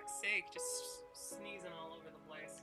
heck's sake, just sneezing all over the place.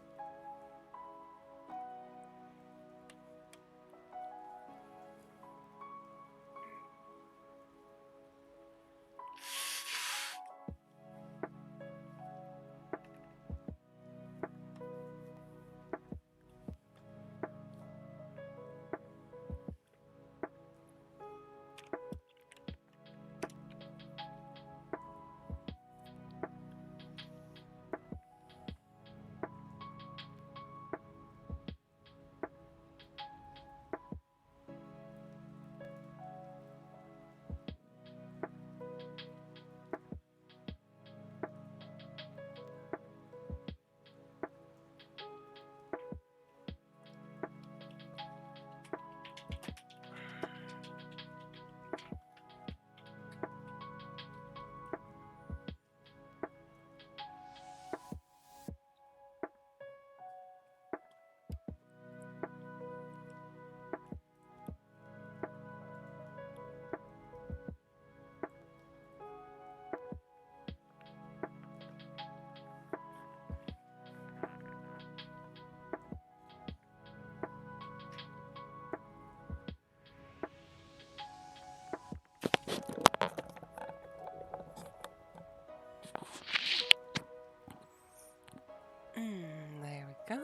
There we go.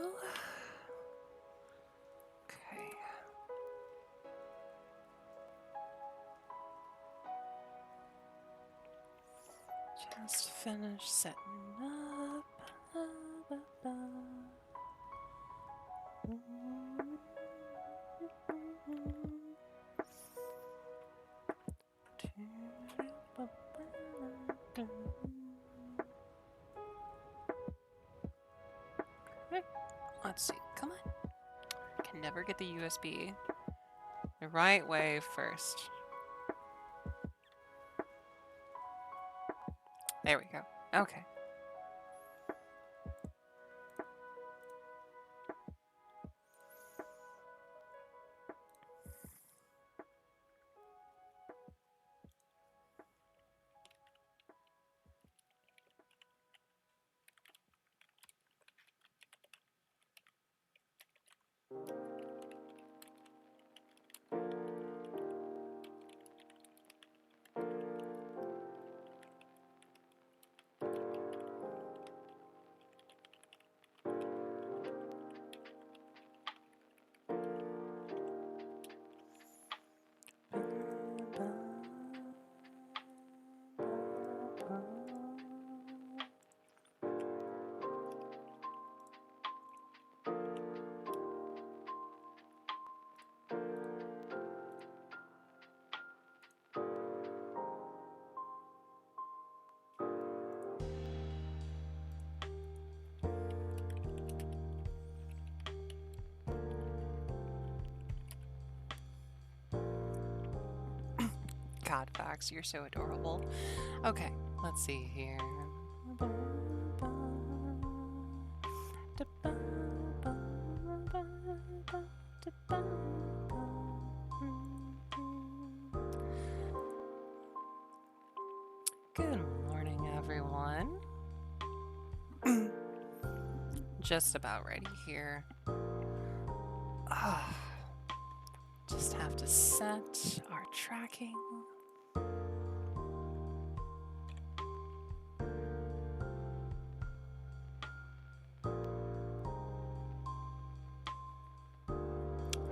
Okay. Just finished setting up. Let's see. Come on. Can never get the USB the right way first. There we go. Okay. God, Fox, you're so adorable. Okay, let's see here. Good morning, everyone. Just about ready here. Just have to set our tracking.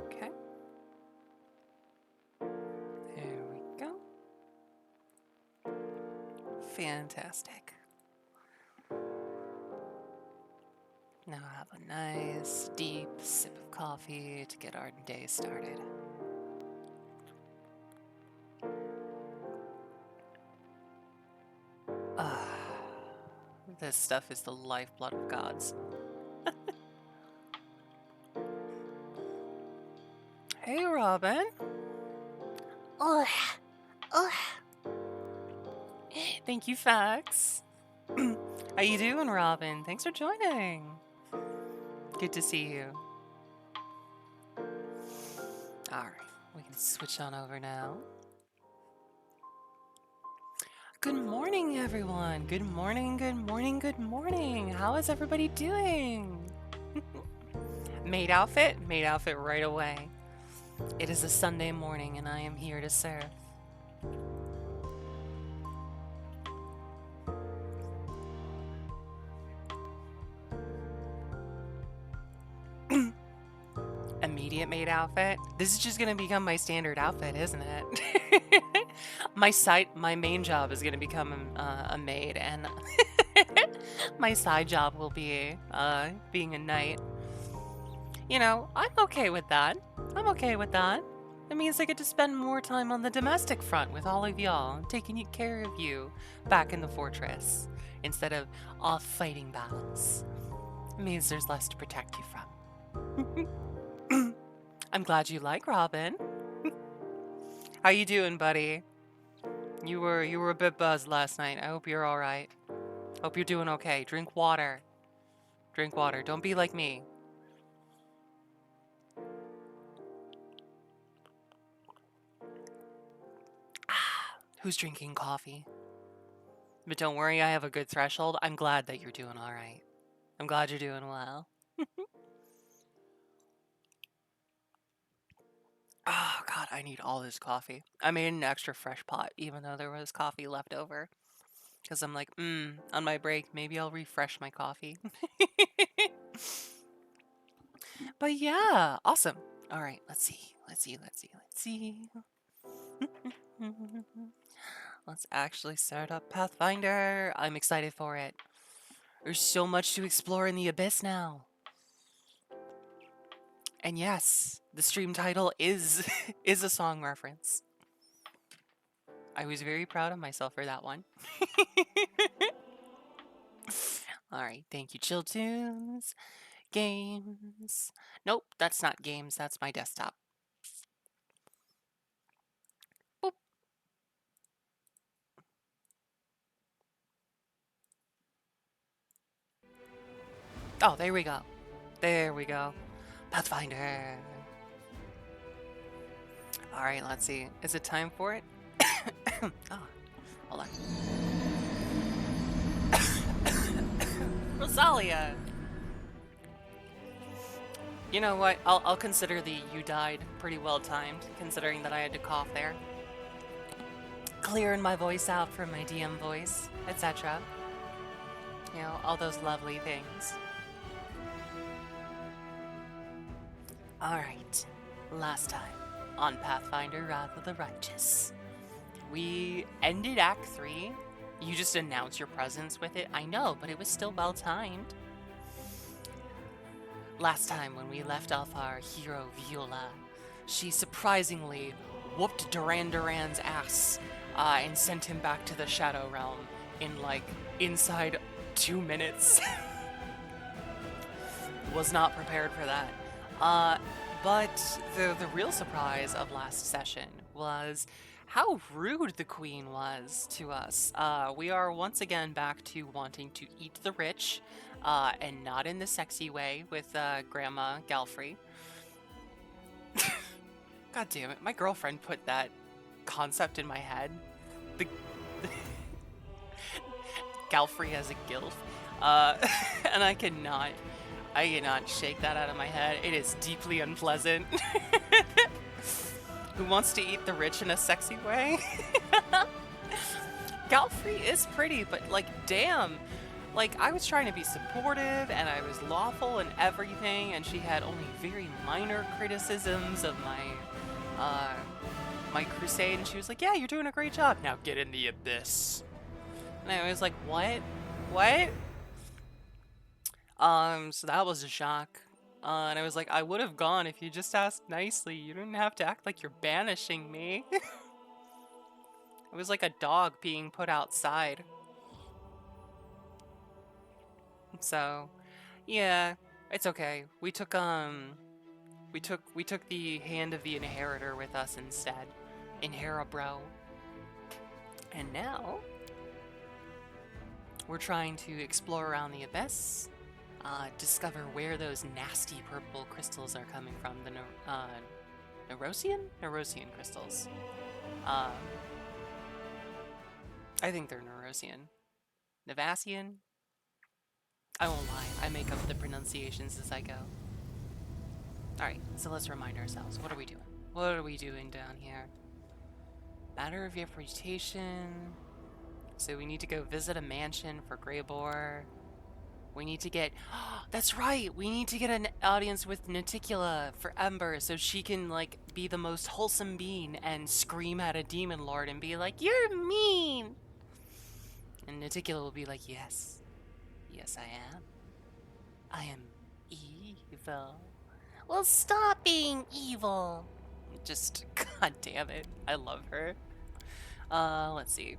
Okay. There we go. Fantastic. Now have a nice deep sip of coffee to get our day started. This stuff is the lifeblood of gods. Hey, Robin. Thank you, Fax. How you doing, Robin? Thanks for joining. Good to see you. All right, we can switch on over now. Good morning, everyone. Good morning, good morning, good morning. How is everybody doing? Maid outfit? Maid outfit right away. It is a Sunday morning and I am here to serve. Immediate maid outfit? This is just gonna become my standard outfit, isn't it? My main job is gonna become a maid, and my side job will be being a knight. You know, I'm okay with that. I'm okay with that. It means I get to spend more time on the domestic front with all of y'all, taking care of you back in the fortress, instead of off fighting battles. It means there's less to protect you from. I'm glad you like Robin. How you doing, buddy? You were a bit buzzed last night. I hope you're all right. Hope you're doing okay. Drink water. Drink water. Don't be like me. Who's drinking coffee? But don't worry, I have a good threshold. I'm glad that you're doing all right. I'm glad you're doing well. Oh, God, I need all this coffee. I made an extra fresh pot, even though there was coffee left over. Because I'm like, on my break, maybe I'll refresh my coffee. But yeah, awesome. All right, let's see. Let's actually start up Pathfinder. I'm excited for it. There's so much to explore in the abyss now. And yes, the stream title is is a song reference. I was very proud of myself for that one. Alright, thank you, Chill Tunes. Games. Nope, that's not games, that's my desktop. Boop. Oh, there we go. There we go. Pathfinder. Alright, let's see. Is it time for it? Oh, hold on. Rosalia! You know what? I'll consider the you died pretty well timed, considering that I had to cough there. Clearing my voice out from my DM voice, etc. You know, all those lovely things. Alright, last time on Pathfinder Wrath of the Righteous. We ended Act 3. You just announced your presence with it. I know, but it was still well timed. Last time when we left off our hero Viola, she surprisingly whooped Duran Duran's ass and sent him back to the Shadow Realm in like inside 2 minutes. Was not prepared for that. But the real surprise of last session was how rude the queen was to us. We are once again back to wanting to eat the rich, and not in the sexy way with Grandma Galfrey. God damn it, my girlfriend put that concept in my head. The Galfrey as a gilf. And I cannot shake that out of my head. It is deeply unpleasant. Who wants to eat the rich in a sexy way? Galfrey is pretty, but like, damn. Like, I was trying to be supportive and I was lawful and everything, and she had only very minor criticisms of my crusade, and she was like, yeah, you're doing a great job. Now get in the abyss. And I was like, what? What? So that was a shock. And I was like, I would have gone if you just asked nicely. You didn't have to act like you're banishing me. It was like a dog being put outside. So, yeah, it's okay. We took the hand of the inheritor with us instead. Inherabro. And now we're trying to explore around the abyss. Discover where those nasty purple crystals are coming from, the Nerosian crystals. I I think they're Nerosian. Navasian? I won't lie, I make up the pronunciations as I go. Alright, so let's remind ourselves. What are we doing? What are we doing down here? Matter of reputation. So we need to go visit a mansion for Greybor. We need to get... That's right! We need to get an audience with Naticula for Ember so she can, like, be the most wholesome being and scream at a demon lord and be like, "You're mean!" And Naticula will be like, "Yes. Yes, I am. I am evil." Well, stop being evil! Just, god damn it. I love her. Let's see.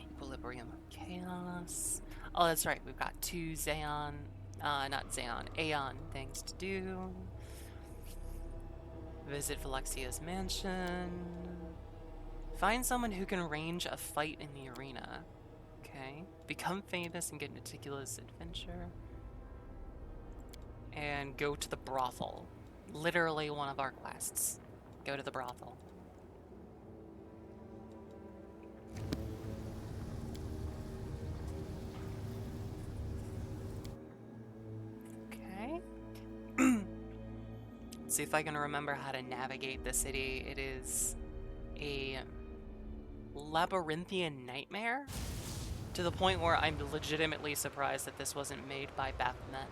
Equilibrium of Chaos. Oh, that's right. We've got 2 Xeon, not Xeon, Aeon things to do. Visit Valexia's mansion. Find someone who can range a fight in the arena. Okay. Become famous and get Naticula's adventure. And go to the brothel. Literally one of our quests. Go to the brothel. Okay. Let's see if I can remember how to navigate the city. It is a labyrinthian nightmare to the point where I'm legitimately surprised that this wasn't made by Baphomet.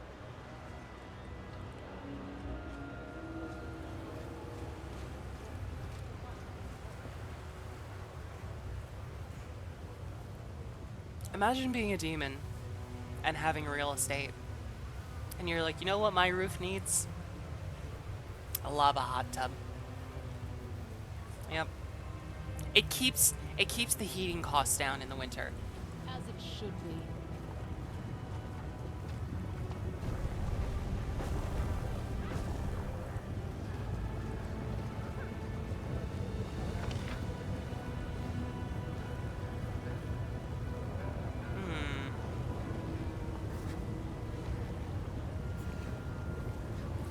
Imagine being a demon and having real estate. And you're like, you know what my roof needs? A lava hot tub. Yep. It keeps the heating costs down in the winter. As it should be.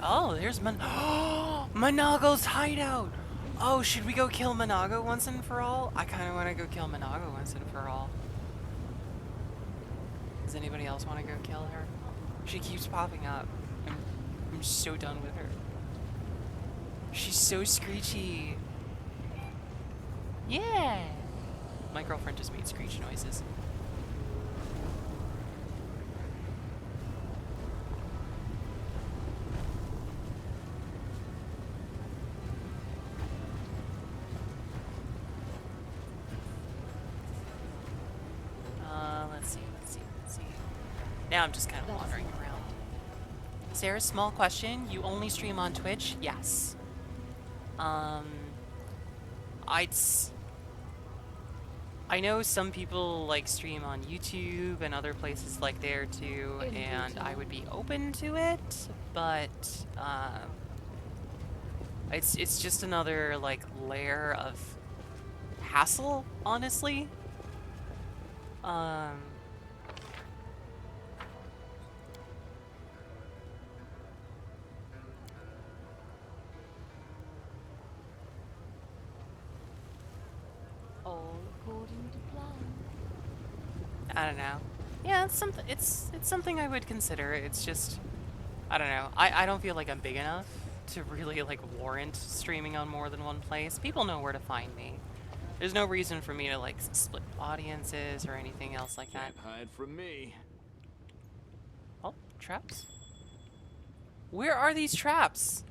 Oh, there's Monago's hideout! Oh, should we go kill Monago once and for all? I kind of want to go kill Monago once and for all. Does anybody else want to go kill her? She keeps popping up. I'm so done with her. She's so screechy. Yeah! My girlfriend just made screech noises. Let's see. Now I'm just kind of wandering around. Sarah, small question. You only stream on Twitch? Yes. I know some people like stream on YouTube and other places like there too, and I would be open to it, but it's just another like layer of hassle, honestly. All according to plan. I don't know. Yeah, it's something I would consider. It's just I don't know. I don't feel like I'm big enough to really like warrant streaming on more than one place. People know where to find me. There's no reason for me to like split audiences or anything else like that. Can't hide from me. Oh, traps? Where are these traps?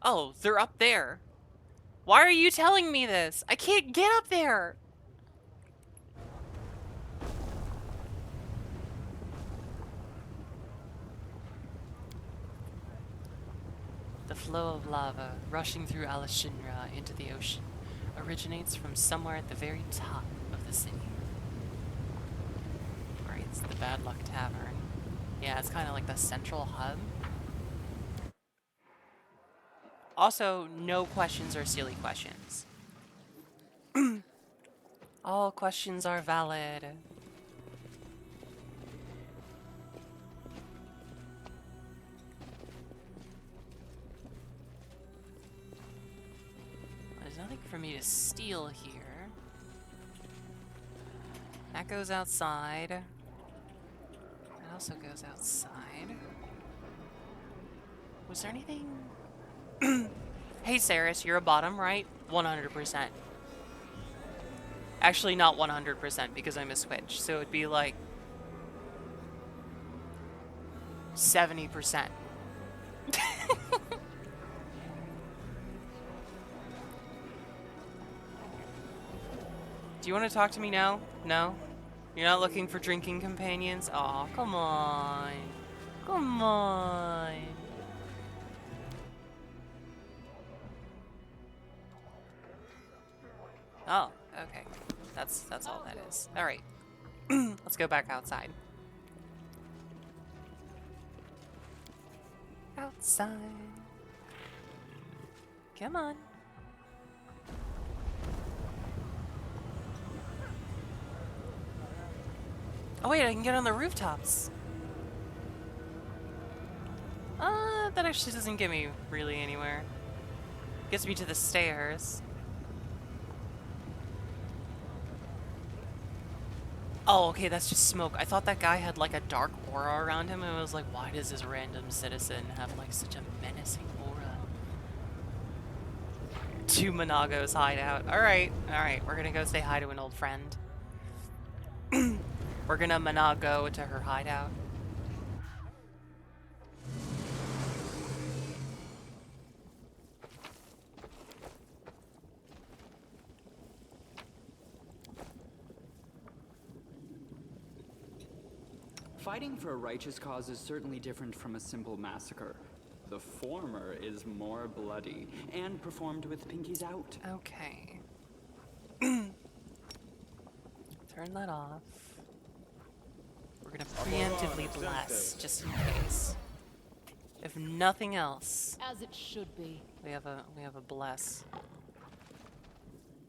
Oh, they're up there. Why are you telling me this? I can't get up there. The flow of lava rushing through Alashindra into the ocean originates from somewhere at the very top of the city. Right, it's the Bad Luck Tavern. Yeah, it's kind of like the central hub. Also, no questions are silly questions. All questions are valid. nothing for me to steal here. That goes outside. That also goes outside. Was there anything? Hey, Saris, you're a bottom, right? 100%. Actually, not 100% because I'm a switch, so it'd be like 70%. Do you want to talk to me now? No? You're not looking for drinking companions? Aw, come on. Come on. Oh, okay. That's all that is. All right. Let's go back outside. Outside. Come on. Oh wait, I can get on the rooftops. That actually doesn't get me really anywhere. Gets me to the stairs. Oh, okay, that's just smoke. I thought that guy had like a dark aura around him, and I was like, why does this random citizen have like such a menacing aura? To Monago's hideout. Alright, we're gonna go say hi to an old friend. We're gonna Monago to her hideout. Fighting for a righteous cause is certainly different from a simple massacre. The former is more bloody and performed with pinkies out. Okay. Turn that off. We're gonna preemptively bless, just in case. If nothing else, As it should be. we have a bless.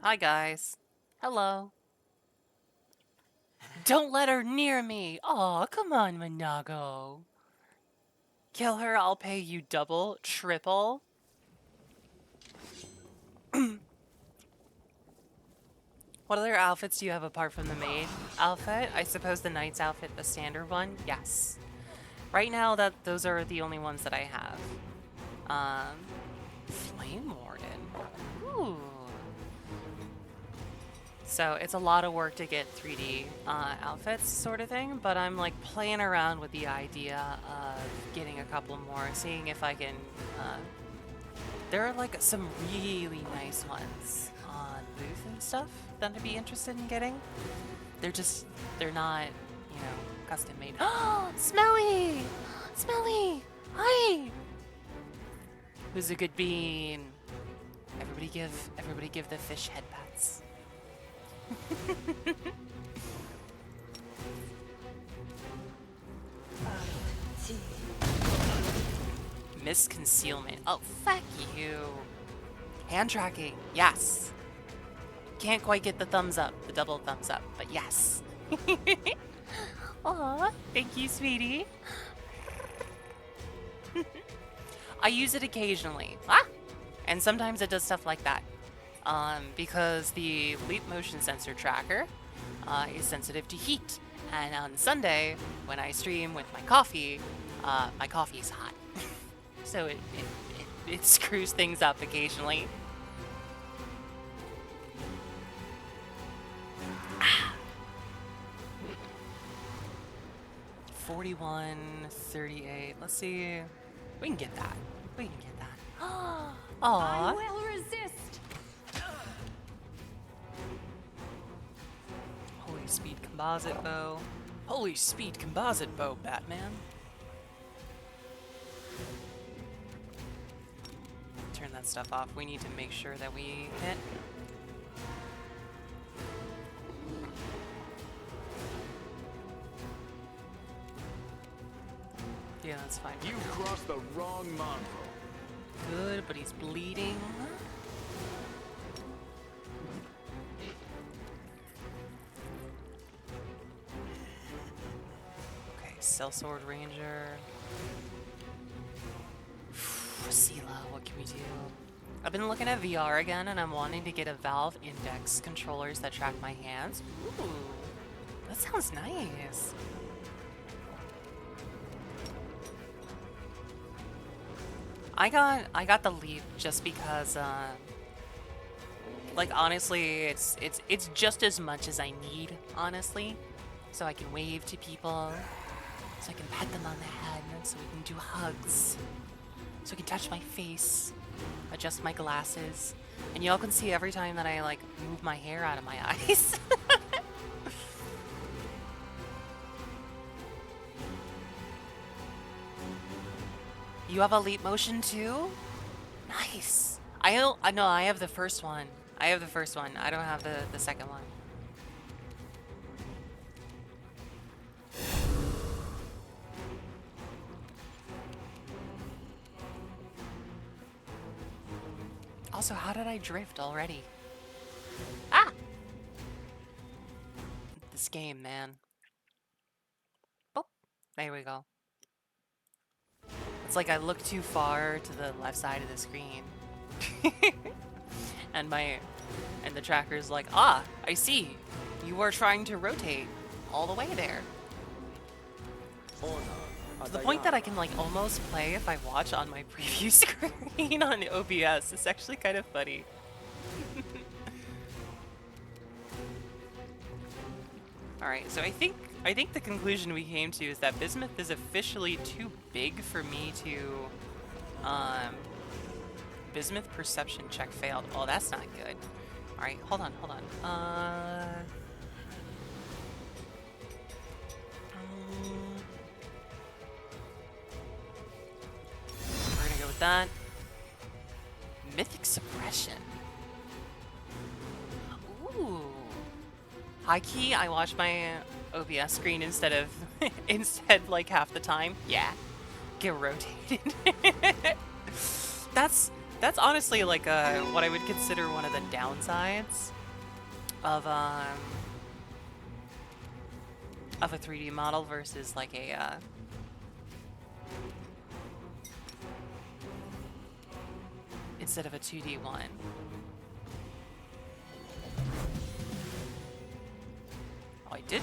Hi guys. Hello. Don't let her near me. Aw, come on, Monago. Kill her, I'll pay you double, triple. What other outfits do you have apart from the maid outfit? I suppose the knight's outfit, the standard one? Yes. Right now, those are the only ones that I have. Flame Warden. Ooh. So it's a lot of work to get 3D outfits sort of thing, but I'm like playing around with the idea of getting a couple more, seeing if I can, there are like some really nice ones on Booth and stuff that I'd be interested in getting. They're not, you know, custom made. Oh, Smelly! Smelly! Hi! Who's a good bean? Everybody give the fish head pats. Misconcealment. Oh, fuck you. Hand tracking. Yes. Can't quite get the thumbs up, the double thumbs up, but yes. Aw, thank you, sweetie. I use it occasionally. Ah! And sometimes it does stuff like that. Because the leap motion sensor tracker is sensitive to heat. And on Sunday, when I stream with my coffee is hot. So it screws things up occasionally. 41, 38. Let's see. We can get that. We can get that. Aww. I will resist. Holy speed composite bow. Holy speed composite bow, Batman. Turn that stuff off. We need to make sure that we hit. Yeah, that's fine. You crossed the wrong mongrel. Good, but he's bleeding. Okay, Sellsword Ranger. Sela, what can we do? I've been looking at VR again, and I'm wanting to get a Valve Index controllers that track my hands. Ooh, that sounds nice. I got the Leap just because, like honestly, it's just as much as I need, honestly. So I can wave to people, so I can pat them on the head, so we can do hugs, so I can touch my face, adjust my glasses, and y'all can see every time that I like move my hair out of my eyes. You have a leap motion too? Nice. I know I have the first one. I have the first one. I don't have the second one. Also, how did I drift already? Ah! This game, man. Oh, there we go. It's like I look too far to the left side of the screen. and the tracker's like, ah, I see. You are trying to rotate all the way there. To the point that I can like almost play if I watch on my preview screen on OBS. It's actually kind of funny. Alright, so I think the conclusion we came to is that Bismuth is officially too big for me to Bismuth perception check failed. Oh, that's not good. Alright, hold on. We're gonna go with that. Mythic suppression. Ooh. High key, I watch my OBS screen instead of like half the time. Yeah. Get rotated. That's honestly like what I would consider one of the downsides of a 3D model versus like a instead of a 2D one. Oh, I did.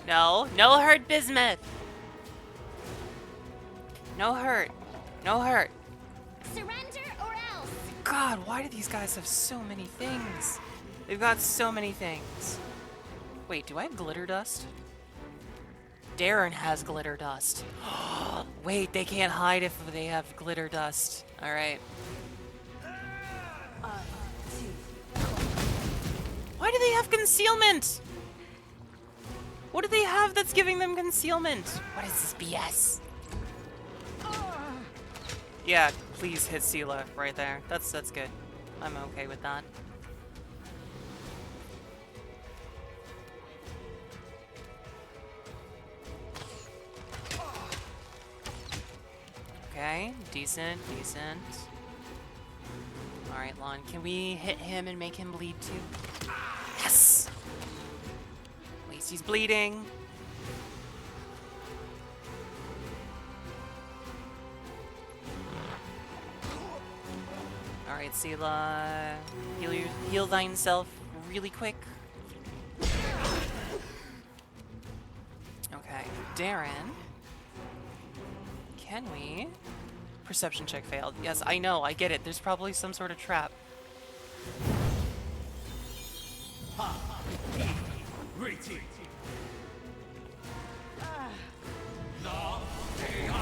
No hurt, Bismuth. No hurt. Surrender or else. God, why do these guys have so many things? They've got so many things. Wait, do I have glitter dust? Darren has glitter dust. Wait, they can't hide if they have glitter dust. All right. Why do they have concealment? What do they have that's giving them concealment? What is this BS? Yeah, please hit Sela right there. That's good. I'm okay with that. Okay, decent. Alright, Lon, can we hit him and make him bleed too? Yes! At least he's bleeding. Alright, Sela, heal thyself really quick. Okay, Darren. Can we? Perception check failed. Yes, I know, I get it. There's probably some sort of trap.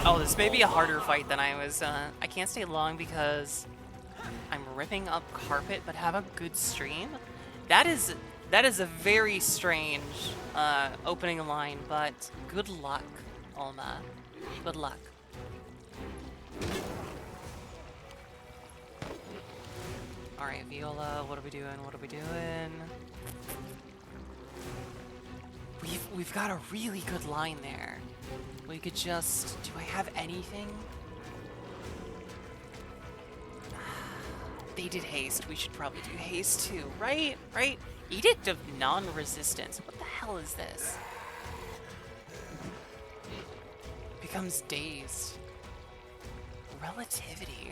Oh, this may be a harder fight than I was. I can't stay long because I'm ripping up carpet, but have a good stream. That is a very strange opening line, but good luck, Alma. Good luck. Alright, Viola, what are we doing? We've got a really good line there. We could just... Do I have anything? They did haste. We should probably do haste too, right? Right? Edict of non-resistance. What the hell is this? Becomes dazed. Relativity.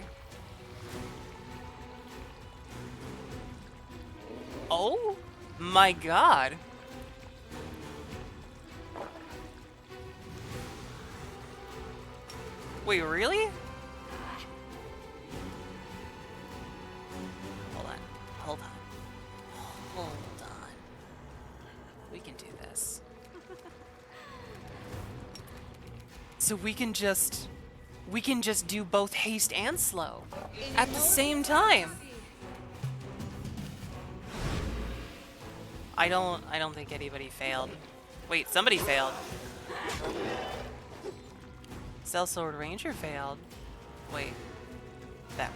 Oh my god. Wait, really? Hold on. Hold on. Hold on. We can do this. So we can just do both haste and slow at the same time. I don't think anybody failed. Wait, somebody failed. Sellsword Ranger failed. Wait. That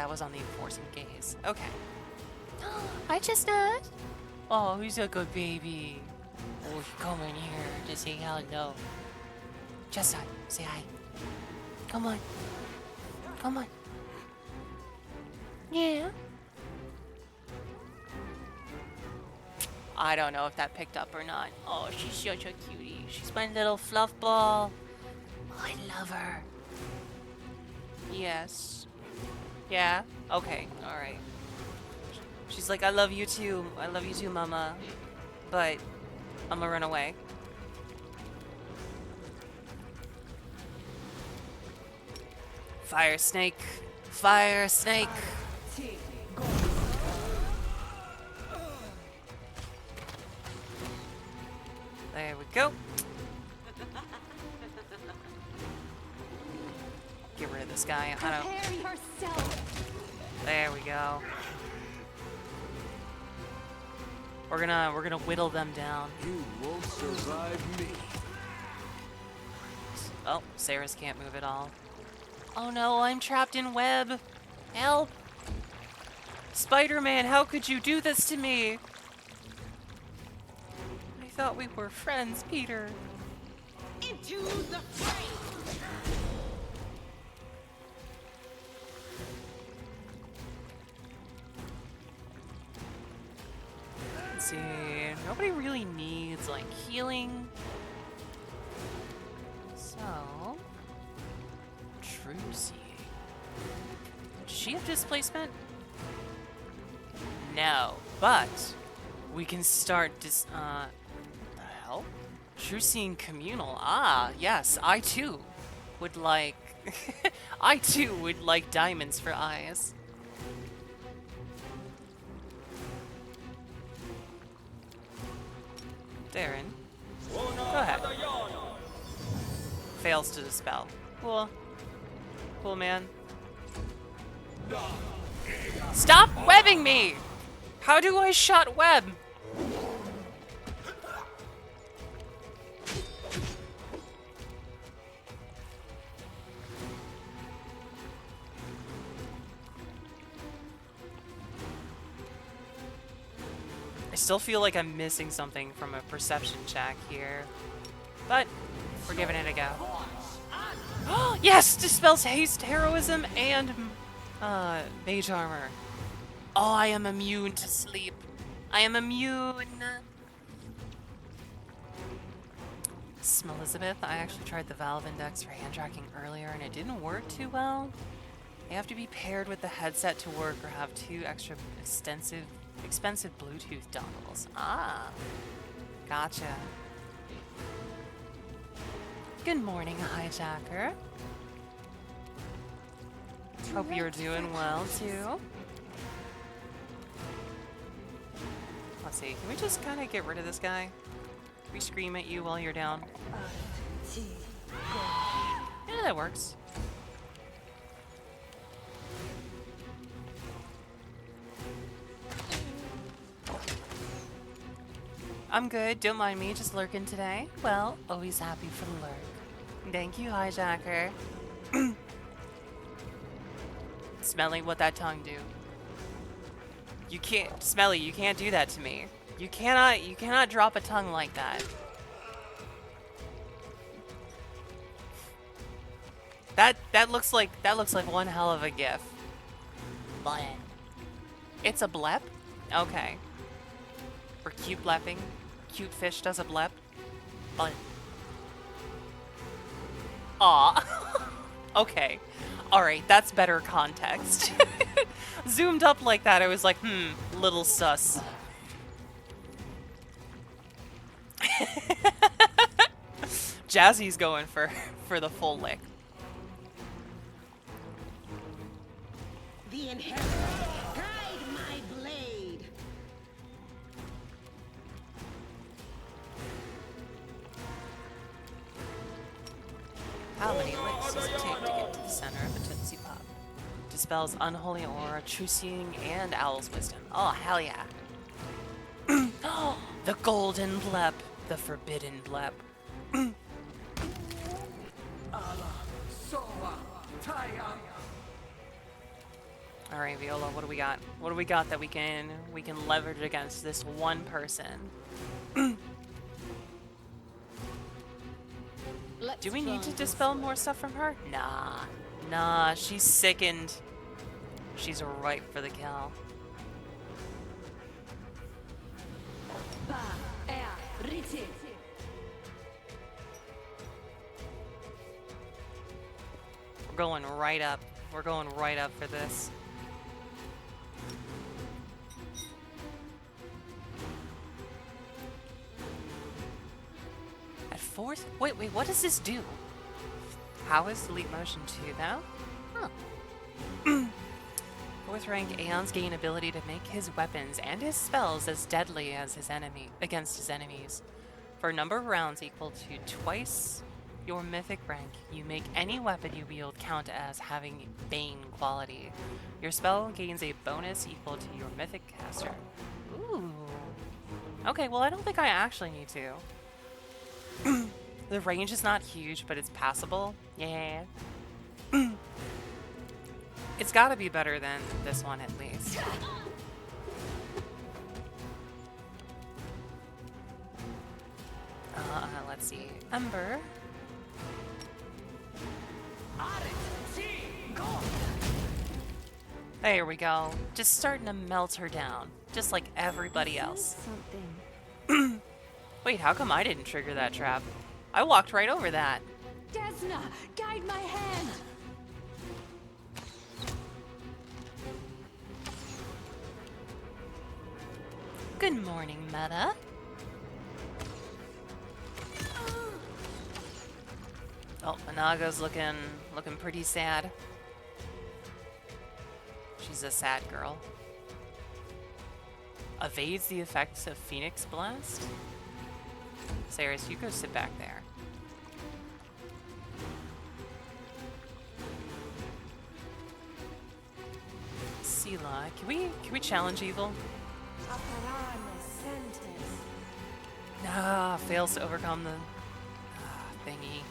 was on the enforcing gaze. Okay. Hi, Chestnut. Oh, he's a good baby. Oh, come in here to say hello. Chestnut, say hi. Come on. Come on. Yeah. I don't know if that picked up or not. Oh, she's such a cutie. She's my little fluff ball. Oh, I love her. Yes. Yeah? Okay, alright. She's like, I love you too. I love you too, mama. But I'm gonna run away. Fire snake. Fire snake. There we go. Get rid of this guy. I don't. Prepare yourself. There we go. We're gonna whittle them down. You won't survive me. Oh, Sarah's can't move at all. Oh no, I'm trapped in web. Help! Spider-Man, how could you do this to me? I thought we were friends, Peter. Into the fray. Let's see. Nobody really needs like healing. So, Trucy. Does she have displacement? No, but we can start the hell? Trucy and communal. Ah, yes, I too would like I too would like diamonds for eyes. Darren, go ahead. Fails to dispel. Cool. Cool, man. Stop webbing me! How do I shot web? I still feel like I'm missing something from a perception check here. But we're giving it a go. Yes! Dispels haste, heroism, and mage armor. Oh, I am immune to sleep. I am immune. Elizabeth, I actually tried the Valve Index for hand tracking earlier and it didn't work too well. You have to be paired with the headset to work or have 2 extra expensive Bluetooth dongles. Ah, gotcha. Good morning, hijacker. Hope you're doing well, too. Let's see, can we just kind of get rid of this guy? Can we scream at you while you're down? Yeah, that works. I'm good, don't mind me, just lurking today. Well, always happy for the lurk. Thank you, hijacker. Smelly, what that tongue do? You can't, Smelly, you can't do that to me. You cannot drop a tongue like that. That looks like one hell of a gif. Bleh. It's a blep? Okay. For cute blepping. Cute fish does a blep. Bleh. Aw. Okay. Alright, that's better context. Zoomed up like that, I was like, little sus. Jazzy's going for the full lick. The inheritance. Guide my blade. How many licks does it take to get to the center of a Tootsie Pop? Dispels Unholy Aura, True Seeing, and Owl's Wisdom. Oh, hell yeah. The Golden Blep. The Forbidden Blep. Alright, Viola, what do we got? What do we got that we can leverage against this one person? Do we need to dispel more stuff from her? Nah. Nah, she's sickened. She's ripe for the kill. We're going right up. We're going right up for this. At fourth? Wait, what does this do? How is Elite Motion 2 though? Huh. Fourth rank Aeons gain ability to make his weapons and his spells as deadly as against his enemies. For a number of rounds equal to twice your mythic rank, you make any weapon you wield count as having Bane quality. Your spell gains a bonus equal to your mythic caster. Ooh. Okay, well I don't think I actually need to. The range is not huge, but it's passable. Yeah. It's gotta be better than this one at least. Let's see. Ember. There we go. Just starting to melt her down. Just like everybody else. Something. Wait, how come I didn't trigger that trap? I walked right over that. Desna, guide my hand. Good morning, Meta. Oh, Managa's looking pretty sad. She's a sad girl. Evades the effects of Phoenix Blast. Saris, you go sit back there. Sela, can we challenge evil? Nah, fails to overcome the thingy.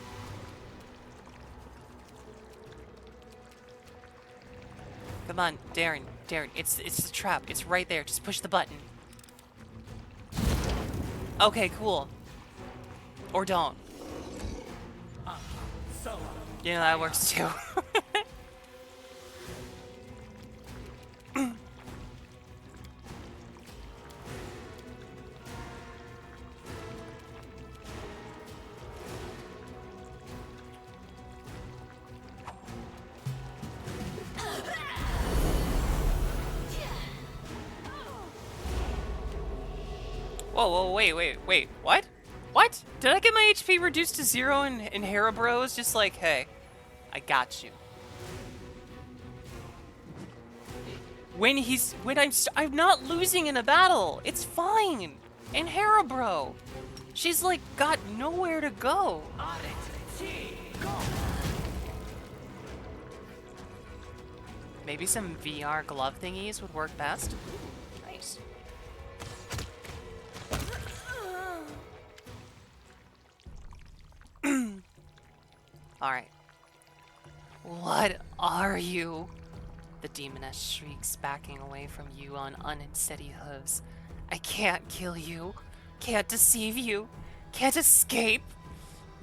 Come on, Darren, it's the trap. It's right there. Just push the button. Okay, cool. Or don't. Yeah, that works too. Whoa, wait, what? What? Did I get my HP reduced to 0 in Harabros? Just like, hey, I got you. I'm not losing in a battle. It's fine. In Harabro, she's like got nowhere to go. Maybe some VR glove thingies would work best. Nice. Alright. What are you? The demoness shrieks, backing away from you on unsteady hooves. I can't kill you. Can't deceive you. Can't escape.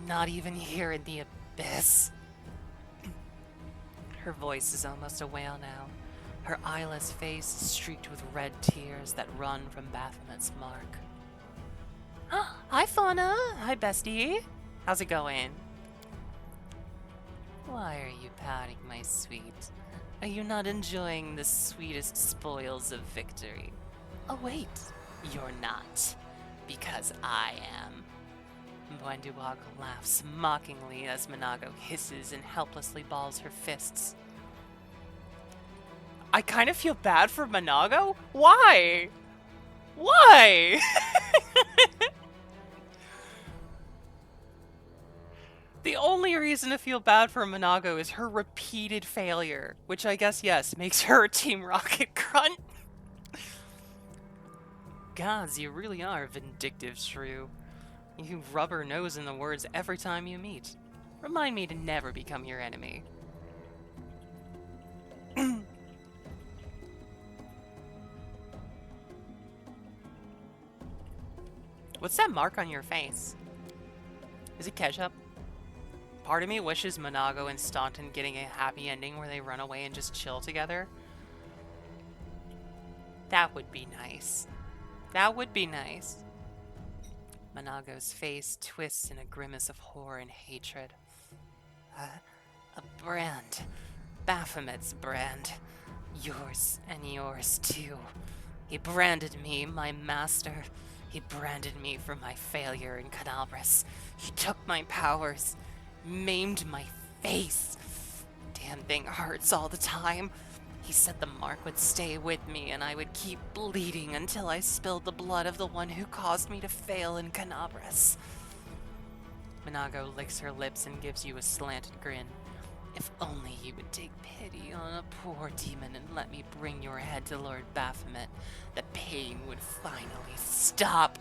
Not even here in the abyss. Her voice is almost a wail now. Her eyeless face is streaked with red tears that run from Baphomet's mark. Hi, Fauna. Hi, bestie. How's it going? Why are you pouting, my sweet? Are you not enjoying the sweetest spoils of victory? Oh wait, you're not. Because I am. Buenduaga laughs mockingly as Minago hisses and helplessly balls her fists. I kind of feel bad for Minago? Why? Why? The only reason to feel bad for Minago is her repeated failure, which I guess, yes, makes her a Team Rocket grunt. Gods, you really are a vindictive shrew. You rub her nose in the words every time you meet. Remind me to never become your enemy. What's that mark on your face? Is it ketchup? Part of me wishes Minago and Staunton getting a happy ending where they run away and just chill together. That would be nice. That would be nice. Minago's face twists in a grimace of horror and hatred. A brand. Baphomet's brand. Yours and yours too. He branded me, my master. He branded me for my failure in Canalbras. He took my powers, maimed my face. Damn thing hurts all the time. He said the mark would stay with me and I would keep bleeding until I spilled the blood of the one who caused me to fail in Canabras. Minago licks her lips and gives you a slanted grin. If only you would take pity on a poor demon and let me bring your head to Lord Baphomet, the pain would finally stop.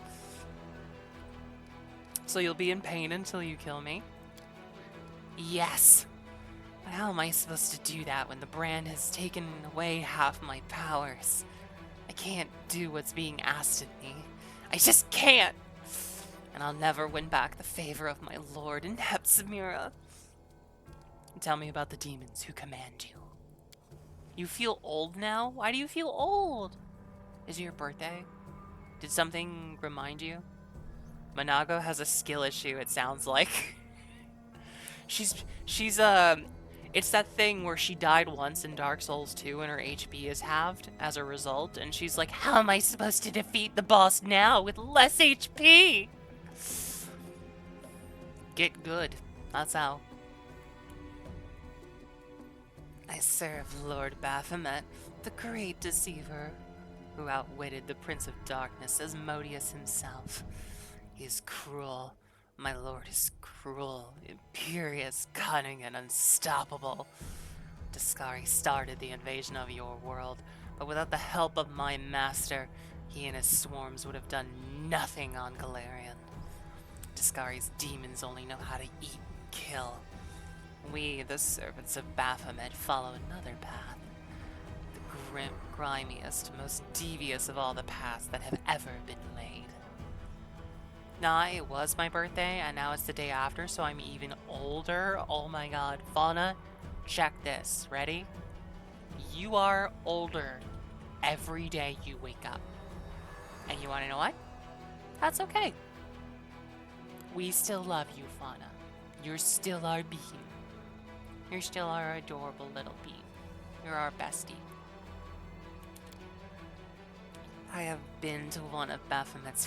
So you'll be in pain until you kill me? Yes. But how am I supposed to do that when the brand has taken away half my powers? I can't do what's being asked of me. I just can't! And I'll never win back the favor of my lord in Hepzibah. Tell me about the demons who command you. You feel old now? Why do you feel old? Is it your birthday? Did something remind you? Minago has a skill issue, it sounds like. It's that thing where she died once in Dark Souls 2 and her HP is halved as a result, and she's like, how am I supposed to defeat the boss now with less HP? Get good. That's how. I serve Lord Baphomet, the great deceiver, who outwitted the Prince of Darkness, Asmodeus himself. He is cruel. My lord is cruel, imperious, cunning, and unstoppable. Discari started the invasion of your world, but without the help of my master, he and his swarms would have done nothing on Galarian. Discari's demons only know how to eat and kill. We, the servants of Baphomet, follow another path. The grimiest, most devious of all the paths that have ever been laid. Nah, it was my birthday, and now it's the day after, so I'm even older. Oh my god. Fauna, check this. Ready? You are older every day you wake up. And you wanna know what? That's okay. We still love you, Fauna. You're still our bean. You're still our adorable little bean. You're our bestie. I have been one of Baphomet's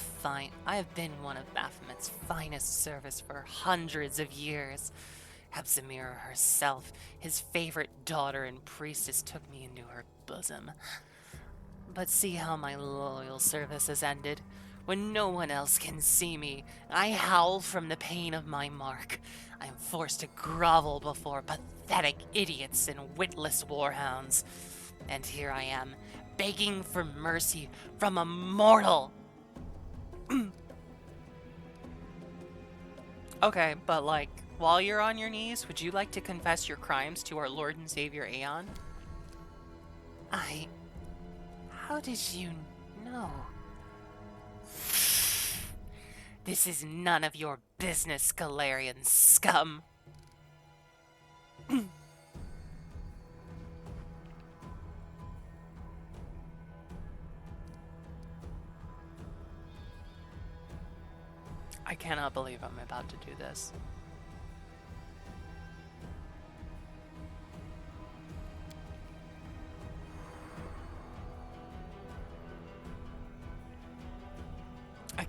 finest service for hundreds of years. Hepzibah herself, his favorite daughter and priestess, took me into her bosom. But see how my loyal service has ended. When no one else can see me, I howl from the pain of my mark. I am forced to grovel before pathetic idiots and witless warhounds. And here I am, begging for mercy from a mortal. Okay, but like, while you're on your knees, would you like to confess your crimes to our Lord and Savior Aeon? How did you know? This is none of your business, Galarian scum. I cannot believe I'm about to do this.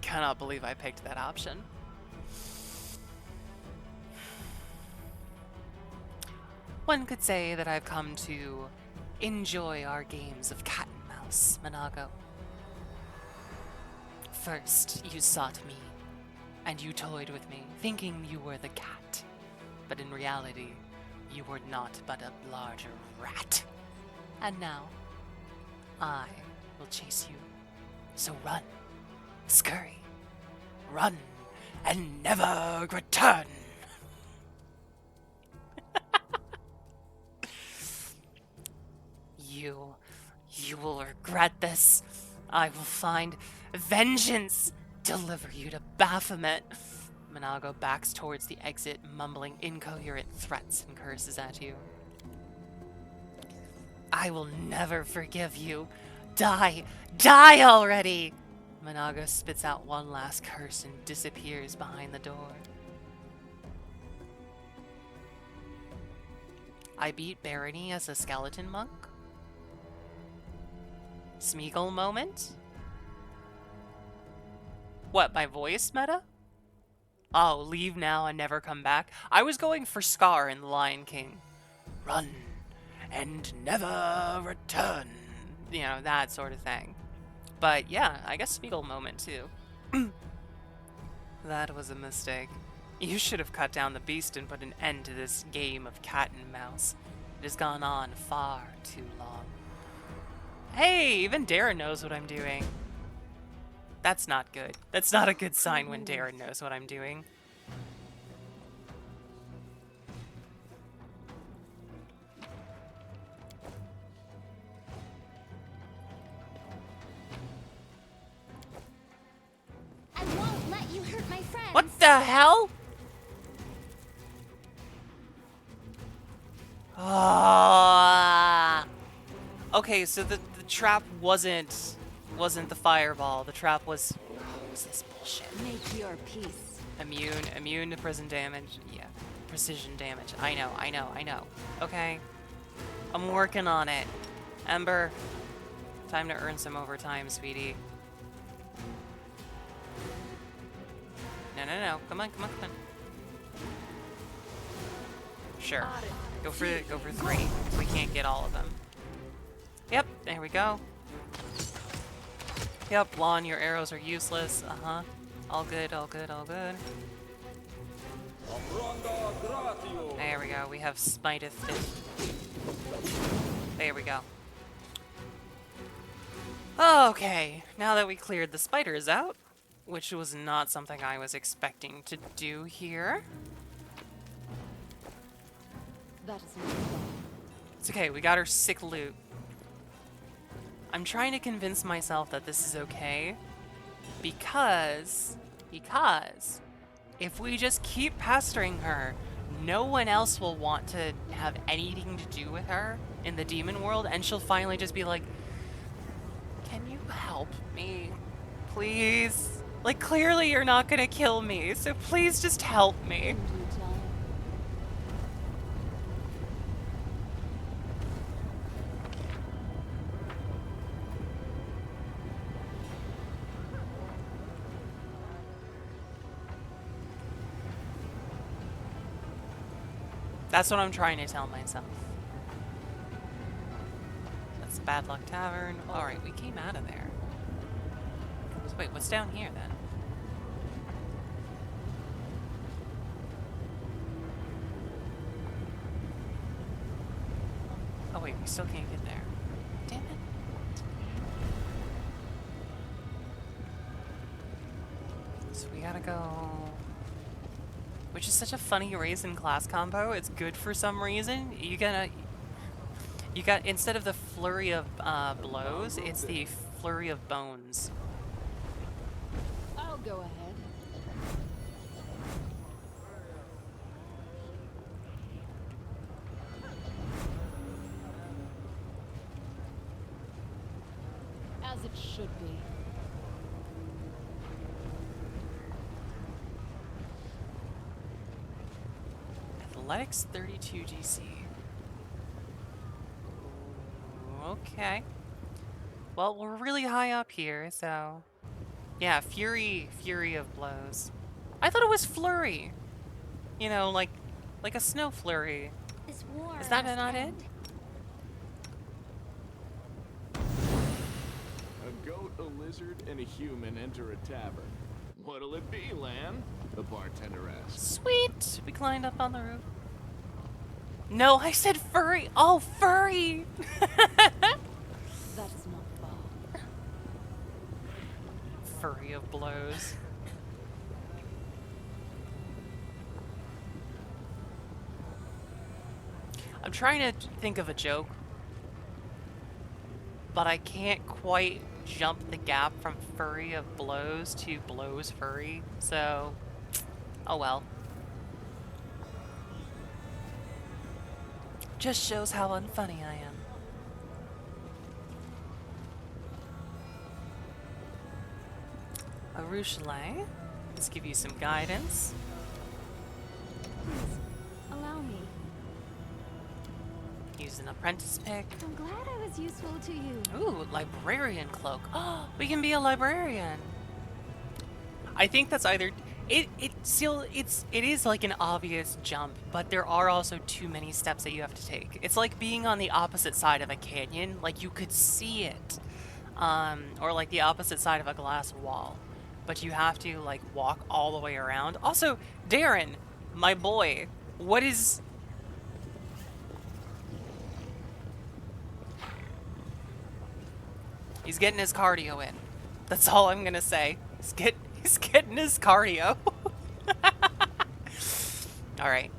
cannot believe I picked that option. One could say that I've come to enjoy our games of cat and mouse, Monago. First, you sought me, and you toyed with me, thinking you were the cat. But in reality, you were naught but a larger rat. And now, I will chase you. So run, scurry, run, and never return. You will regret this. I will find vengeance, deliver you to Baphomet. Monago backs towards the exit, mumbling incoherent threats and curses at you. I will never forgive you. Die! Die already! Monago spits out one last curse and disappears behind the door. I beat Barony as a skeleton monk? Smeagol moment? What, my voice meta? Oh, leave now and never come back? I was going for Scar in The Lion King. Run and never return. You know, that sort of thing. But yeah, I guess Smeagol moment too. That was a mistake. You should have cut down the beast and put an end to this game of cat and mouse. It has gone on far too long. Hey, even Darren knows what I'm doing. That's not good. That's not a good sign when Darren knows what I'm doing. I won't let you hurt my friends. What the hell? Ah. Okay, so the trap wasn't the fireball. The trap was this bullshit. Make your peace. Immune to prison damage. Yeah, precision damage. I know. Okay, I'm working on it. Ember, time to earn some overtime, sweetie. No. Come on. Sure. Go for 3. We can't get all of them. Yep, there we go. Yep, Lon, your arrows are useless. All good. There we go. We have smiteth it. There we go. Okay, now that we cleared the spiders out, which was not something I was expecting to do here. That is not bad. It's okay, we got our sick loot. I'm trying to convince myself that this is okay because if we just keep pestering her, no one else will want to have anything to do with her in the demon world, and she'll finally just be like, can you help me, please? Like, clearly you're not gonna kill me, so please just help me. In due time. That's what I'm trying to tell myself. That's the Bad Luck Tavern. Alright, we came out of there. Wait, what's down here then? Oh wait, we still can't get there. Damn it. So we gotta go... Which is such a funny race and class combo. It's good for some reason. You got, instead of the flurry of blows, it's the flurry of bones. I'll go ahead. As it should be. Athletics 32 GC. Okay. Well, we're really high up here, so Yeah, fury of blows. I thought it was flurry. You know, like a snow flurry. This war Is that must not it? end. A goat, a lizard, and a human enter a tavern. What'll it be, Lan? The bartender asked. Sweet! We climbed up on the roof. No, I said furry! Oh, furry! That is not far. Furry of blows. I'm trying to think of a joke, but I can't quite jump the gap from furry of blows to blows furry, so oh well. Just shows how unfunny I am. A Rouchelet. Let's give you some guidance. Please, allow me. Use an apprentice pick. I'm glad I was useful to you. Ooh, librarian cloak. Oh, we can be a librarian. I think that's either it is like an obvious jump, but there are also too many steps that you have to take. It's like being on the opposite side of a canyon, like you could see it. Or like the opposite side of a glass wall. But you have to like walk all the way around. Also, Darren, my boy, what is He's getting his cardio in. That's all I'm gonna say. He's getting his cardio. Alright.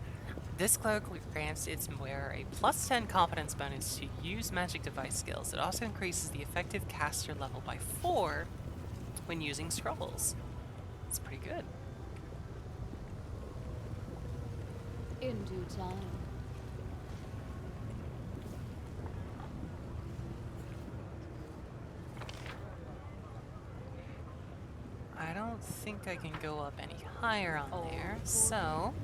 This cloak grants its wearer a +10 competence bonus to use magic device skills. It also increases the effective caster level by 4 when using scrolls. It's pretty good. In due time. I don't think I can go up any higher on there, so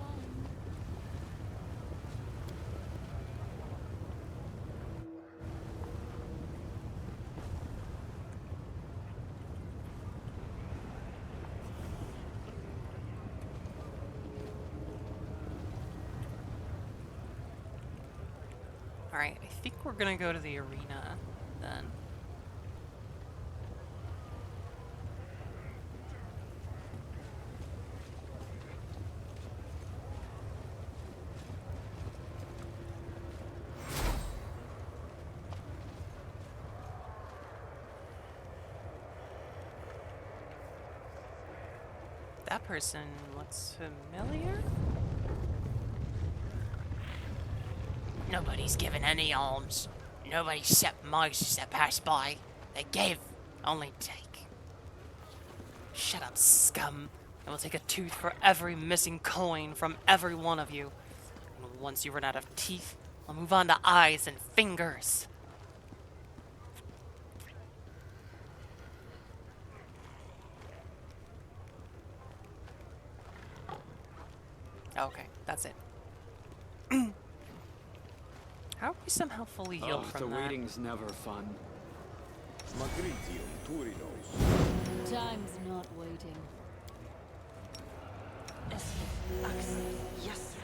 alright, I think we're gonna go to the arena then. That person looks familiar? Nobody's given any alms. Nobody except mice that pass by. They give, only take. Shut up, scum. I will take a tooth for every missing coin from every one of you. And once you run out of teeth, I'll move on to eyes and fingers. Okay, that's it. How are we somehow fully healed The from that? waiting's never fun. Magritium Turinos. Time's not waiting. Yes.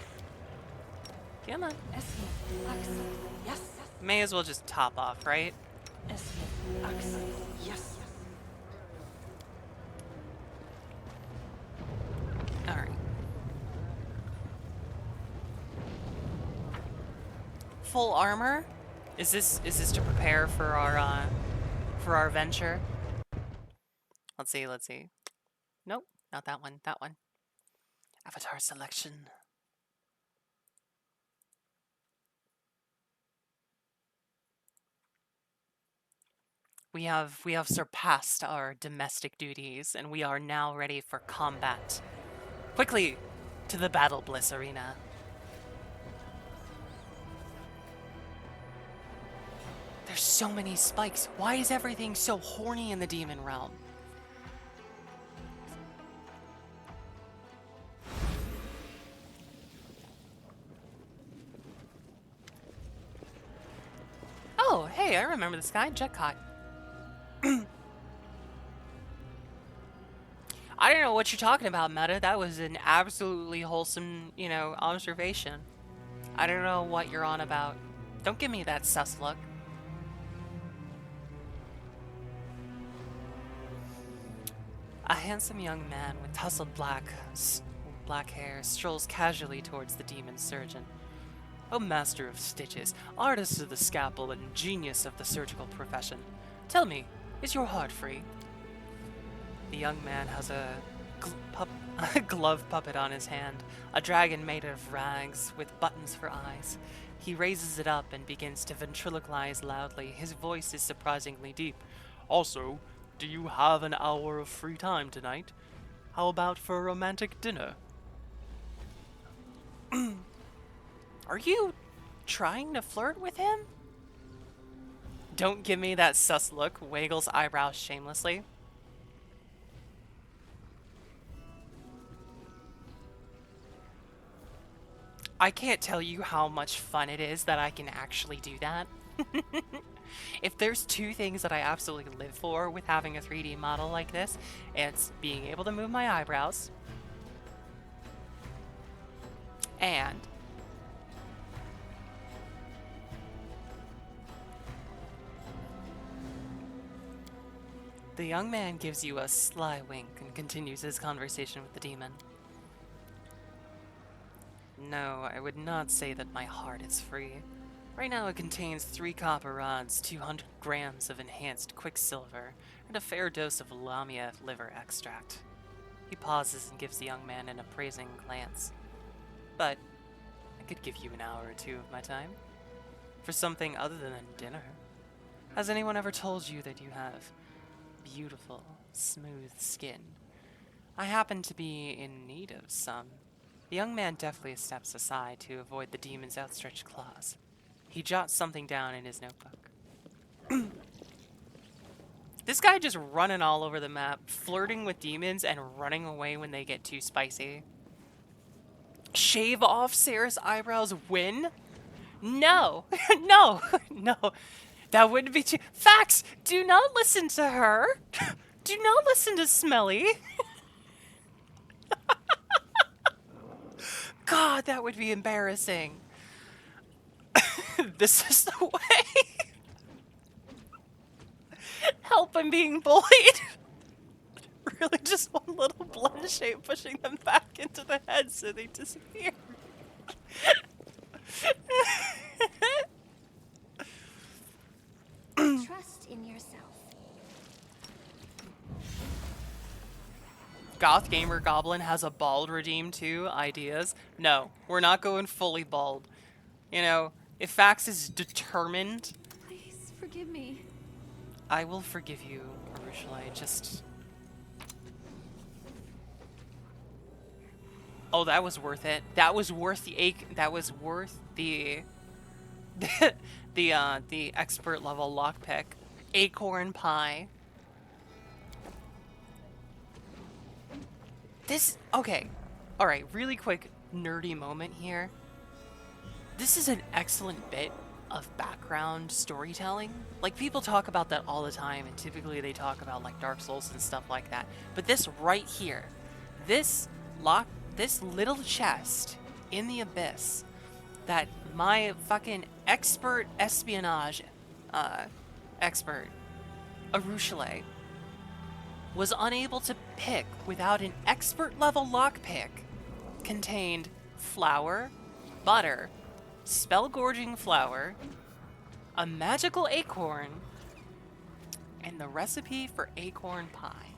Come on. Yes. May as well just top off, right? Yes. Alright. Full armor? Is this to prepare for our venture? Let's see. Nope, not that one. That one. Avatar selection. We have surpassed our domestic duties, and we are now ready for combat. Quickly, to the Battle Bliss Arena. There's so many spikes. Why is everything so horny in the Demon Realm? Oh, hey, I remember this guy, Jetcot. I don't know what you're talking about, Meta. That was an absolutely wholesome, you know, observation. I don't know what you're on about. Don't give me that sus look. A handsome young man with tousled black hair strolls casually towards the demon surgeon. O master of stitches, artist of the scalpel, and genius of the surgical profession, tell me, is your heart free? The young man has a a glove puppet on his hand, a dragon made of rags with buttons for eyes. He raises it up and begins to ventriloquize loudly. His voice is surprisingly deep. Also, do you have an hour of free time tonight? How about for a romantic dinner? Are you trying to flirt with him? Don't give me that sus look, waggles eyebrows shamelessly. I can't tell you how much fun it is that I can actually do that. If there's two things that I absolutely live for with having a 3D model like this, it's being able to move my eyebrows and the young man gives you a sly wink and continues his conversation with the demon. No, I would not say that my heart is free. Right now it contains 3 copper rods, 200 grams of enhanced quicksilver, and a fair dose of lamia liver extract. He pauses and gives the young man an appraising glance. But I could give you an hour or two of my time. For something other than dinner. Has anyone ever told you that you have beautiful, smooth skin? I happen to be in need of some. The young man deftly steps aside to avoid the demon's outstretched claws. He jots something down in his notebook. This guy just running all over the map, flirting with demons and running away when they get too spicy. Shave off Sarah's eyebrows win? No! No! No! That wouldn't be too— Facts! Do not listen to her! Do not listen to Smelly! God, that would be embarrassing. This is the way. Help, I'm being bullied. Really just one little blood shape pushing them back into the head so they disappear. Trust in yourself. Goth Gamer Goblin has a bald redeem too. Ideas? No, we're not going fully bald. You know, if Fax is determined, Please forgive me. I will forgive you, Arushale. Just— oh, that was worth it. That was worth the ache. That was worth the the expert level lockpick. Acorn pie. This— okay. All right, really quick nerdy moment here. This is an excellent bit of background storytelling. Like, people talk about that all the time, and typically they talk about like Dark Souls and stuff like that. But this right here, this little chest in the abyss that my fucking expert espionage expert Arushale was unable to pick without an expert level lockpick contained flour, butter, spell gorging flour, a magical acorn, and the recipe for acorn pie.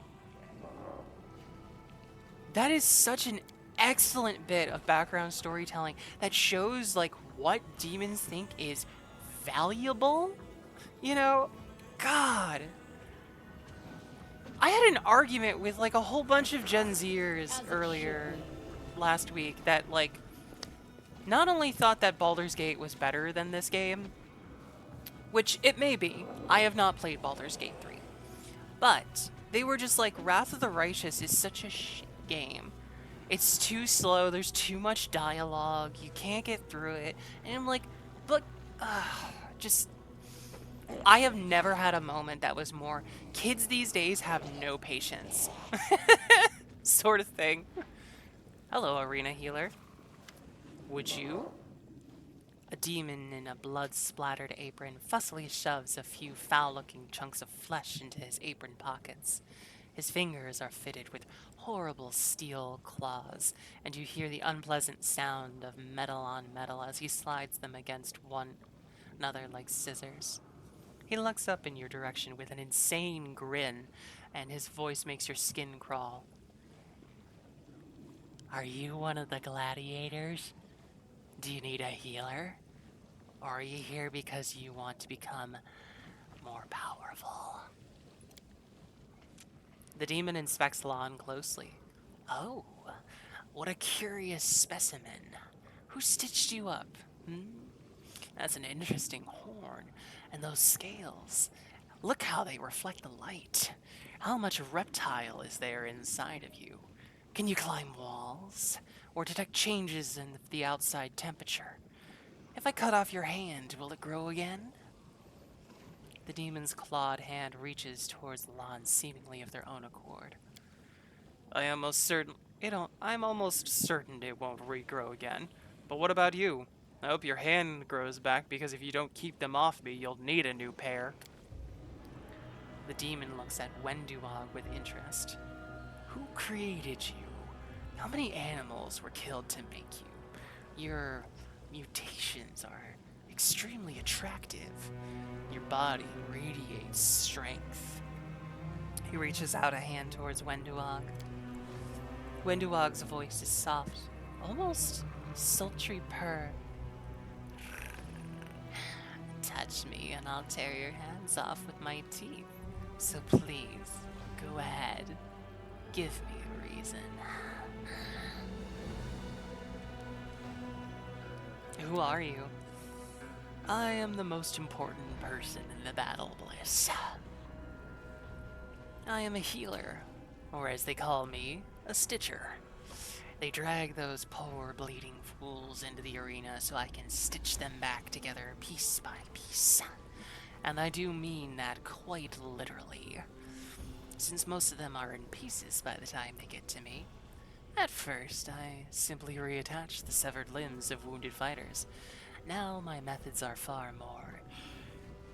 That is such an excellent bit of background storytelling that shows like what demons think is valuable. You know, God. I had an argument with like a whole bunch of Gen Zers earlier last week that like not only thought that Baldur's Gate was better than this game, which it may be. I have not played Baldur's Gate 3. But they were just like, Wrath of the Righteous is such a shit game. It's too slow, there's too much dialogue, you can't get through it. And I'm like, but just— I have never had a moment that was more— kids these days have no patience. sort of thing. Hello, arena healer. Would you? A demon in a blood-splattered apron fussily shoves a few foul-looking chunks of flesh into his apron pockets. His fingers are fitted with horrible steel claws, and you hear the unpleasant sound of metal on metal as he slides them against one another like scissors. He looks up in your direction with an insane grin, and his voice makes your skin crawl. Are you one of the gladiators? Do you need a healer? Or are you here because you want to become more powerful? The demon inspects Lon closely. Oh, what a curious specimen. Who stitched you up? That's an interesting horn. And those scales. Look how they reflect the light. How much reptile is there inside of you? Can you climb walls? Or detect changes in the outside temperature? If I cut off your hand, will it grow again? The demon's clawed hand reaches towards Lon seemingly of their own accord. I'm almost certain it won't regrow again. But what about you? I hope your hand grows back, because if you don't keep them off me, you'll need a new pair. The demon looks at Wenduog with interest. Who created you? How many animals were killed to make you? Your mutations are extremely attractive. Your body radiates strength. He reaches out a hand towards Wenduog. Wenduog's voice is soft, almost sultry purr. Touch me and I'll tear your hands off with my teeth. So please, go ahead. Give me a reason. Who are you? I am the most important person in the battle bliss. I am a healer, or as they call me, a stitcher. They drag those poor bleeding fools into the arena so I can stitch them back together piece by piece. And I do mean that quite literally, since most of them are in pieces by the time they get to me. At first, I simply reattach the severed limbs of wounded fighters. Now my methods are far more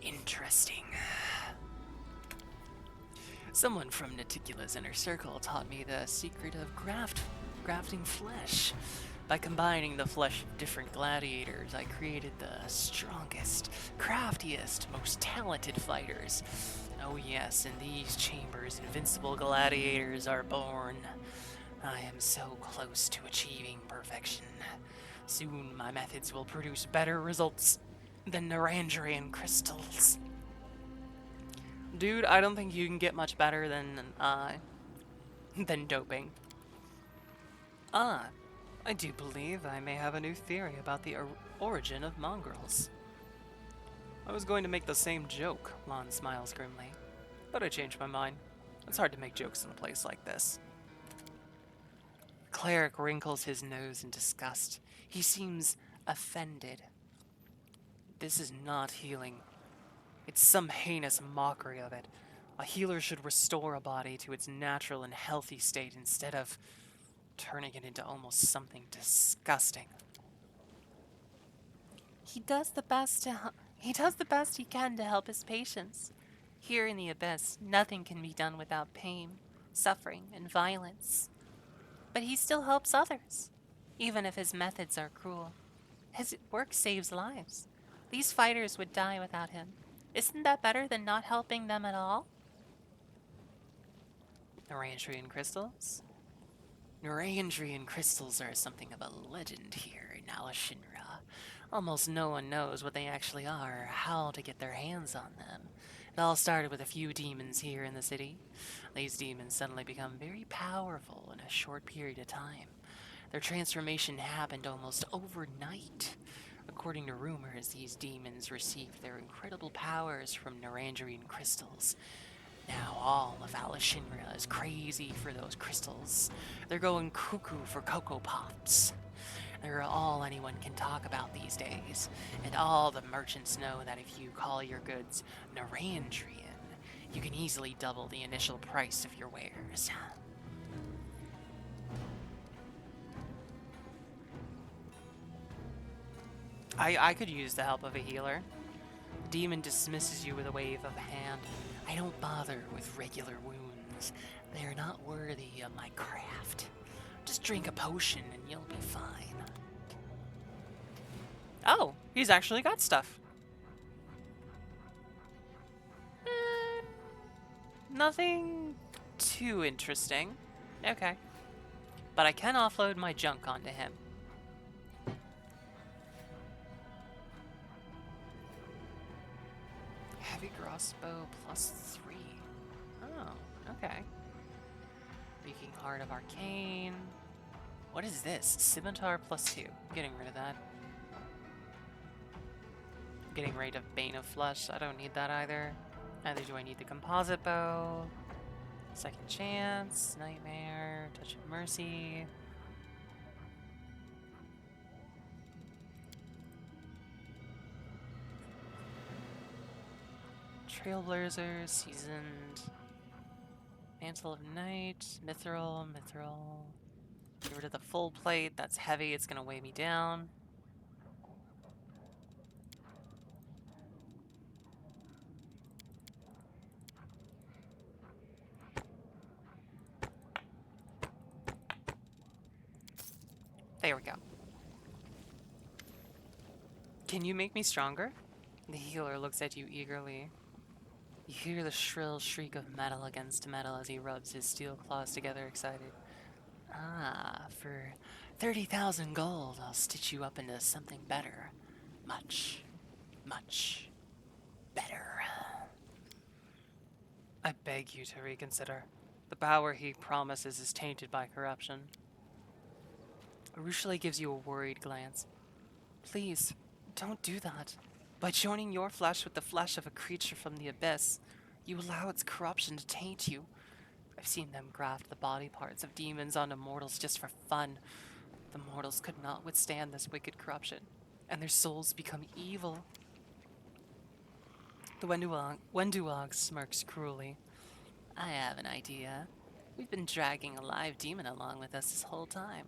interesting. Someone from Naticula's inner circle taught me the secret of grafting flesh. By combining the flesh of different gladiators, I created the strongest, craftiest, most talented fighters. Oh yes, in these chambers, invincible gladiators are born. I am so close to achieving perfection. Soon my methods will produce better results than Narandrian crystals. Dude, I don't think you can get much better than doping. I do believe I may have a new theory about the origin of mongrels. I was going to make the same joke, Lon smiles grimly, but I changed my mind. It's hard to make jokes in a place like this. Cleric wrinkles his nose in disgust. He seems offended. This is not healing. It's some heinous mockery of it. A healer should restore a body to its natural and healthy state instead of turning it into almost something disgusting. He does the best he can to help his patients. Here in the Abyss, nothing can be done without pain, suffering, and violence. But he still helps others, even if his methods are cruel. His work saves lives. These fighters would die without him. Isn't that better than not helping them at all? Narandrian crystals? Narandrian crystals are something of a legend here in Alashinra. Almost no one knows what they actually are or how to get their hands on them. It all started with a few demons here in the city. These demons suddenly become very powerful in a short period of time. Their transformation happened almost overnight. According to rumors, these demons received their incredible powers from Narandrian crystals. Now all of Alashinra is crazy for those crystals. They're going cuckoo for Cocoa Pops. They're all anyone can talk about these days, and all the merchants know that if you call your goods Narandrian, you can easily double the initial price of your wares. I could use the help of a healer. The demon dismisses you with a wave of a hand. I don't bother with regular wounds. They are not worthy of my craft. Just drink a potion and you'll be fine. Oh, he's actually got stuff. Nothing too interesting. Okay. But I can offload my junk onto him. Heavy crossbow +3. Oh, okay. Beaking Heart of Arcane. What is this? Scimitar +2. I'm getting rid of that. I'm getting rid of Bane of Flesh. I don't need that either. Neither do I need the composite bow. Second Chance, Nightmare, Touch of Mercy. Trailblazer, Seasoned, Mantle of Night, Mithril. Get rid of the full plate, that's heavy, it's gonna weigh me down. There we go. Can you make me stronger? The healer looks at you eagerly. You hear the shrill shriek of metal against metal as he rubs his steel claws together, excited. Ah, for 30,000 gold, I'll stitch you up into something better. Much, much better. I beg you to reconsider. The power he promises is tainted by corruption. Arushale gives you a worried glance. Please, don't do that. By joining your flesh with the flesh of a creature from the abyss, you allow its corruption to taint you. I've seen them graft the body parts of demons onto mortals just for fun. The mortals could not withstand this wicked corruption, and their souls become evil. The Wenduog smirks cruelly. I have an idea. We've been dragging a live demon along with us this whole time.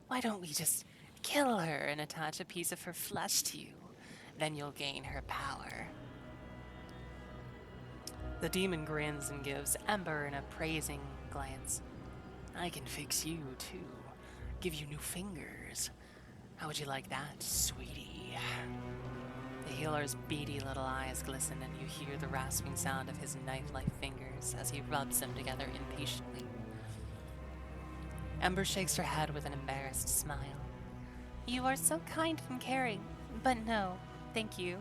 Why don't we just kill her and attach a piece of her flesh to you? Then you'll gain her power. The demon grins and gives Ember an appraising glance. I can fix you, too. Give you new fingers. How would you like that, sweetie? The healer's beady little eyes glisten and you hear the rasping sound of his knife-like fingers as he rubs them together impatiently. Ember shakes her head with an embarrassed smile. You are so kind and caring, but no, thank you.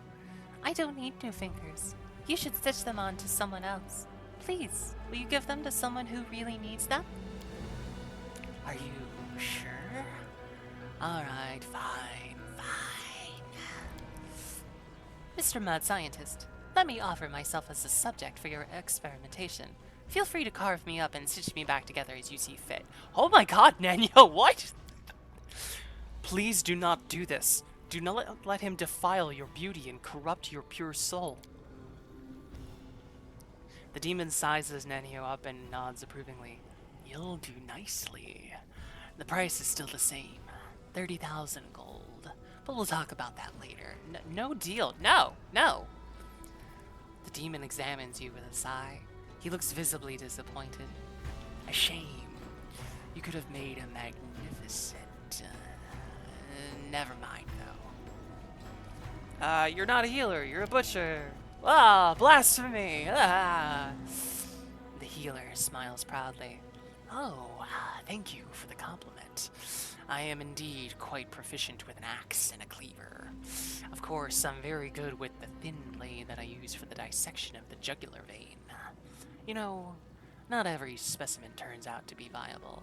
I don't need new fingers. You should stitch them on to someone else. Please, will you give them to someone who really needs them? Are you sure? Alright, fine. Mr. Mad Scientist, let me offer myself as a subject for your experimentation. Feel free to carve me up and stitch me back together as you see fit. Oh my god, Nanya, what? Please do not do this. Do not let him defile your beauty and corrupt your pure soul. The demon sizes Nenio up and nods approvingly. You'll do nicely. The price is still the same. 30,000 gold. But we'll talk about that later. No deal. No. The demon examines you with a sigh. He looks visibly disappointed. A shame. You could have made a magnificent... never mind, though. You're not a healer. You're a butcher. Ah, blasphemy! Ah. The healer smiles proudly. Oh, thank you for the compliment. I am indeed quite proficient with an axe and a cleaver. Of course, I'm very good with the thin blade that I use for the dissection of the jugular vein. You know, not every specimen turns out to be viable,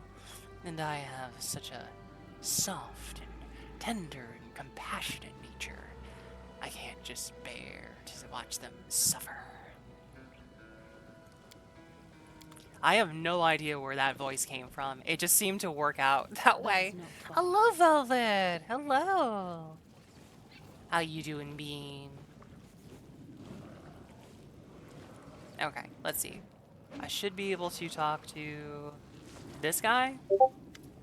and I have such a soft and tender and compassionate nature. I can't just bear to watch them suffer. I have no idea where that voice came from. It just seemed to work out that way. Hello, Velvet! Hello! How you doing, Bean? Okay, let's see. I should be able to talk to this guy?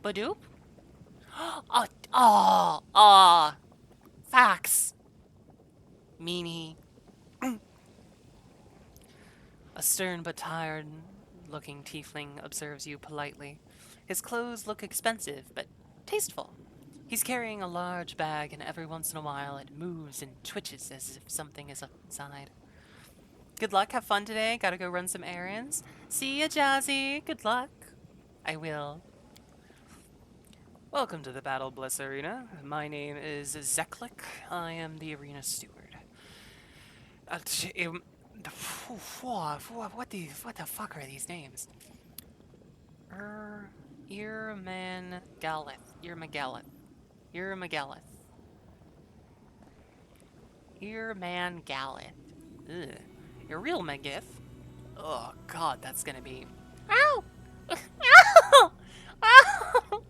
Badoop? Facts! Meanie. A stern but tired-looking tiefling observes you politely. His clothes look expensive, but tasteful. He's carrying a large bag, and every once in a while it moves and twitches as if something is inside. Good luck, have fun today. Gotta go run some errands. See ya, Jazzy. Good luck. I will. Welcome to the Battle Bliss Arena. My name is Zeklik. I am the arena steward. What the fuck are these names? Irman Galeth. Irmagaleth. Irmagaleth. Irman Galeth. Ugh. Irreal Megith. Oh god, that's gonna be. Ow! Ow! Ow!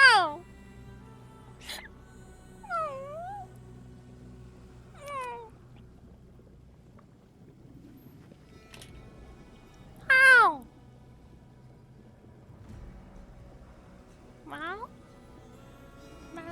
Ow! Ow! Meow? Meow? Meow? Meow!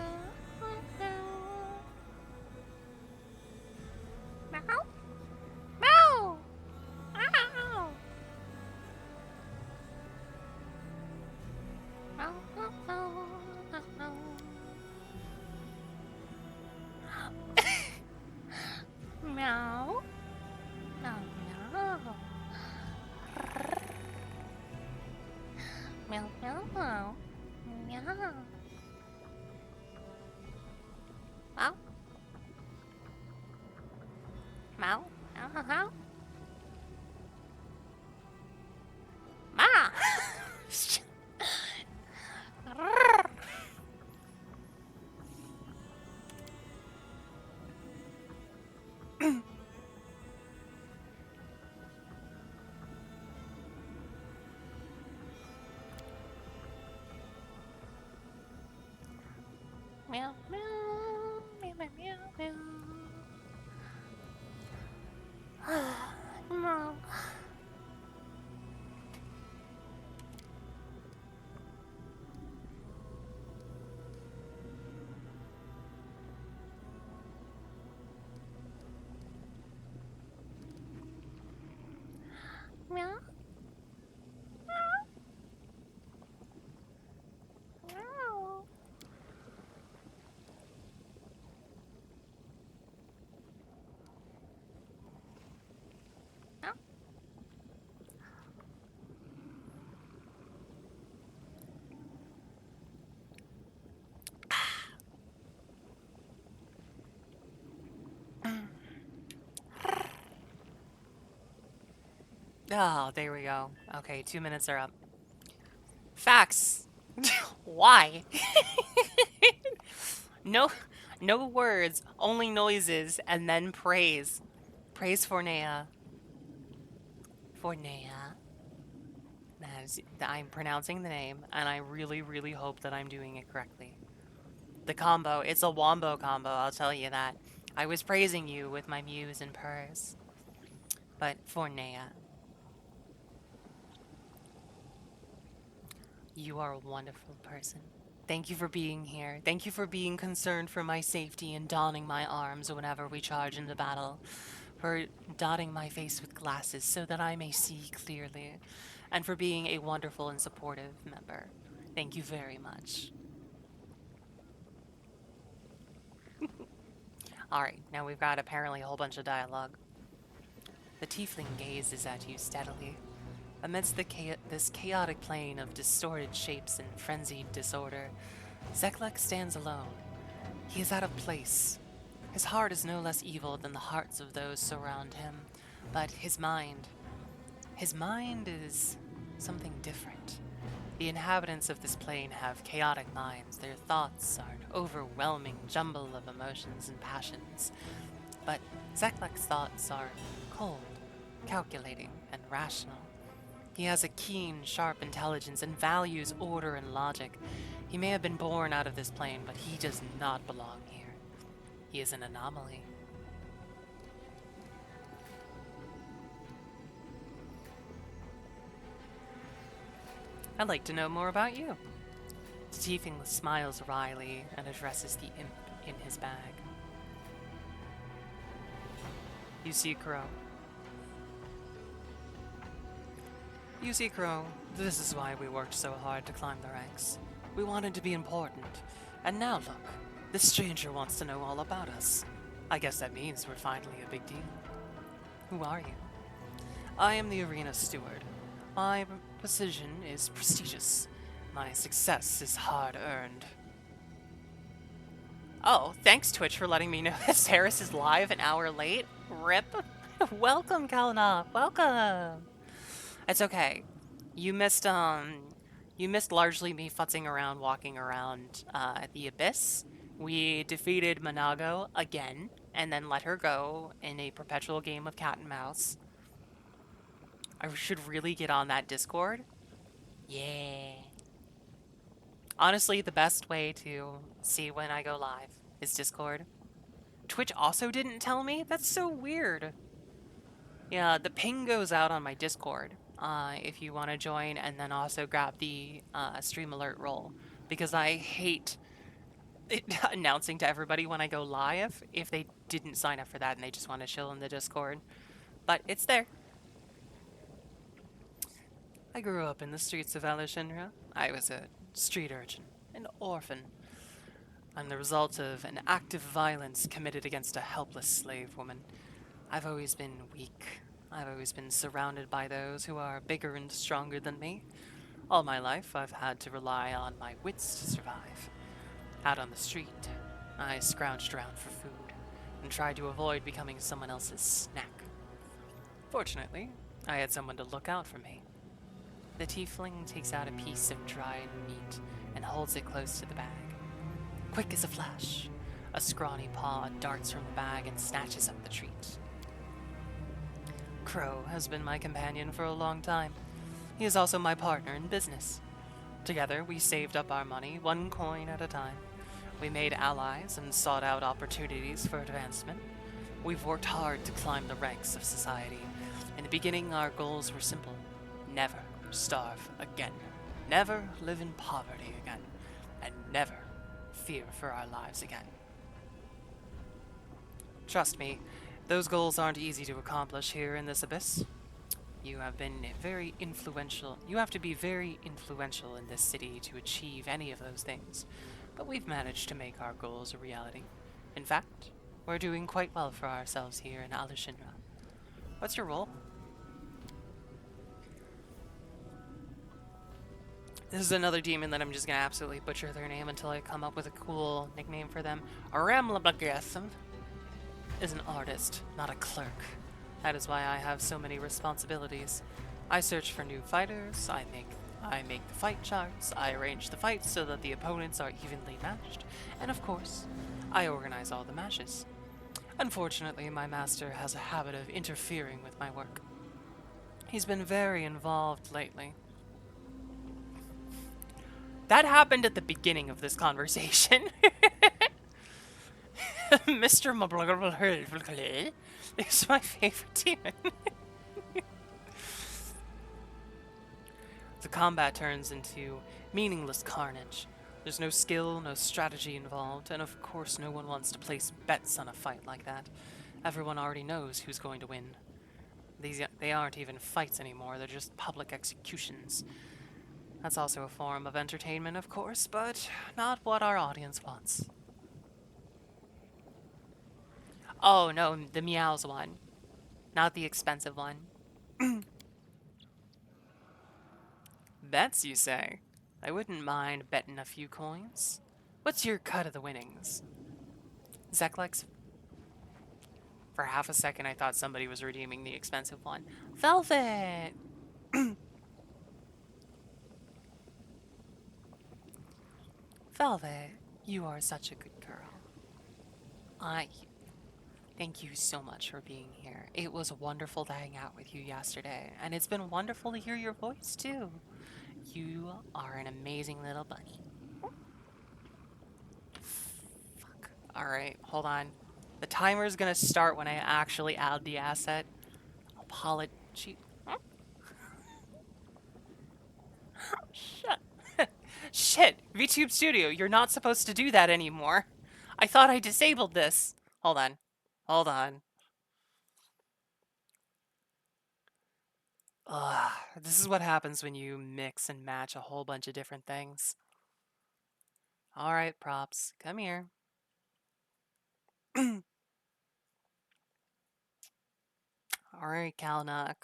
Ow! Meow. Meow. Meow. Meow. Meow. Meow. Meow. Meow. Meow. Ma. Meow, meow, meow, meow, meow, meow. Meow. Meow. Meow. Meow. Oh, there we go. Okay, 2 minutes are up. Facts. Why? No, no words, only noises, and then praise. Praise for Nea. For Nea. I'm pronouncing the name, and I really, really hope that I'm doing it correctly. The combo, it's a wombo combo, I'll tell you that. I was praising you with my mews and purrs. But for Nea. You are a wonderful person. Thank you for being here. Thank you for being concerned for my safety and donning my arms whenever we charge into battle. For dotting my face with glasses so that I may see clearly. And for being a wonderful and supportive member. Thank you very much. Alright, now we've got apparently a whole bunch of dialogue. The tiefling gazes at you steadily. Amidst this chaotic plane of distorted shapes and frenzied disorder, Zeklek stands alone. He is out of place. His heart is no less evil than the hearts of those surround him, but his mind is something different. The inhabitants of this plane have chaotic minds. Their thoughts are an overwhelming jumble of emotions and passions. But Zeklek's thoughts are cold, calculating, and rational. He has a keen, sharp intelligence and values order and logic. He may have been born out of this plane, but he does not belong here. He is an anomaly. I'd like to know more about you. tiefling smiles wryly and addresses the imp in his bag. You see, Crow. You see, Crow, this is why we worked so hard to climb the ranks. We wanted to be important. And now look, this stranger wants to know all about us. I guess that means we're finally a big deal. Who are you? I am the arena steward. My position is prestigious. My success is hard-earned. Oh, thanks Twitch for letting me know that Saris is live an hour late. Rip. Welcome, Kalanov. Welcome. It's okay. You missed largely me futzing around, walking around the Abyss. We defeated Monago again, and then let her go in a perpetual game of cat and mouse. I should really get on that Discord. Yeah. Honestly, the best way to see when I go live is Discord. Twitch also didn't tell me? That's so weird. Yeah, the ping goes out on my Discord if you want to join, and then also grab the stream alert role, because I hate announcing to everybody when I go live if they didn't sign up for that and they just want to chill in the Discord. But it's there. I grew up in the streets of Alexandria. I was a street urchin, an orphan. I'm the result of an act of violence committed against a helpless slave woman. I've always been weak. I've always been surrounded by those who are bigger and stronger than me. All my life, I've had to rely on my wits to survive. Out on the street, I scrounged around for food and tried to avoid becoming someone else's snack. Fortunately, I had someone to look out for me. The tiefling takes out a piece of dried meat and holds it close to the bag. Quick as a flash, a scrawny paw darts from the bag and snatches up the treat. Crow has been my companion for a long time. He is also my partner in business. Together, we saved up our money, one coin at a time. We made allies and sought out opportunities for advancement. We've worked hard to climb the ranks of society. In the beginning, our goals were simple. Never starve again. Never live in poverty again. And never fear for our lives again. Trust me, those goals aren't easy to accomplish here in this abyss. You have been very influential. You have to be very influential in this city to achieve any of those things. But we've managed to make our goals a reality. In fact, we're doing quite well for ourselves here in Alexandria. What's your role? This is another demon that I'm just gonna absolutely butcher their name until I come up with a cool nickname for them. Aramlabagasm is an artist, not a clerk. That is why I have so many responsibilities. I search for new fighters, I make the fight charts, I arrange the fights so that the opponents are evenly matched, and of course, I organize all the matches. Unfortunately, my master has a habit of interfering with my work. He's been very involved lately. That happened at the beginning of this conversation. Mr. Mablaglaglaglaglag is my favorite demon. The combat turns into meaningless carnage. There's no skill, no strategy involved, and of course no one wants to place bets on a fight like that. Everyone already knows who's going to win. They aren't even fights anymore, they're just public executions. That's also a form of entertainment, of course, but not what our audience wants. Oh, no, the meows one. Not the expensive one. Bets, you say? I wouldn't mind betting a few coins. What's your cut of the winnings? Zeklex? For half a second, I thought somebody was redeeming the expensive one. Velvet! Velvet, you are such a good girl. Thank you so much for being here. It was wonderful to hang out with you yesterday, and it's been wonderful to hear your voice, too. You are an amazing little bunny. Fuck. Alright, hold on. The timer's gonna start when I actually add the asset. Apology. Shit, VTube Studio, you're not supposed to do that anymore. I thought I disabled this. Hold on. Hold on. Ugh, this is what happens when you mix and match a whole bunch of different things. Alright, props. Come here. Alright, Kalnock.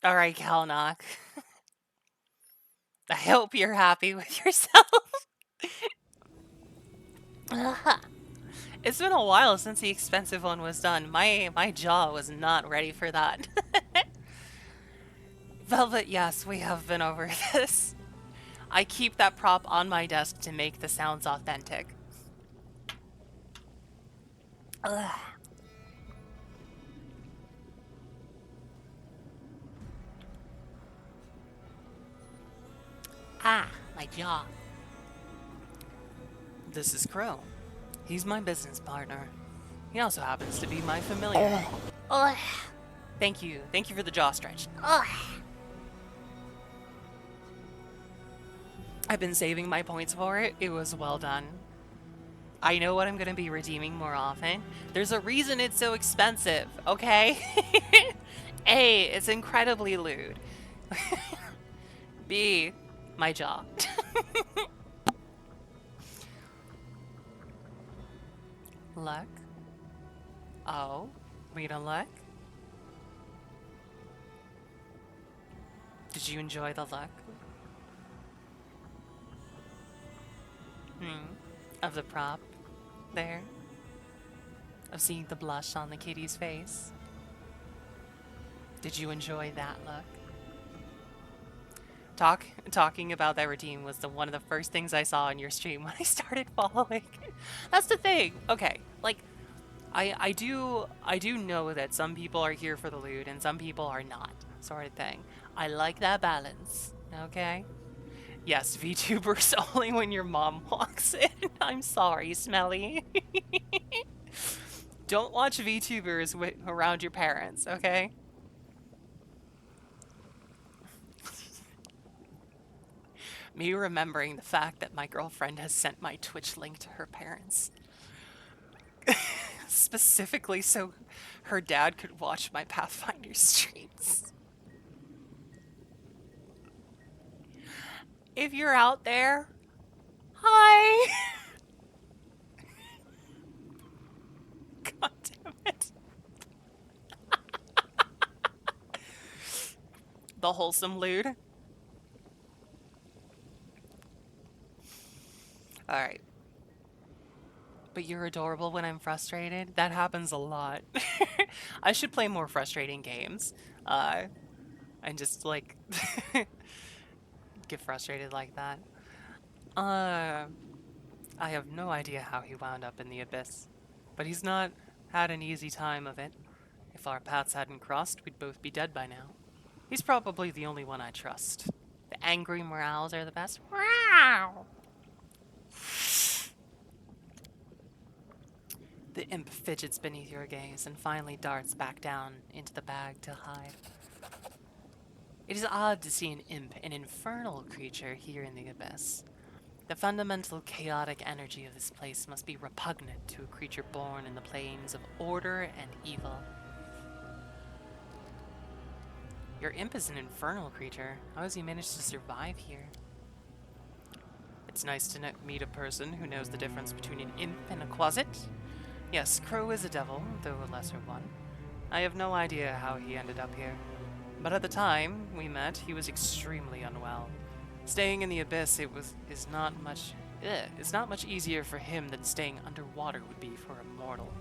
Alright, Kalnock. I hope you're happy with yourself. It's been a while since the expensive one was done. My jaw was not ready for that. Velvet, yes, we have been over this. I keep that prop on my desk to make the sounds authentic. Ugh. Ah, my jaw. This is Crow. He's my business partner. He also happens to be my familiar. Ugh. Thank you. Thank you for the jaw stretch. Ugh. I've been saving my points for it. It was well done. I know what I'm going to be redeeming more often. There's a reason it's so expensive, okay? A, it's incredibly lewd. B, my jaw. Luck. Oh, read a luck. Did you enjoy the luck? Of the prop there? Of seeing the blush on the kitty's face? Did you enjoy that look? Talking about that routine was one of the first things I saw on your stream when I started following. That's the thing. Okay, like I do know that some people are here for the loot and some people are not, sort of thing. I like that balance. Okay. Yes, VTubers only when your mom walks in. I'm sorry, Smelly. Don't watch VTubers around your parents, okay? Me remembering the fact that my girlfriend has sent my Twitch link to her parents. Specifically so her dad could watch my Pathfinder streams. If you're out there, hi! God damn it. The wholesome lewd. Alright. But you're adorable when I'm frustrated? That happens a lot. I should play more frustrating games. And just, like, get frustrated like that. I have no idea how he wound up in the abyss. But he's not had an easy time of it. If our paths hadn't crossed, we'd both be dead by now. He's probably the only one I trust. The angry morals are the best. Wow! The imp fidgets beneath your gaze and finally darts back down into the bag to hide. It is odd to see an imp, an infernal creature, here in the abyss. The fundamental chaotic energy of this place must be repugnant to a creature born in the planes of order and evil. Your imp is an infernal creature. How has he managed to survive here? It's nice to meet a person who knows the difference between an imp and a quasit. Yes, Crow is a devil, though a lesser one. I have no idea how he ended up here. But at the time we met, he was extremely unwell. Staying in the abyss is not much easier for him than staying underwater would be for a mortal.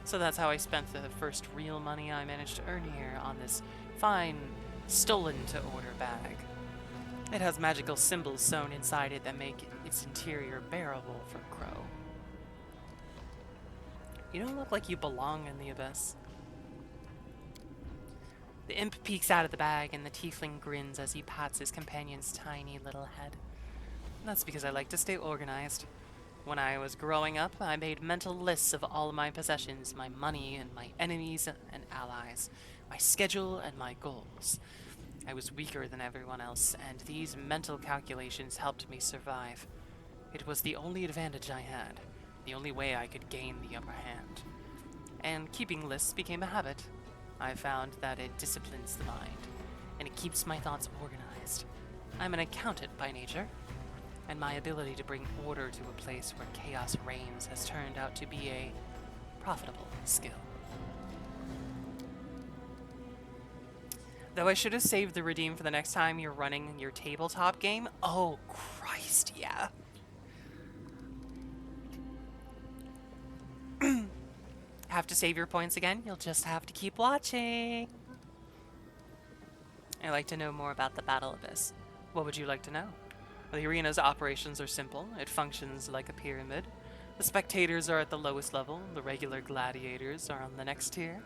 So that's how I spent the first real money I managed to earn here on this fine, stolen-to-order bag. It has magical symbols sewn inside it that make its interior bearable for Crow. You don't look like you belong in the abyss. The imp peeks out of the bag and the tiefling grins as he pats his companion's tiny little head. That's because I like to stay organized. When I was growing up, I made mental lists of all my possessions, my money and my enemies and allies, my schedule and my goals. I was weaker than everyone else, and these mental calculations helped me survive. It was the only advantage I had, the only way I could gain the upper hand. And keeping lists became a habit. I found that it disciplines the mind, and it keeps my thoughts organized. I'm an accountant by nature, and my ability to bring order to a place where chaos reigns has turned out to be a profitable skill. Though I should have saved the redeem for the next time you're running your tabletop game. Oh, Christ, yeah. Have to save your points again? You'll just have to keep watching. I'd like to know more about the Battle Abyss. What would you like to know? Well, the arena's operations are simple. It functions like a pyramid. The spectators are at the lowest level, the regular gladiators are on the next tier,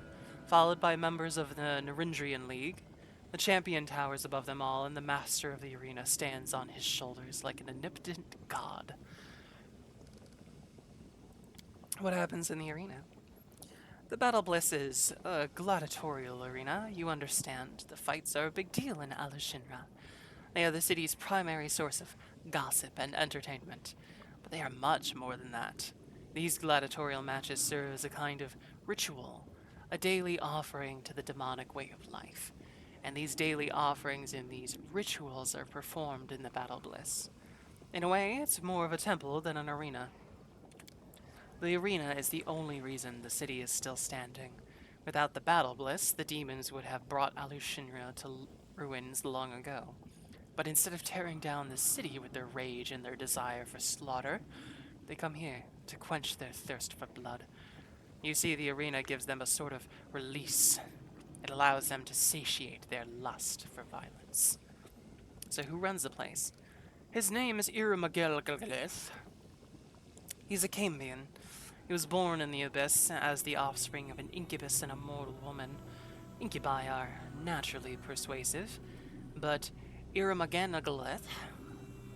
followed by members of the Narendrian League. The champion towers above them all, and the master of the arena stands on his shoulders like an omnipotent god. What happens in the arena? The Battle Bliss is a gladiatorial arena, you understand. The fights are a big deal in Alushinra. They are the city's primary source of gossip and entertainment. But they are much more than that. These gladiatorial matches serve as a kind of ritual, a daily offering to the demonic way of life. And these daily offerings and these rituals are performed in the Battle Bliss. In a way, it's more of a temple than an arena. The arena is the only reason the city is still standing. Without the Battle Bliss, the demons would have brought Alushinra to ruins long ago. But instead of tearing down the city with their rage and their desire for slaughter, they come here to quench their thirst for blood. You see, the arena gives them a sort of release. It allows them to satiate their lust for violence. So who runs the place? His name is Irumagel. He's a Cambion. He was born in the Abyss as the offspring of an incubus and a mortal woman. Incubi are naturally persuasive, but Irumaganagaleth,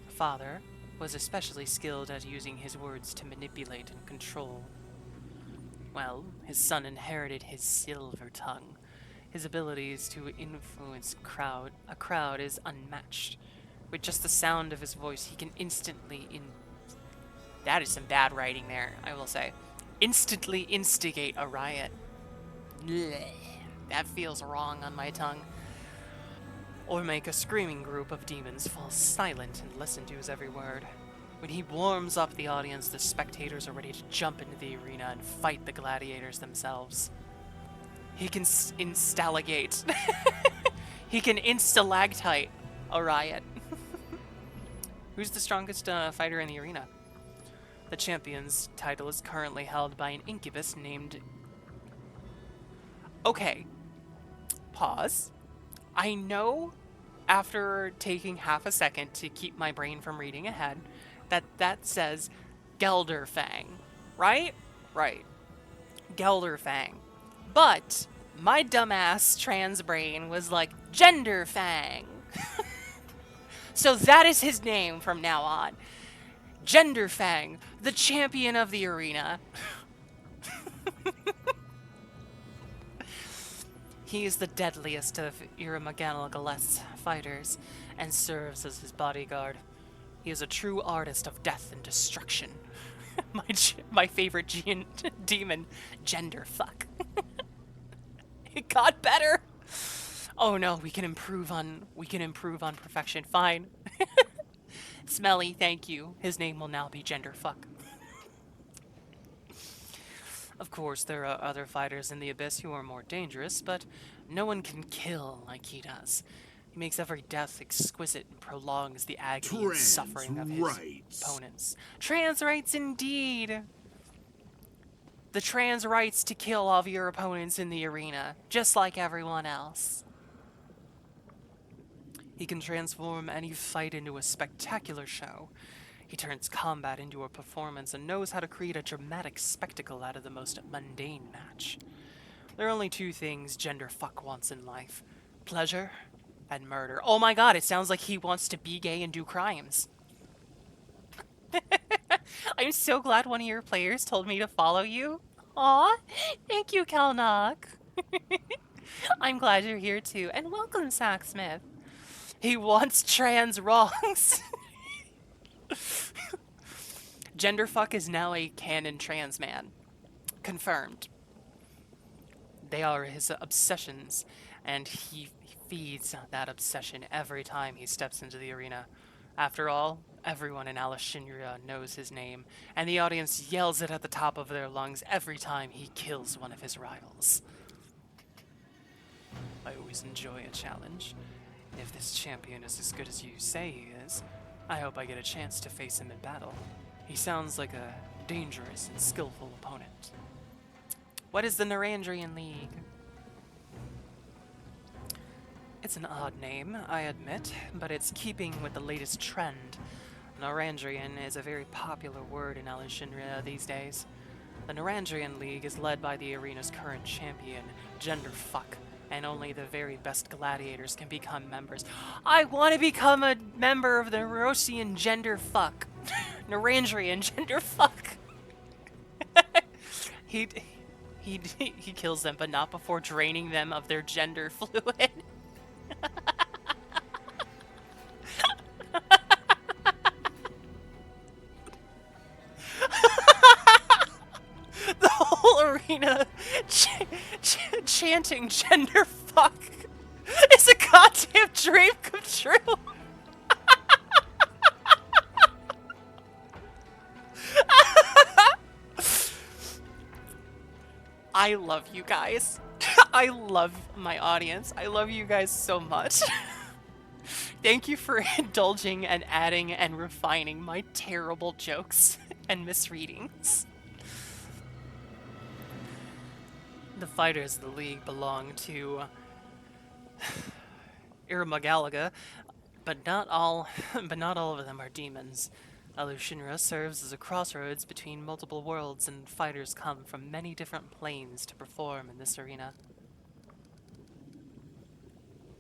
father, was especially skilled at using his words to manipulate and control. Well, his son inherited his silver tongue. His abilities to influence a crowd is unmatched. With just the sound of his voice, he can instantly that is some bad writing there, I will say. Instantly instigate a riot. Blech. That feels wrong on my tongue. Or make a screaming group of demons fall silent and listen to his every word. When he warms up the audience, the spectators are ready to jump into the arena and fight the gladiators themselves. He can instalagate. He can instalactite a riot. Who's the strongest fighter in the arena? The champion's title is currently held by an incubus named... Okay. Pause. I know, after taking half a second to keep my brain from reading ahead, that says Gelderfang, right? Right. Gelderfang. But my dumbass trans brain was like, Genderfang. So that is his name from now on. Genderfang, the champion of the arena. He is the deadliest of Iramagalgaleth's fighters and serves as his bodyguard. He is a true artist of death and destruction. my favorite demon, Genderfuck. It got better. Oh no, we can improve on perfection. Fine. Smelly, thank you. His name will now be Genderfuck. Of course, there are other fighters in the Abyss who are more dangerous, but no one can kill like he does. He makes every death exquisite and prolongs the agony and suffering of his opponents. Trans rights indeed! The trans rights to kill all of your opponents in the arena, just like everyone else. He can transform any fight into a spectacular show. He turns combat into a performance and knows how to create a dramatic spectacle out of the most mundane match. There are only two things Genderfuck wants in life: pleasure and murder. Oh my god, it sounds like he wants to be gay and do crimes. I'm so glad one of your players told me to follow you. Aw, thank you, Kelnock. I'm glad you're here too, and welcome, Sacksmith. He wants trans wrongs. Genderfuck is now a canon trans man. Confirmed. They are his obsessions, and he feeds that obsession every time he steps into the arena. After all, everyone in Alessandria knows his name, and the audience yells it at the top of their lungs every time he kills one of his rivals. I always enjoy a challenge. If this champion is as good as you say he is, I hope I get a chance to face him in battle. He sounds like a dangerous and skillful opponent. What is the Narandrian League? It's an odd name, I admit, but it's keeping with the latest trend. Narandrian is a very popular word in Alexandria these days. The Narandrian League is led by the arena's current champion, Genderfuck, and only the very best gladiators can become members. I want to become a member of the Rosian Genderfuck. Narandrian Genderfuck. He kills them, but not before draining them of their gender fluid. The whole arena chanting Genderfuck is a goddamn dream come true. I love you guys. I love my audience. I love you guys so much. Thank you for indulging and adding and refining my terrible jokes and misreadings. The fighters of the league belong to Irmagalaga, but not all of them are demons. Alushinra serves as a crossroads between multiple worlds, and fighters come from many different planes to perform in this arena.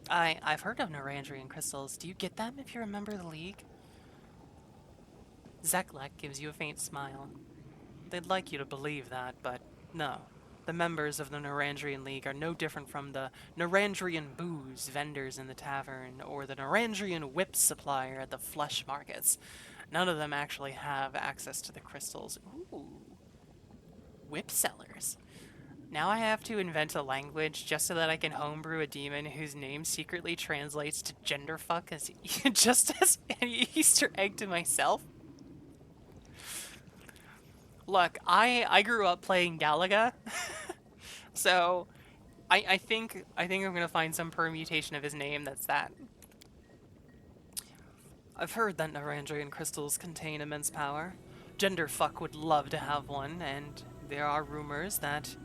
I've heard of Narandrian crystals. Do you get them if you're a member of the league? Zeklek gives you a faint smile. They'd like you to believe that, but no. The members of the Narandrian League are no different from the Narandrian booze vendors in the tavern or the Narandrian whip supplier at the flesh markets. None of them actually have access to the crystals. Ooh. Whip sellers. Now I have to invent a language just so that I can homebrew a demon whose name secretly translates to genderfuck as just as an Easter egg to myself. Look, I grew up playing Galaga, so I think I'm gonna find some permutation of his name that's that. I've heard that Narandrian crystals contain immense power. Genderfuck would love to have one, and there are rumors that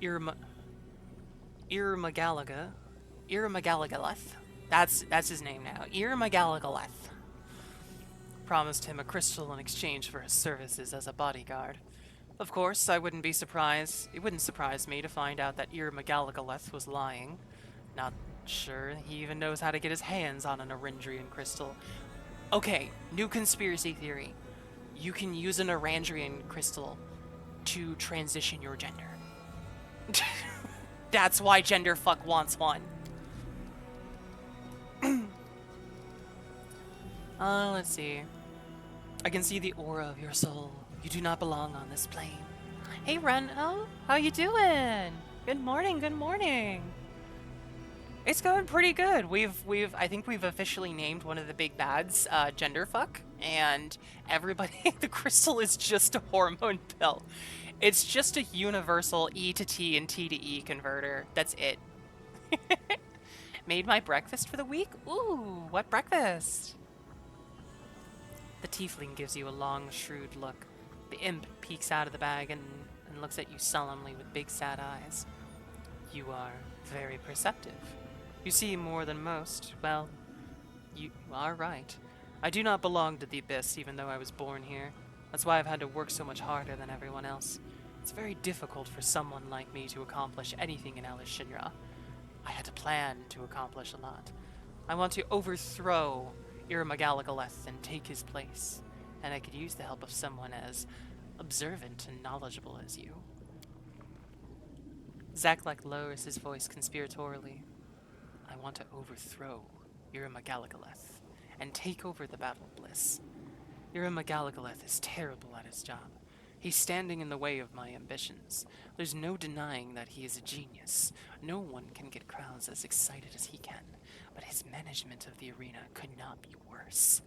Irmagalagaleth, that's his name now, Irmagalagaleth, promised him a crystal in exchange for his services as a bodyguard. Of course, it wouldn't surprise me to find out that Irmagalagaleth was lying. Not sure he even knows how to get his hands on an Narandrian crystal. Okay, new conspiracy theory. You can use an Narandrian crystal to transition your gender. That's why genderfuck wants one. Let's see. I can see the aura of your soul. You do not belong on this plane. Hey, Ren-O, how you doing? Good morning, good morning. It's going pretty good. I think we've officially named one of the big bads, genderfuck, and everybody, the crystal is just a hormone pill. It's just a universal E to T and T to E converter. That's it. Made my breakfast for the week? Ooh, what breakfast? The tiefling gives you a long, shrewd look. The imp peeks out of the bag and looks at you solemnly with big sad eyes. You are very perceptive. You see more than most. Well, you are right. I do not belong to the Abyss, even though I was born here. That's why I've had to work so much harder than everyone else. It's very difficult for someone like me to accomplish anything in Alice Shinra. I had to plan to accomplish a lot. I want to overthrow Irmagalagaleth and take his place, and I could use the help of someone as observant and knowledgeable as you. Zaklak lowers his voice conspiratorially. I want to overthrow Irmagalagaleth and take over the Battle Bliss. Irmagalagaleth is terrible at his job. He's standing in the way of my ambitions. There's no denying that he is a genius. No one can get crowds as excited as he can, but his management of the arena could not be worse.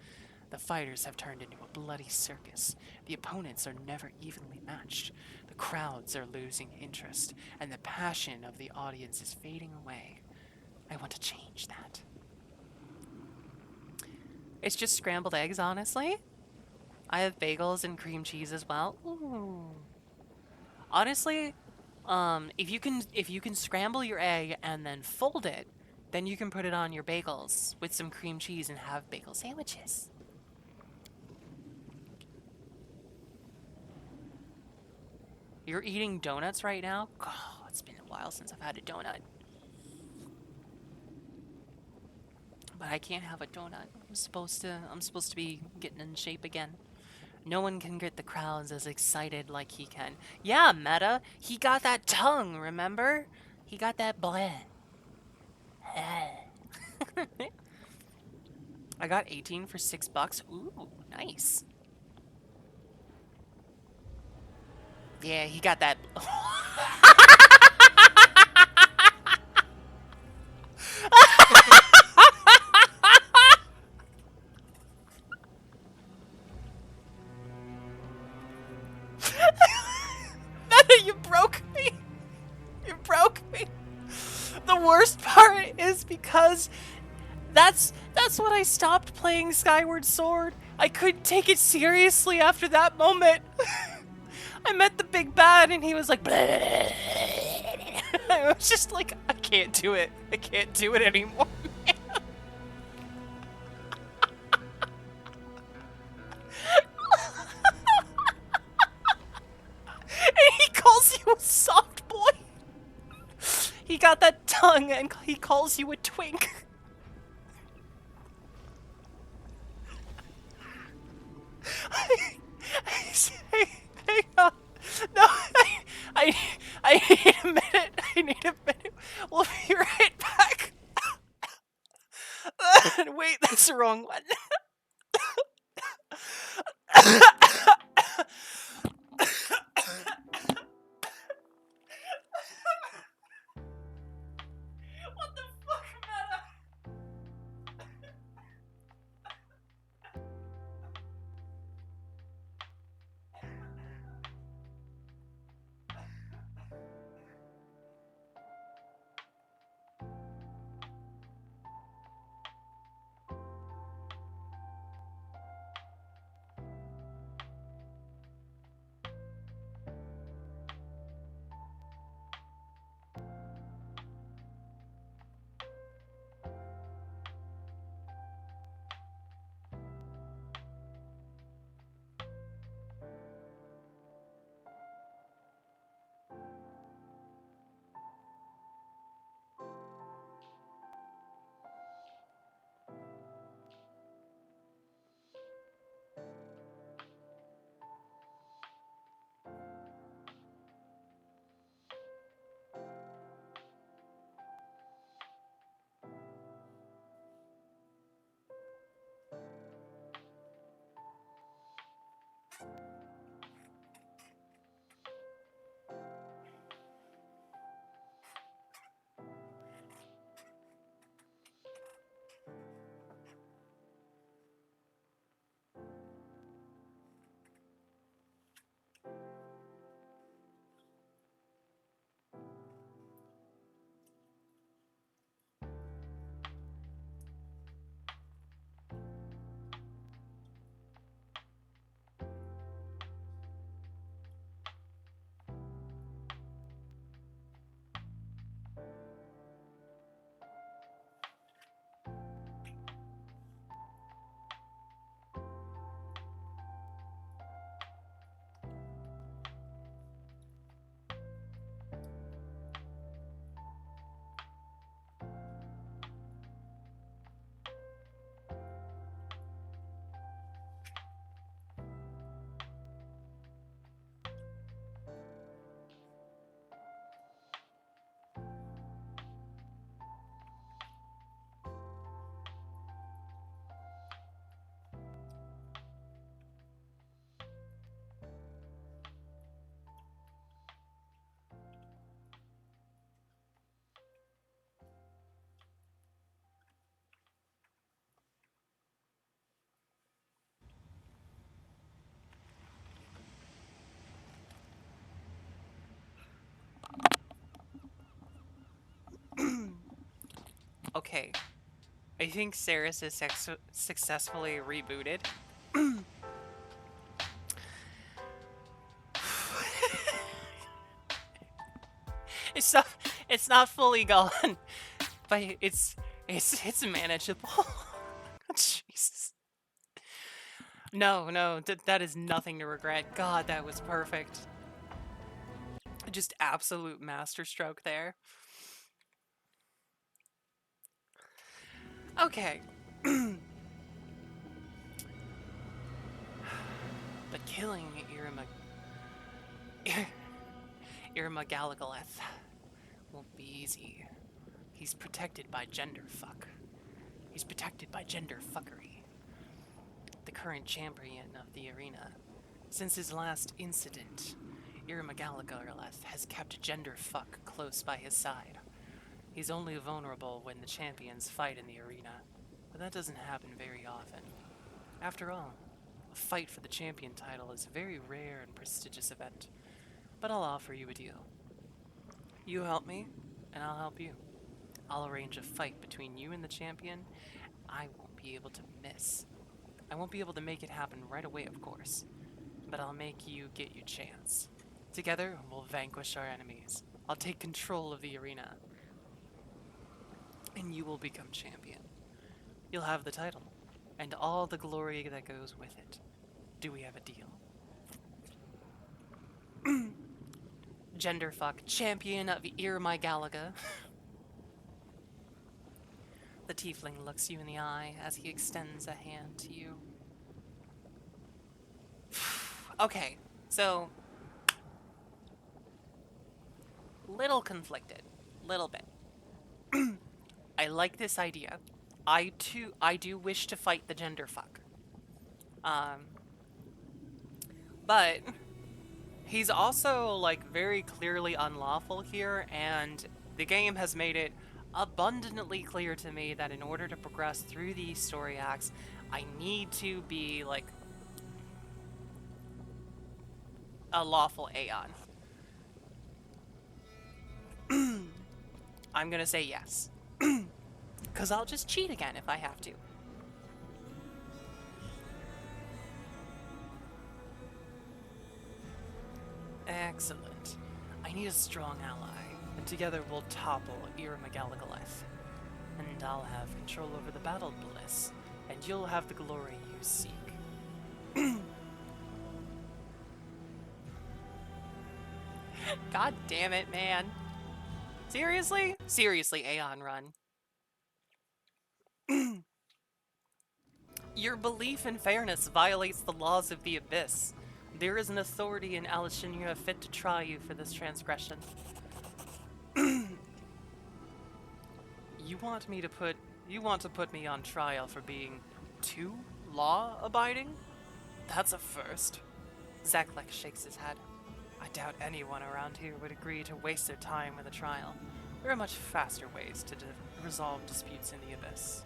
The fighters have turned into a bloody circus. The opponents are never evenly matched. The crowds are losing interest, and the passion of the audience is fading away. I want to change that. It's just scrambled eggs, honestly. I have bagels and cream cheese as well. Ooh. Honestly, if you can scramble your egg and then fold it, then you can put it on your bagels with some cream cheese and have bagel sandwiches. You're eating donuts right now? Oh, it's been a while since I've had a donut. But I can't have a donut. I'm supposed to be getting in shape again. No one can get the crowds as excited like he can. Yeah, Meta. He got that tongue, remember? He got that bleh. I got 18 for $6. Ooh, nice. Yeah, he got that. You broke me. You broke me. The worst part is because that's when I stopped playing Skyward Sword. I couldn't take it seriously after that moment. I met the big bad and he was like, bleh. I was just like, I can't do it. I can't do it anymore, man. And he calls you a soft boy. He got that tongue and he calls you a twink. Hang on. No, I Wait, that's the wrong one. What the fuck, Meta? Okay, I think Ceres is successfully rebooted. It's not it's not fully gone, but it's manageable. Jesus. No, no, that is nothing to regret. God, that was perfect. Just absolute masterstroke there. Okay. But killing Irma Galagaleth won't be easy. He's protected by gender fuck. He's protected by gender fuckery. The current champion of the arena. Since his last incident, Irma Galagaleth has kept gender fuck close by his side. He's only vulnerable when the champions fight in the arena, but that doesn't happen very often. After all, a fight for the champion title is a very rare and prestigious event, but I'll offer you a deal. You help me, and I'll help you. I'll arrange a fight between you and the champion. I won't be able to miss. I won't be able to make it happen right away, of course, but I'll make you get your chance. Together, we'll vanquish our enemies. I'll take control of the arena, and you will become champion. You'll have the title, and all the glory that goes with it. Do we have a deal? Genderfuck, champion of Irma Galaga. The tiefling looks you in the eye as he extends a hand to you. Okay, so little conflicted, little bit. I like this idea. I do wish to fight the gender fuck. But he's also like very clearly unlawful here, and the game has made it abundantly clear to me that in order to progress through these story acts, I need to be like a lawful Aeon. I'm gonna say yes. Because I'll just cheat again if I have to. Excellent. I need a strong ally, and together we'll topple Iremegaligaleth. And I'll have control over the battle bliss, and you'll have the glory you seek. God damn it, man. Seriously? Seriously, Aeon Run. Your belief in fairness violates the laws of the Abyss. There is an authority in Alishinra fit to try you for this transgression. You want to put me on trial for being too law-abiding? That's a first. Zaklek shakes his head. I doubt anyone around here would agree to waste their time with a trial. There are much faster ways to resolve disputes in the Abyss.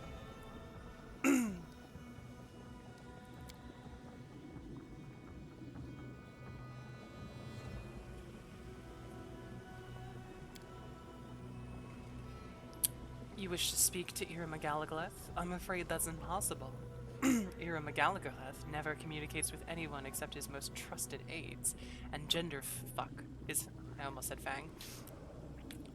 You wish to speak to Iremegaligaleth? I'm afraid that's impossible. Iremegaligaleth never communicates with anyone except his most trusted aides, and Genderfuck is— I almost said Fang.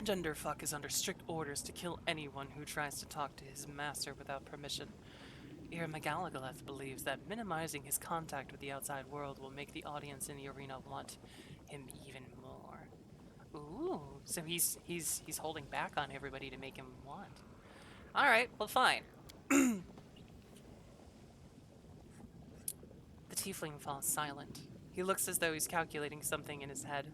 Genderfuck is under strict orders to kill anyone who tries to talk to his master without permission. Iremegaligaleth believes that minimizing his contact with the outside world will make the audience in the arena want him even more. Ooh, so he's holding back on everybody to make him want. All right, well, fine. The tiefling falls silent. He looks as though he's calculating something in his head.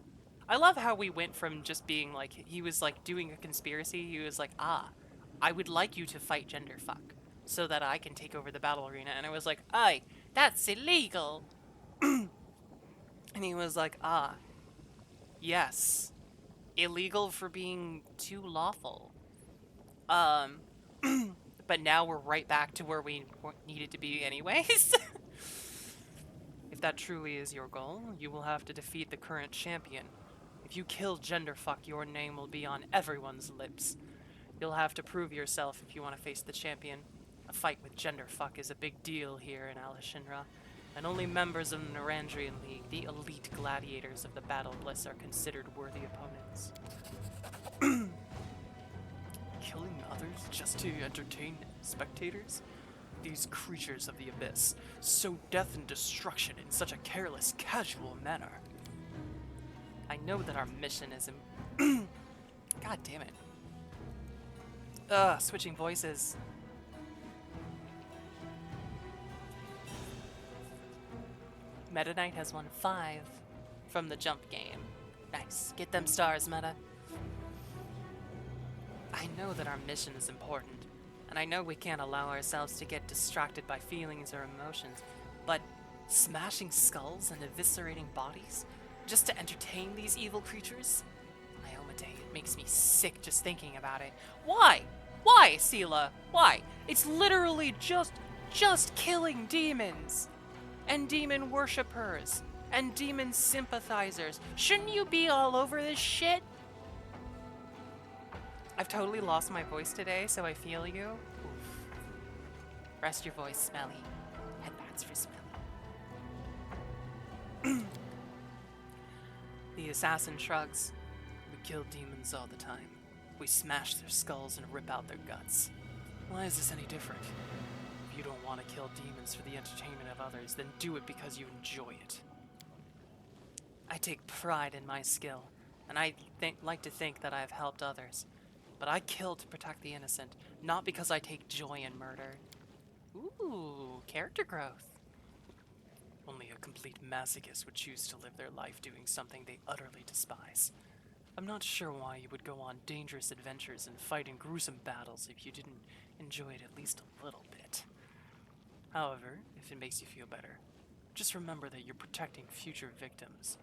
I love how we went from just being like, he was like doing a conspiracy. He was like, I would like you to fight Genderfuck so that I can take over the battle arena. And I was like, aye, that's illegal. And he was like, yes. Illegal for being too lawful. But now we're right back to where we needed to be anyways. If that truly is your goal, you will have to defeat the current champion. If you kill Genderfuck, your name will be on everyone's lips. You'll have to prove yourself if you want to face the champion. A fight with Genderfuck is a big deal here in Alishinra, and only members of the Narandrian League, the elite gladiators of the Battle Bliss, are considered worthy opponents. Killing others just to entertain spectators? These creatures of the Abyss sow death and destruction in such a careless, casual manner. I know that our mission is God damn it. Switching voices. Meta Knight has won 5 from the jump game. Nice. Get them stars, Meta. I know that our mission is important, and I know we can't allow ourselves to get distracted by feelings or emotions, but smashing skulls and eviscerating bodies just to entertain these evil creatures? Iomade, it makes me sick just thinking about it. Why? Why, Sela? Why? It's literally just killing demons and demon worshippers and demon sympathizers. Shouldn't you be all over this shit? I've totally lost my voice today, so I feel you. Oof. Rest your voice, Smelly. Headbands for Smelly. The assassin shrugs. We kill demons all the time. We smash their skulls and rip out their guts. Why is this any different? If you don't want to kill demons for the entertainment of others, then do it because you enjoy it. I take pride in my skill, and I like to think that I've helped others. But I kill to protect the innocent, not because I take joy in murder. Ooh, character growth. Only a complete masochist would choose to live their life doing something they utterly despise. I'm not sure why you would go on dangerous adventures and fight in gruesome battles if you didn't enjoy it at least a little bit. However, if it makes you feel better, just remember that you're protecting future victims.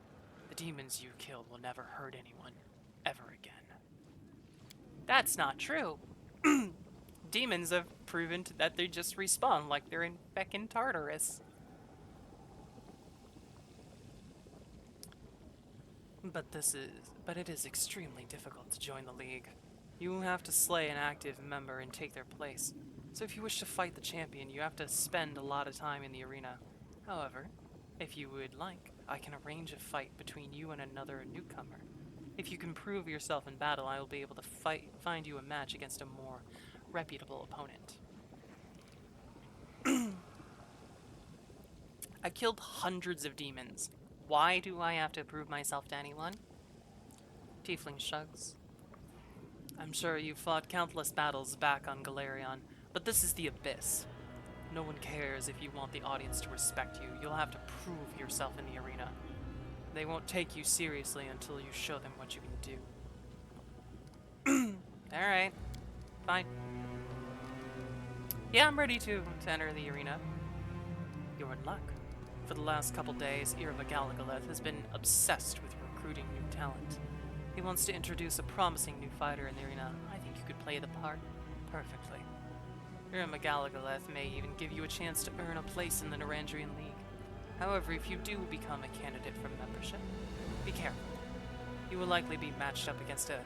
The demons you kill will never hurt anyone, ever again. That's not true. Demons have proven that they just respawn like they're in feckin' Tartarus. But it is extremely difficult to join the League. You have to slay an active member and take their place. So if you wish to fight the champion, you have to spend a lot of time in the arena. However, if you would like, I can arrange a fight between you and another newcomer. If you can prove yourself in battle, I will be able to find you a match against a more reputable opponent. I killed hundreds of demons. Why do I have to prove myself to anyone? Tiefling shrugs. I'm sure you've fought countless battles back on Galarion, but this is the Abyss. No one cares if you want the audience to respect you. You'll have to prove yourself in the arena. They won't take you seriously until you show them what you can do. Alright. Fine. Yeah, I'm ready to enter the arena. You're in luck. For the last couple days, Galgaleth has been obsessed with recruiting new talent. He wants to introduce a promising new fighter in the arena. I think you could play the part perfectly. Galgaleth may even give you a chance to earn a place in the Narandrian League. However, if you do become a candidate for membership, be careful. You will likely be matched up against a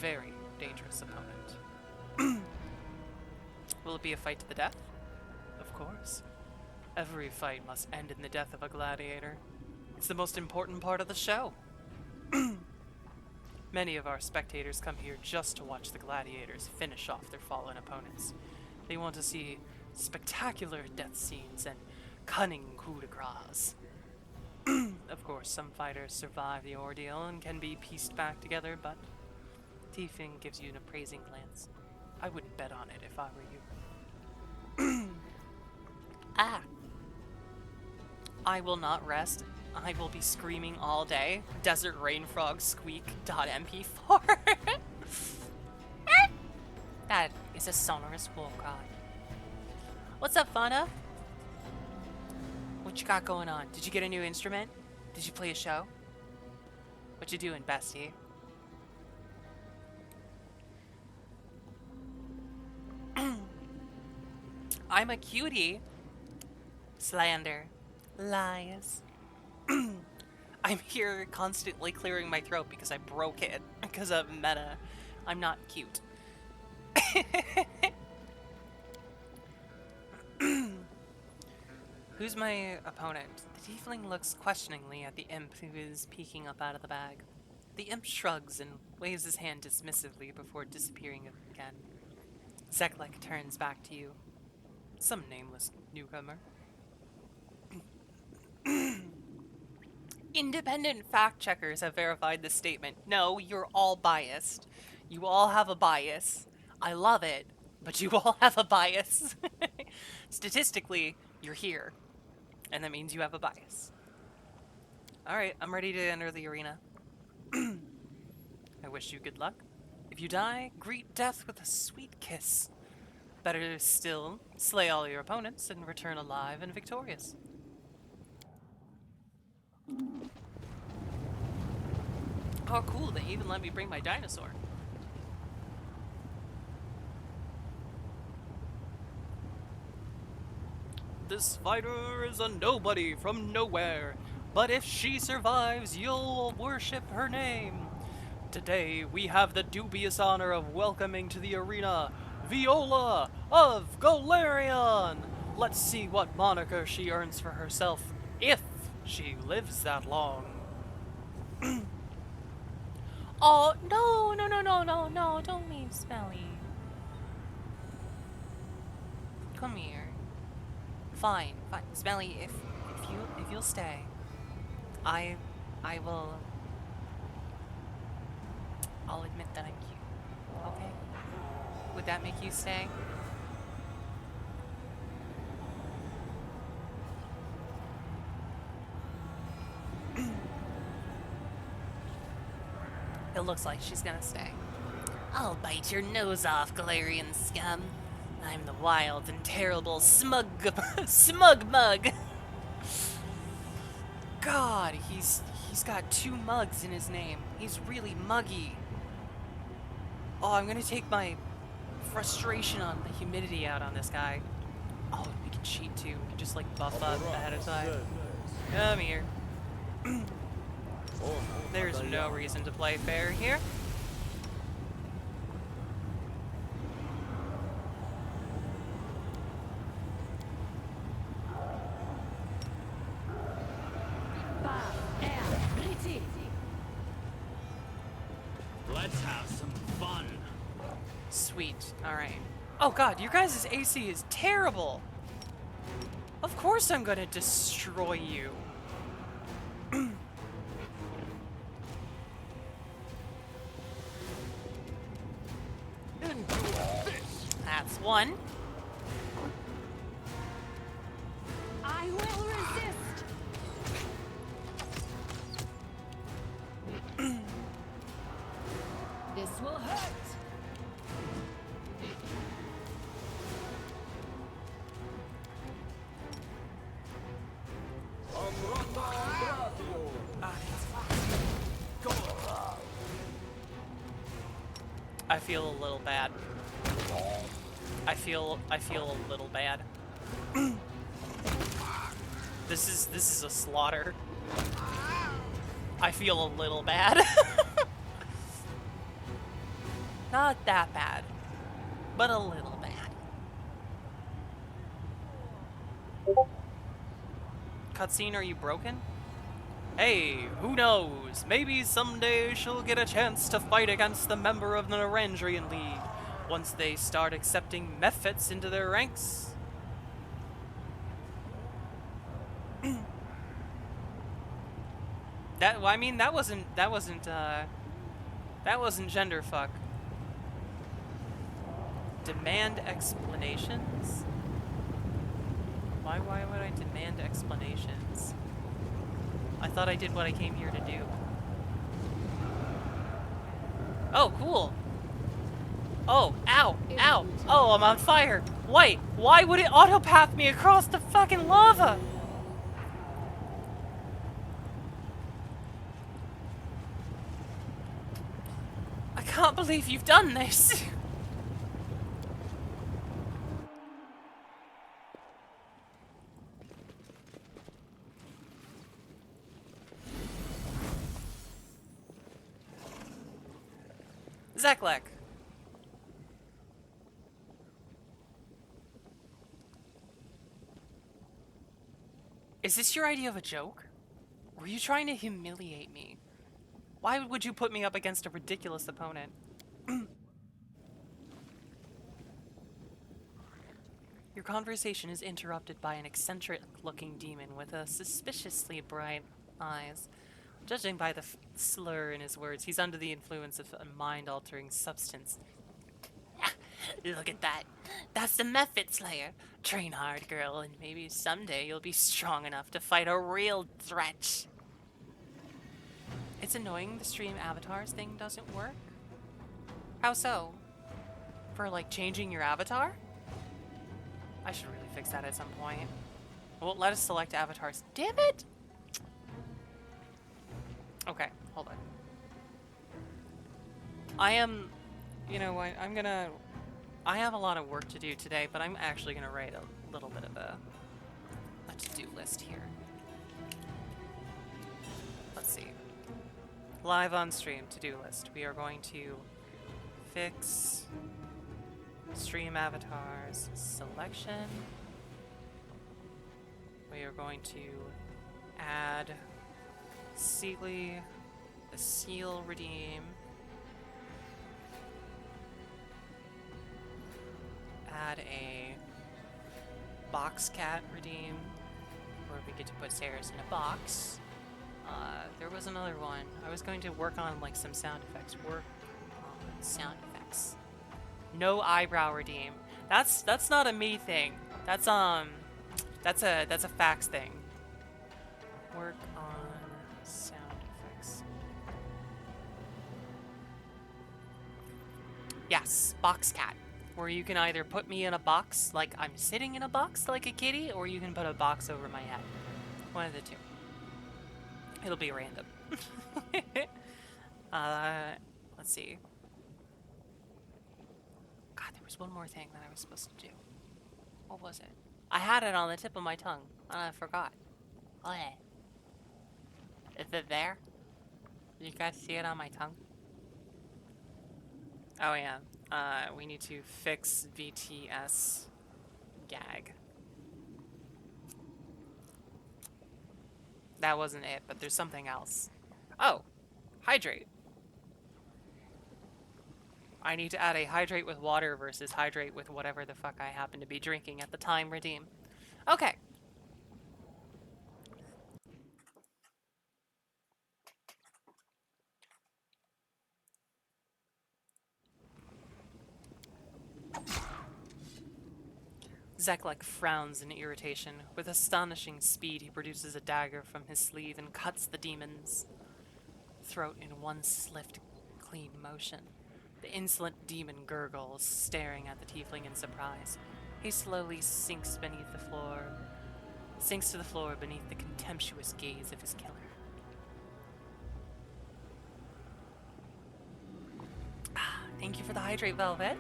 very dangerous opponent. Will it be a fight to the death? Of course. Every fight must end in the death of a gladiator. It's the most important part of the show. Many of our spectators come here just to watch the gladiators finish off their fallen opponents. They want to see spectacular death scenes and cunning coup de grace. Of course, some fighters survive the ordeal and can be pieced back together, but Tiefling gives you an appraising glance. I wouldn't bet on it if I were you. Ah! I will not rest. I will be screaming all day. Desert Rain Frog Squeak.mp4. That is a sonorous wolf cry. What's up, Fauna? What you got going on? Did you get a new instrument? Did you play a show? What you doing, bestie? I'm a cutie. Slander. Lies. I'm here constantly clearing my throat because I broke it because of meta. I'm not cute. Who's my opponent? The tiefling looks questioningly at the imp who is peeking up out of the bag. The imp shrugs and waves his hand dismissively before disappearing again. Zeklek turns back to you. Some nameless newcomer. Independent fact checkers have verified this statement. No, you're all biased. You all have a bias. I love it, but you all have a bias. Statistically, you're here, and that means you have a bias. Alright, I'm ready to enter the arena. I wish you good luck. If you die, greet death with a sweet kiss. Better still, slay all your opponents and return alive and victorious. Oh, cool, they even let me bring my dinosaur. This fighter is a nobody from nowhere, but if she survives, you'll worship her name. Today, we have the dubious honor of welcoming to the arena Viola of Galarion. Let's see what moniker she earns for herself, if she lives that long. Oh, no, don't leave, Smelly. Come here. Fine. Smelly, if you'll stay, I'll admit that I'm cute. Okay? Would that make you stay? It looks like she's gonna stay. I'll bite your nose off, Galarian scum. I'm the wild and terrible smug mug. God, he's got 2 mugs in his name. He's really muggy. Oh, I'm gonna take my frustration on the humidity out on this guy. Oh, we can cheat too. We can just like buff up ahead of time. Come here. There's no reason to play fair here. Let's have some fun. Sweet. Alright. Oh god, your guys' AC is terrible! Of course I'm gonna destroy you. That's one. I will resist. This will hurt. I feel a little bad. I feel a little bad. This is a slaughter. I feel a little bad. Not that bad, but a little bad. Cutscene, are you broken? Hey, who knows? Maybe someday she'll get a chance to fight against the member of the Narandrian League once they start accepting mephits into their ranks. I mean, that wasn't genderfuck. Demand explanations? Why would I demand explanations? I thought I did what I came here to do. Oh, cool. Oh, ow, ow. Oh, I'm on fire. Wait, why would it autopath me across the fucking lava? I can't believe you've done this. Zeklek. Is this your idea of a joke? Were you trying to humiliate me? Why would you put me up against a ridiculous opponent? Your conversation is interrupted by an eccentric-looking demon with a suspiciously bright eyes. Judging by the slur in his words, he's under the influence of a mind-altering substance. Look at that. That's the Mephit Slayer. Train hard, girl, and maybe someday you'll be strong enough to fight a real threat. It's annoying the stream avatars thing doesn't work. How so? For, like, changing your avatar? I should really fix that at some point. Well, let us select avatars. Damn it! Okay, hold on. You know what, I have a lot of work to do today, but I'm actually gonna write a little bit of a to-do list here. Let's see. Live on stream, to-do list. We are going to fix stream avatars selection. We are going to add Sealy, the seal redeem, add a box cat redeem, where we get to put Sarah's in a box. There was another one. I was going to work on like some sound effects. Work on sound effects. No eyebrow redeem. That's not a me thing. That's a fax thing. Work on sound effects. Yes, box cat. Where you can either put me in a box like I'm sitting in a box like a kitty, or you can put a box over my head. One of the two. It'll be random. uh, let's see. God, there was one more thing that I was supposed to do. What was it? I had it on the tip of my tongue, and I forgot. Oh yeah. Is it there? You guys see it on my tongue? Oh yeah. We need to fix VTS gag. That wasn't it, but there's something else. Oh, hydrate. I need to add a hydrate with water versus hydrate with whatever the fuck I happen to be drinking at the time redeem. Okay. Zeklek frowns in irritation. With astonishing speed, he produces a dagger from his sleeve and cuts the demon's throat in one swift, clean motion. The insolent demon gurgles, staring at the tiefling in surprise. He slowly sinks to the floor beneath the contemptuous gaze of his killer. Thank you for the hydrate, Velvet.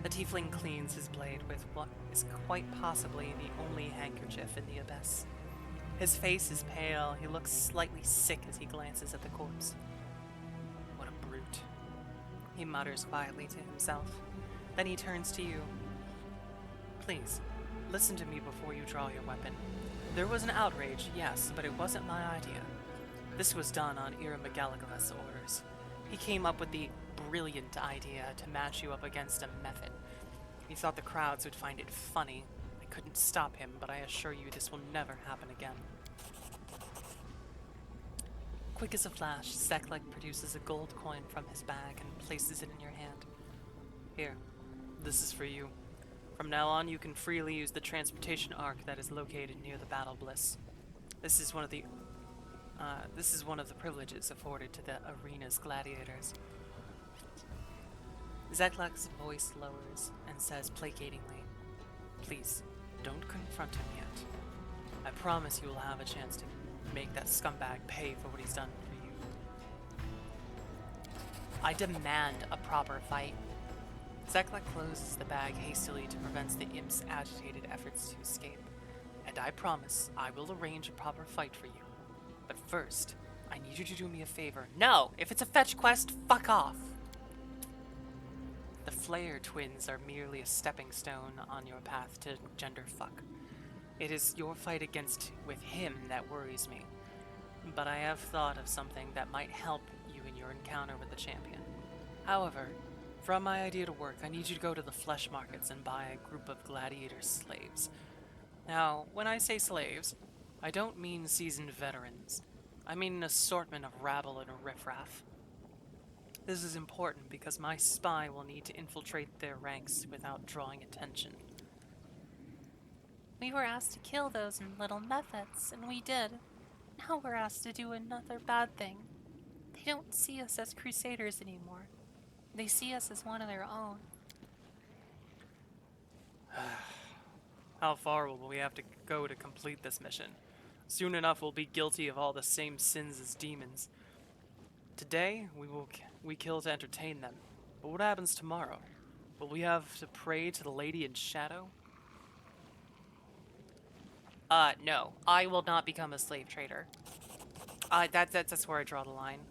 The tiefling cleans his blade with what is quite possibly the only handkerchief in the abyss. His face is pale, he looks slightly sick as he glances at the corpse. What a brute. He mutters quietly to himself. Then he turns to you. Please, listen to me before you draw your weapon. There was an outrage, yes, but it wasn't my idea. This was done on Ira McGallagher's orders. He came up with the brilliant idea to match you up against a method. He thought the crowds would find it funny. I couldn't stop him, but I assure you this will never happen again. Quick as a flash, Zeklek produces a gold coin from his bag and places it in your hand. Here, this is for you. From now on, you can freely use the transportation ark that is located near the Battle Bliss. This is one of the privileges afforded to the arena's gladiators. Zeklek's voice lowers and says placatingly, "Please, don't confront him yet. I promise you will have a chance to make that scumbag pay for what he's done for you. I demand a proper fight." Zeklek closes the bag hastily to prevent the imp's agitated efforts to escape. "And I promise I will arrange a proper fight for you. But first, I need you to do me a favor." "No! If it's a fetch quest, fuck off!" The Flair twins are merely a stepping stone on your path to genderfuck. It is your fight with him that worries me. But I have thought of something that might help you in your encounter with the champion. However, for my idea to work, I need you to go to the flesh markets and buy a group of gladiator slaves. Now, when I say slaves, I don't mean seasoned veterans. I mean an assortment of rabble and riffraff. This is important because my spy will need to infiltrate their ranks without drawing attention. We were asked to kill those little methods, and we did. Now we're asked to do another bad thing. They don't see us as crusaders anymore. They see us as one of their own. How far will we have to go to complete this mission? Soon enough we'll be guilty of all the same sins as demons. Today, we kill to entertain them. But what happens tomorrow? Will we have to pray to the Lady in Shadow? No. I will not become a slave trader. That's where I draw the line.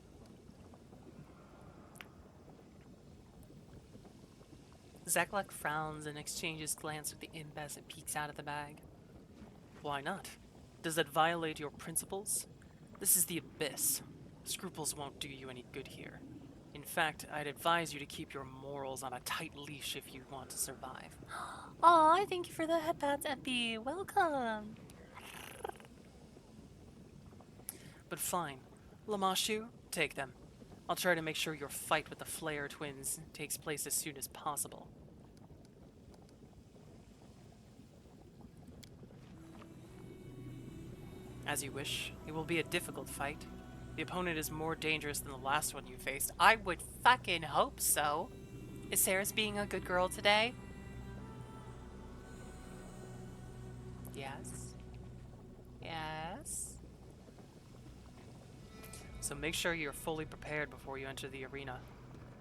Zeklek frowns and exchanges glance with the imp as it peeks out of the bag. Why not? Does that violate your principles? This is the Abyss. Scruples won't do you any good here. In fact, I'd advise you to keep your morals on a tight leash if you want to survive. Aw, thank you for the headpats, MP. Welcome. But fine. Lamashu, take them. I'll try to make sure your fight with the Flair twins takes place as soon as possible. As you wish. It will be a difficult fight. The opponent is more dangerous than the last one you faced. I would fucking hope so. Is Saris being a good girl today? Yes. Yes. So make sure you're fully prepared before you enter the arena.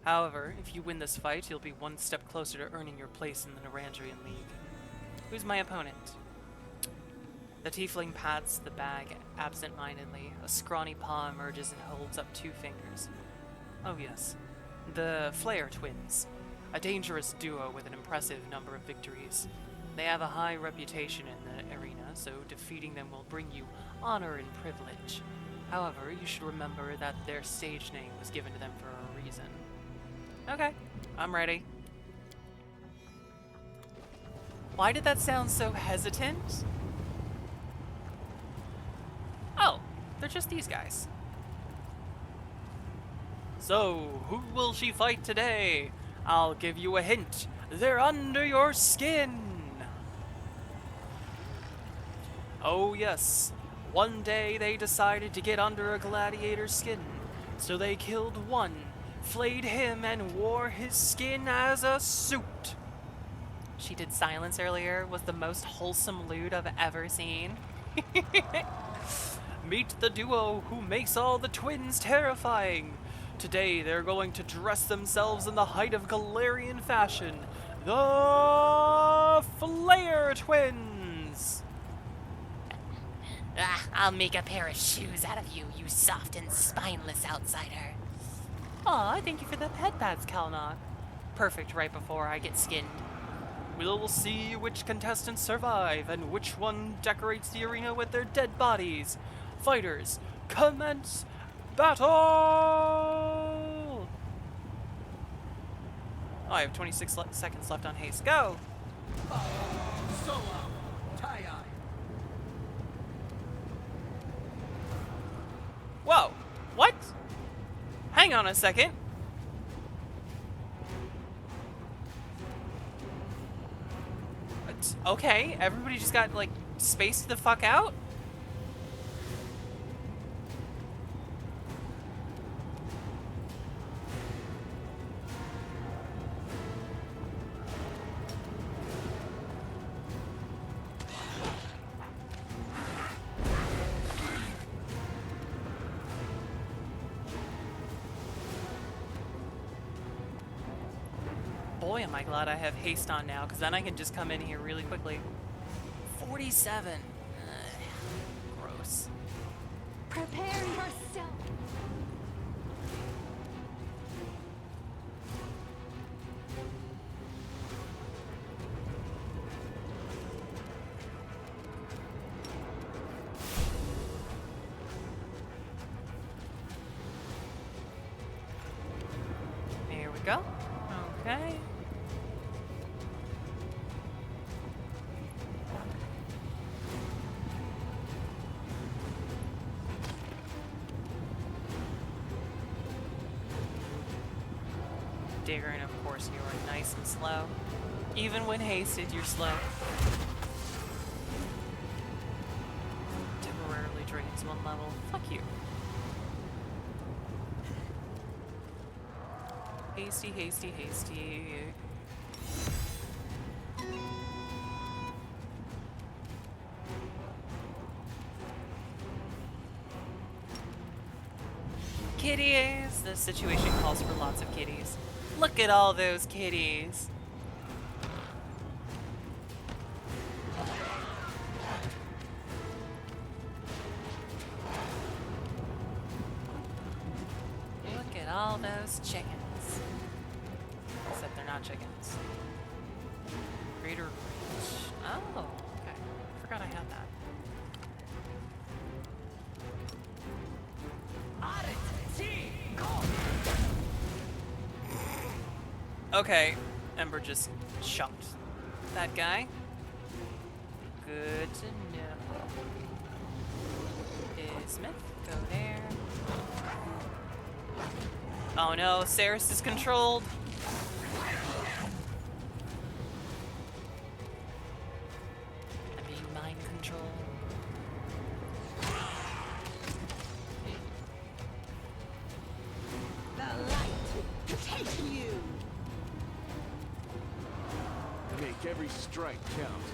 However, if you win this fight, you'll be one step closer to earning your place in the Narandrian League. Who's my opponent? The tiefling pats the bag absent-mindedly. A scrawny paw emerges and holds up 2 fingers. Oh yes, the Flair twins. A dangerous duo with an impressive number of victories. They have a high reputation in the arena, so defeating them will bring you honor and privilege. However, you should remember that their stage name was given to them for a reason. Okay, I'm ready. Why did that sound so hesitant? Oh, they're just these guys. So, who will she fight today? I'll give you a hint. They're under your skin. Oh yes, one day they decided to get under a gladiator's skin. So they killed one, flayed him, and wore his skin as a suit. She did silence earlier, was the most wholesome lewd I've ever seen. Meet the duo who makes all the twins terrifying. Today they're going to dress themselves in the height of Galarian fashion. The Flair Twins! I'll make a pair of shoes out of you, you soft and spineless outsider. Aw, thank you for the pet pads, Kalnock. Perfect right before I get skinned. We'll see which contestants survive and which one decorates the arena with their dead bodies. Fighters, commence battle! Oh, I have 26 seconds left on haste. Go! Solo, tie-eye. Whoa! What? Hang on a second. Okay, everybody just got, like, spaced the fuck out? Boy, am I glad I have haste on now, because then I can just come in here really quickly. 47. Gross. Prepare yourself. Here we go. Okay. Digger, and of course you are nice and slow. Even when hasted, you're slow. Temporarily drains 1 level. Fuck you. Hasty, hasty, hasty. Kitties! The situation calls for lots of kitties. Look at all those kitties. Look at all those chickens. Except they're not chickens. Greater reach. Oh, okay. Forgot I had that. Okay, Ember just chunked that guy. Good to know. Bismuth, go there. Oh no, Saris is controlled. I'm being mind controlled. The light every strike counts.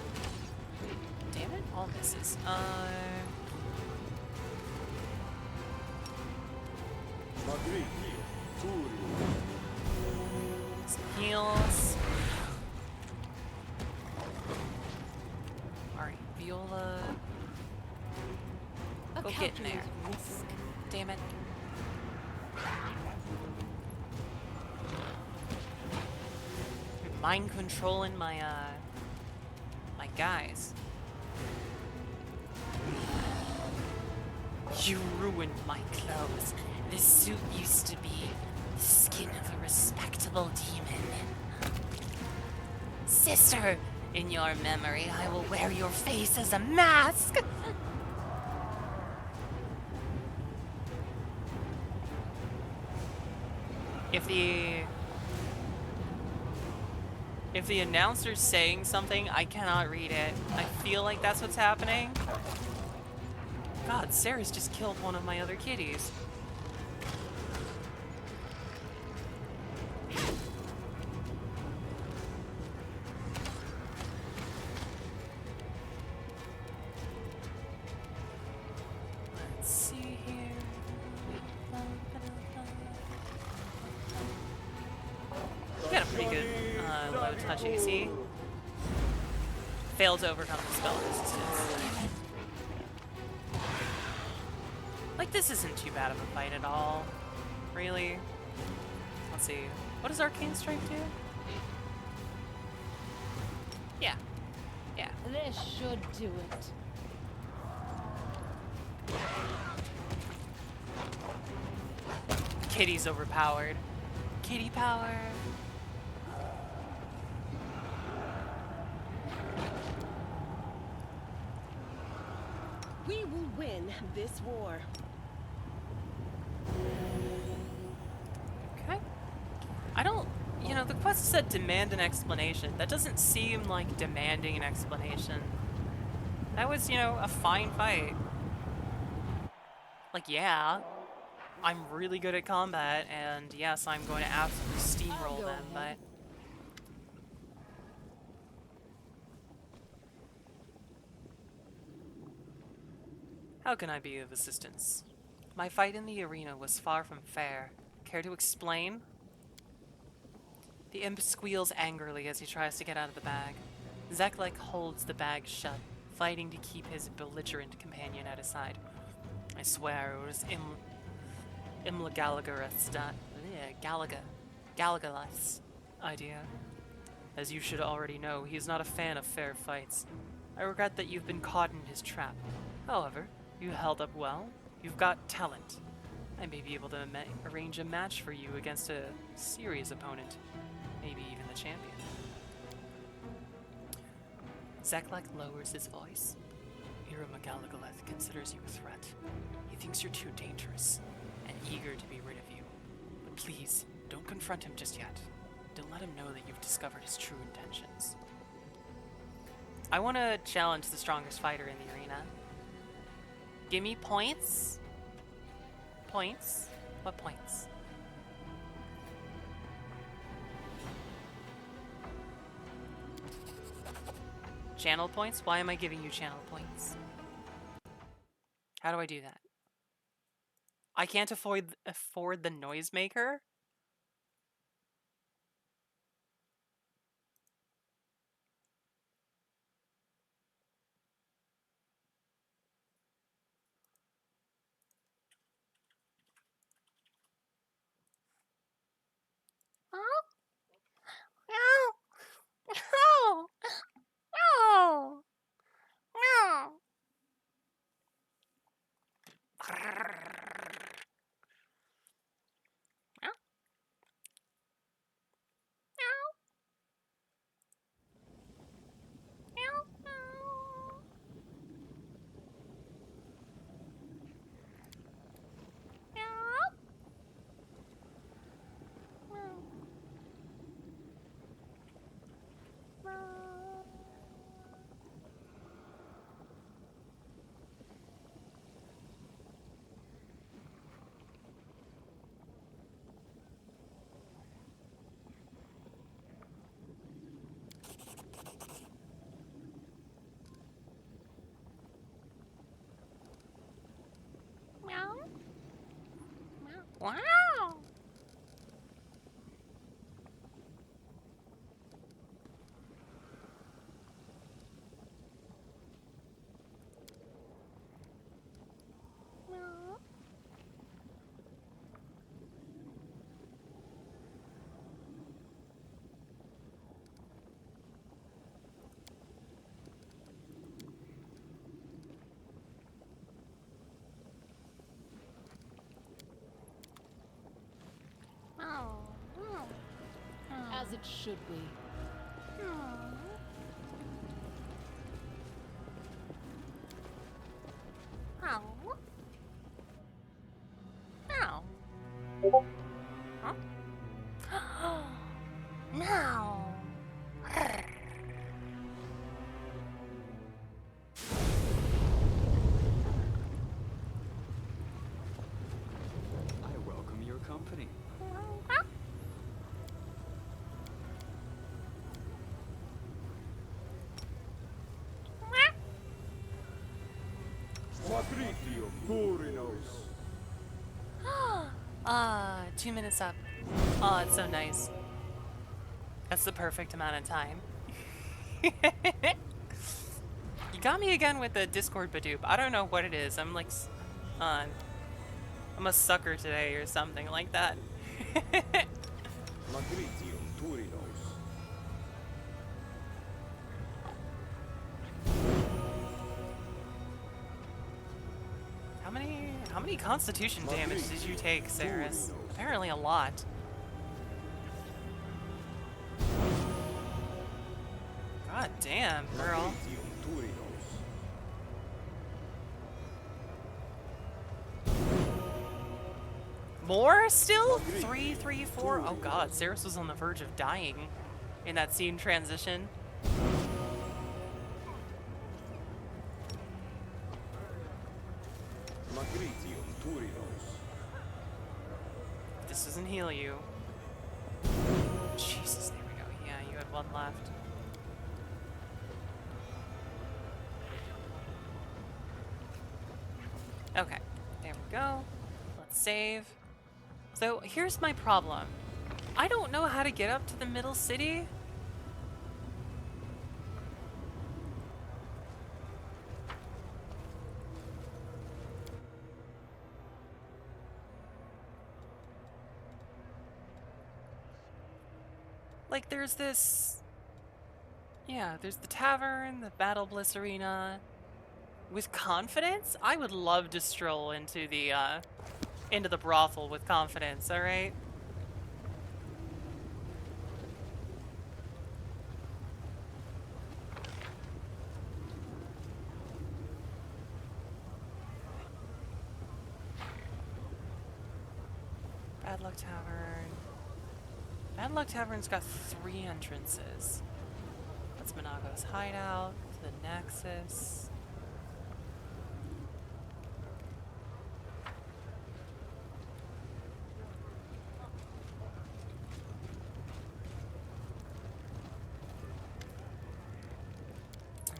Damn it, all misses. Some heals. Alright, Viola. A Go get in there. calculated risk. Damn it. You're mind controlling my my guys. You ruined my clothes. This suit used to be the skin of a respectable demon. Sister, in your memory, I will wear your face as a mask. If the announcer's saying something, I cannot read it. I feel like that's what's happening. God, Sarah's just killed one of my other kitties. Let's see here. You got a pretty good low touch AC. Failed to overcome the spell resistance. Like, this isn't too bad of a fight at all. Really? Let's see. What does Arcane Strike do? Yeah. Yeah. This should do it. Kitty's overpowered. Kitty power. We will win this war. Okay. I don't, you know, the quest said demand an explanation. That doesn't seem like demanding an explanation. That was, you know, a fine fight. Like, yeah, I'm really good at combat, and yes, I'm going to absolutely steamroll them, but... How can I be of assistance? My fight in the arena was far from fair. Care to explain? The imp squeals angrily as he tries to get out of the bag. Zeklek holds the bag shut, fighting to keep his belligerent companion at his side. I swear it was Imla Gallagher's idea. As you should already know, he is not a fan of fair fights. I regret that you've been caught in his trap. However, you held up well. You've got talent. I may be able to arrange a match for you against a serious opponent. Maybe even the champion. Zeklek lowers his voice. Ira McGallagher considers you a threat. He thinks you're too dangerous and eager to be rid of you. But please, don't confront him just yet. Don't let him know that you've discovered his true intentions. I want to challenge the strongest fighter in the arena. Give me points. Points? What points? Channel points? Why am I giving you channel points? How do I do that? I can't afford the noisemaker? Wow. As it should be. No. I welcome your company. Pathfinder WotR. 2 minutes up. Oh, it's so nice. That's the perfect amount of time. You got me again with the Discord Badoop. I don't know what it is. I'm like, I'm a sucker today or something like that. How many constitution damage did you take, Saris? Apparently a lot. God damn, girl. More still? 3, 3, 4? Oh god, Saris was on the verge of dying in that scene transition. This doesn't heal you. Jesus, there we go. Yeah, you had one left. Okay, there we go. Let's save. So here's my problem. I don't know how to get up to the middle city. Like, there's this... Yeah, there's the tavern, the Battle Bliss Arena. With confidence? I would love to stroll into the brothel with confidence, alright? Bad Luck Tavern. Bad Luck Tavern's got 3 entrances. That's Monago's hideout, the Nexus.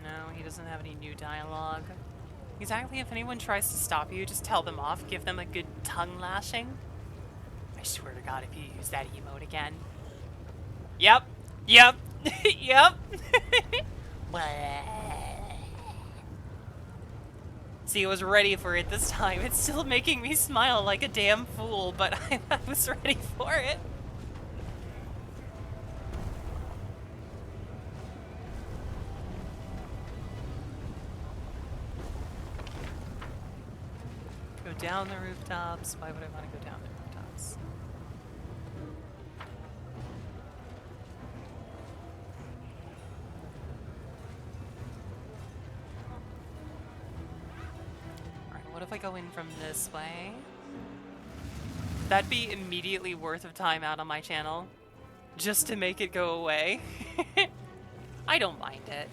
No, he doesn't have any new dialogue. Exactly, if anyone tries to stop you, just tell them off, give them a good tongue lashing. I swear to God, if you use that emote again. Yep. Yep. Yep. See, I was ready for it this time. It's still making me smile like a damn fool, but I was ready for it. Go down the rooftops. Why would I want to go down the rooftops? Alright, what if I go in from this way? That'd be immediately worth of time out on my channel. Just to make it go away. I don't mind it.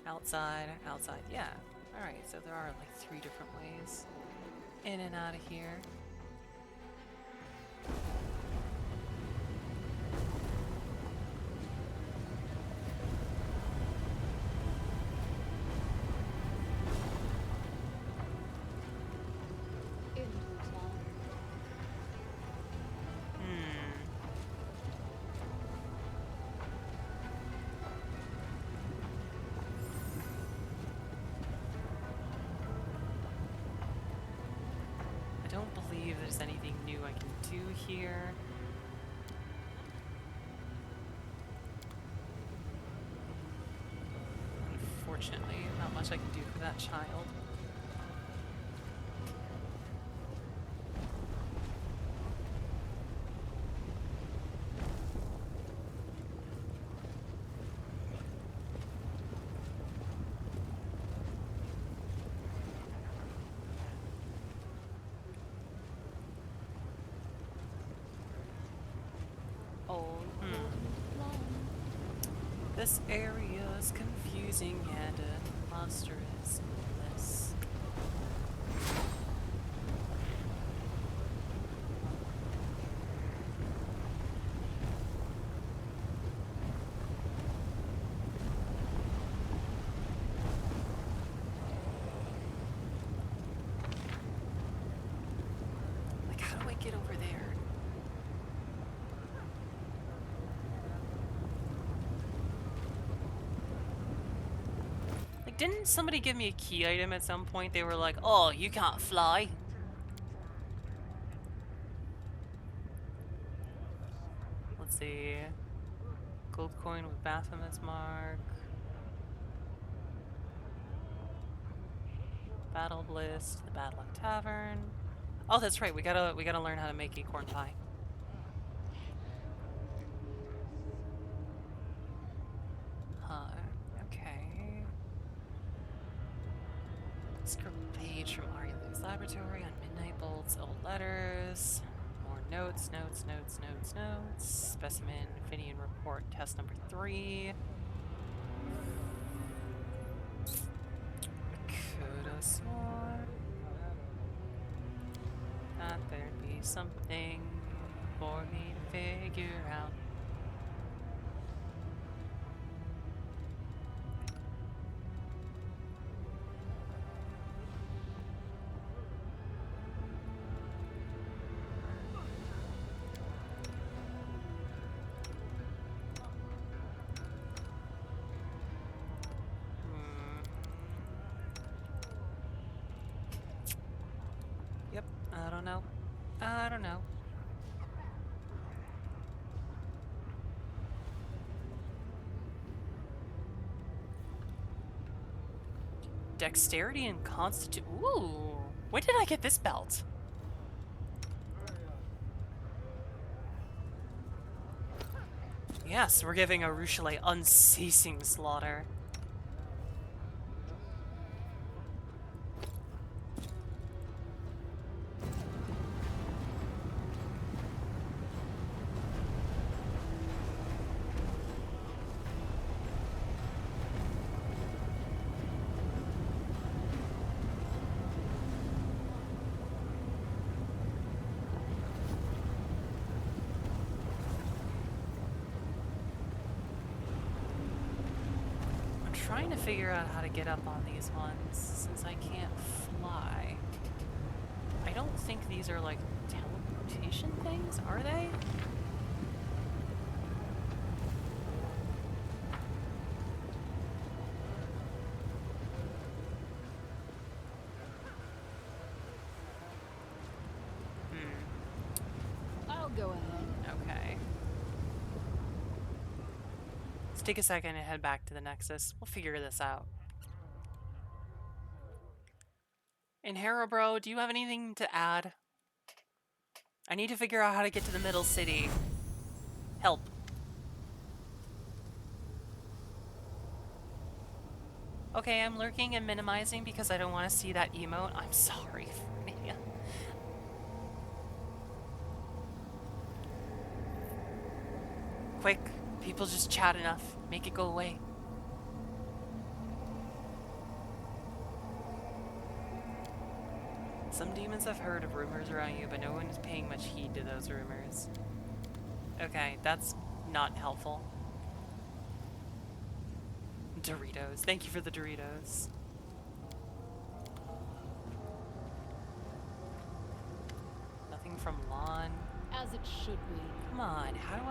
Outside, outside, yeah. Alright, so there are like 3 different ways in and out of here. In due time. there's anything new I can do here. Unfortunately, not much I can do for that child. This area's confusing and monstrous. Like, how do I get over there? Didn't somebody give me a key item at some point? They were like, oh, you can't fly. Let's see. Gold coin with Baphomet's mark. Battle Bliss, the Badlock Tavern. Oh, that's right. We gotta learn how to make acorn pie. Huh. Okay. Scribble page from Ari Lou's laboratory on Midnight Bolts, old letters, more notes. Specimen Finian report test number 3. Could've sworn that there'd be something for me to figure out. I don't know. Dexterity and constitution. Ooh, when did I get this belt? Yes, we're giving a Ruchelet unceasing slaughter. Trying to figure out how to get up on these ones since I can't fly. I don't think these are like teleportation things, are they? I'll go ahead. Okay. Let's take a second and head back to the Nexus. We'll figure this out. And Harrowbro, do you have anything to add? I need to figure out how to get to the middle city. Help. Okay, I'm lurking and minimizing because I don't want to see that emote. I'm sorry, Fernea. Quick, people just chat enough. Make it go away. Some demons have heard of rumors around you, but no one is paying much heed to those rumors. Okay, that's not helpful. Doritos. Thank you for the Doritos. Nothing from Lon. As it should be. Come on, how do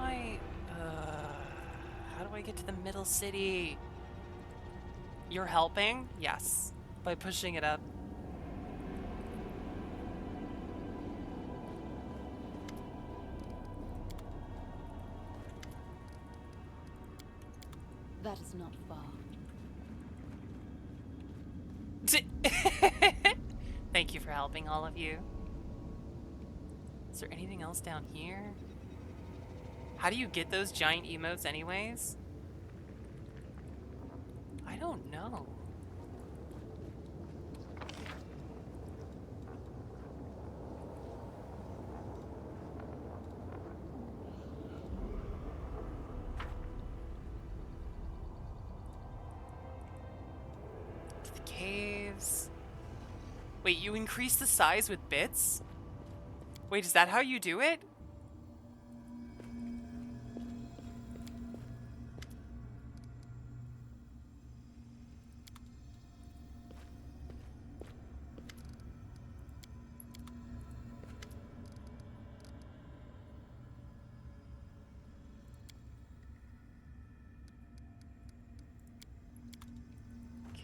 I get to the middle city? You're helping? Yes. By pushing it up. far. Thank you for helping, all of you. Is there anything else down here? How do you get those giant emotes anyways? I don't know. To the caves. Wait, you increase the size with bits? Wait, is that how you do it?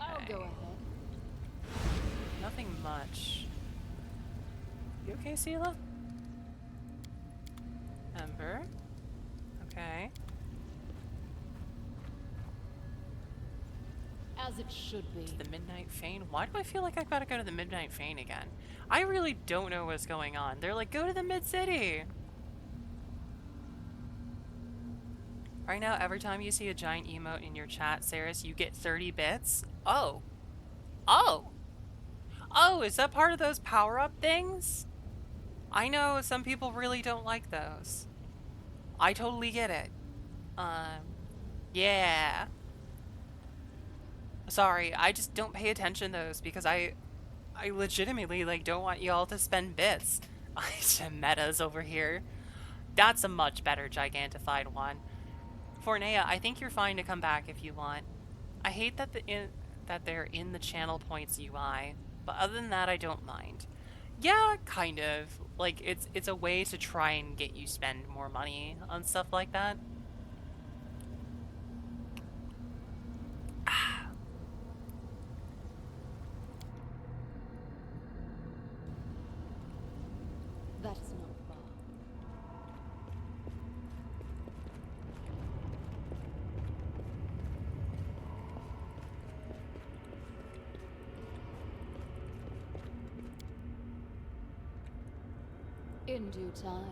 I'll go Okay. ahead. Nothing much. You okay, Sela? Ember? Okay. As it should be. The Midnight Fane? Why do I feel like I've got to go to the Midnight Fane again? I really don't know what's going on. They're like, go to the Mid-City! Right now, every time you see a giant emote in your chat, Saris, you get 30 bits? Oh. Oh! Oh, is that part of those power-up things? I know some people really don't like those. I totally get it. Yeah. Sorry, I just don't pay attention to those because I legitimately, like, don't want y'all to spend bits. Metas over here. That's a much better gigantified one. Fornea, I think you're fine to come back if you want. I hate that that they're in the channel points UI, but other than that, I don't mind. Yeah, kind of. Like, it's a way to try and get you spend more money on stuff like that. That is not far. In due time.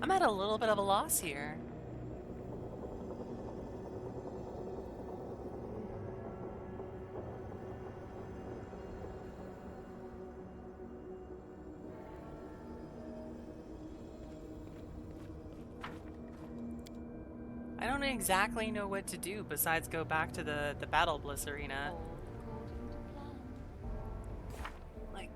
I'm at a little bit of a loss here. I don't exactly know what to do besides go back to the Battle Bliss arena. All according to plan. Like,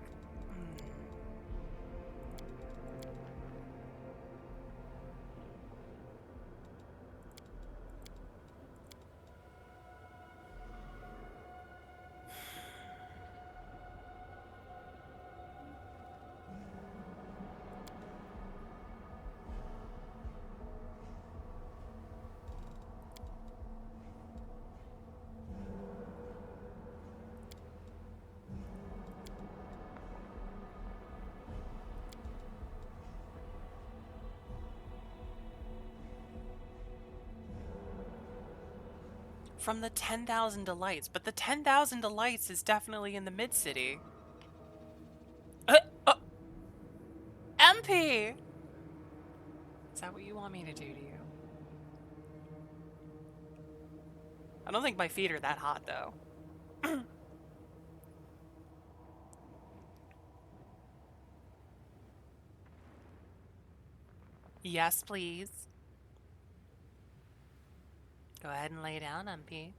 from the 10,000 Delights, but the 10,000 Delights is definitely in the Mid-City. MP! Is that what you want me to do to you? I don't think my feet are that hot, though. Yes, please. Go ahead and lay down, MP.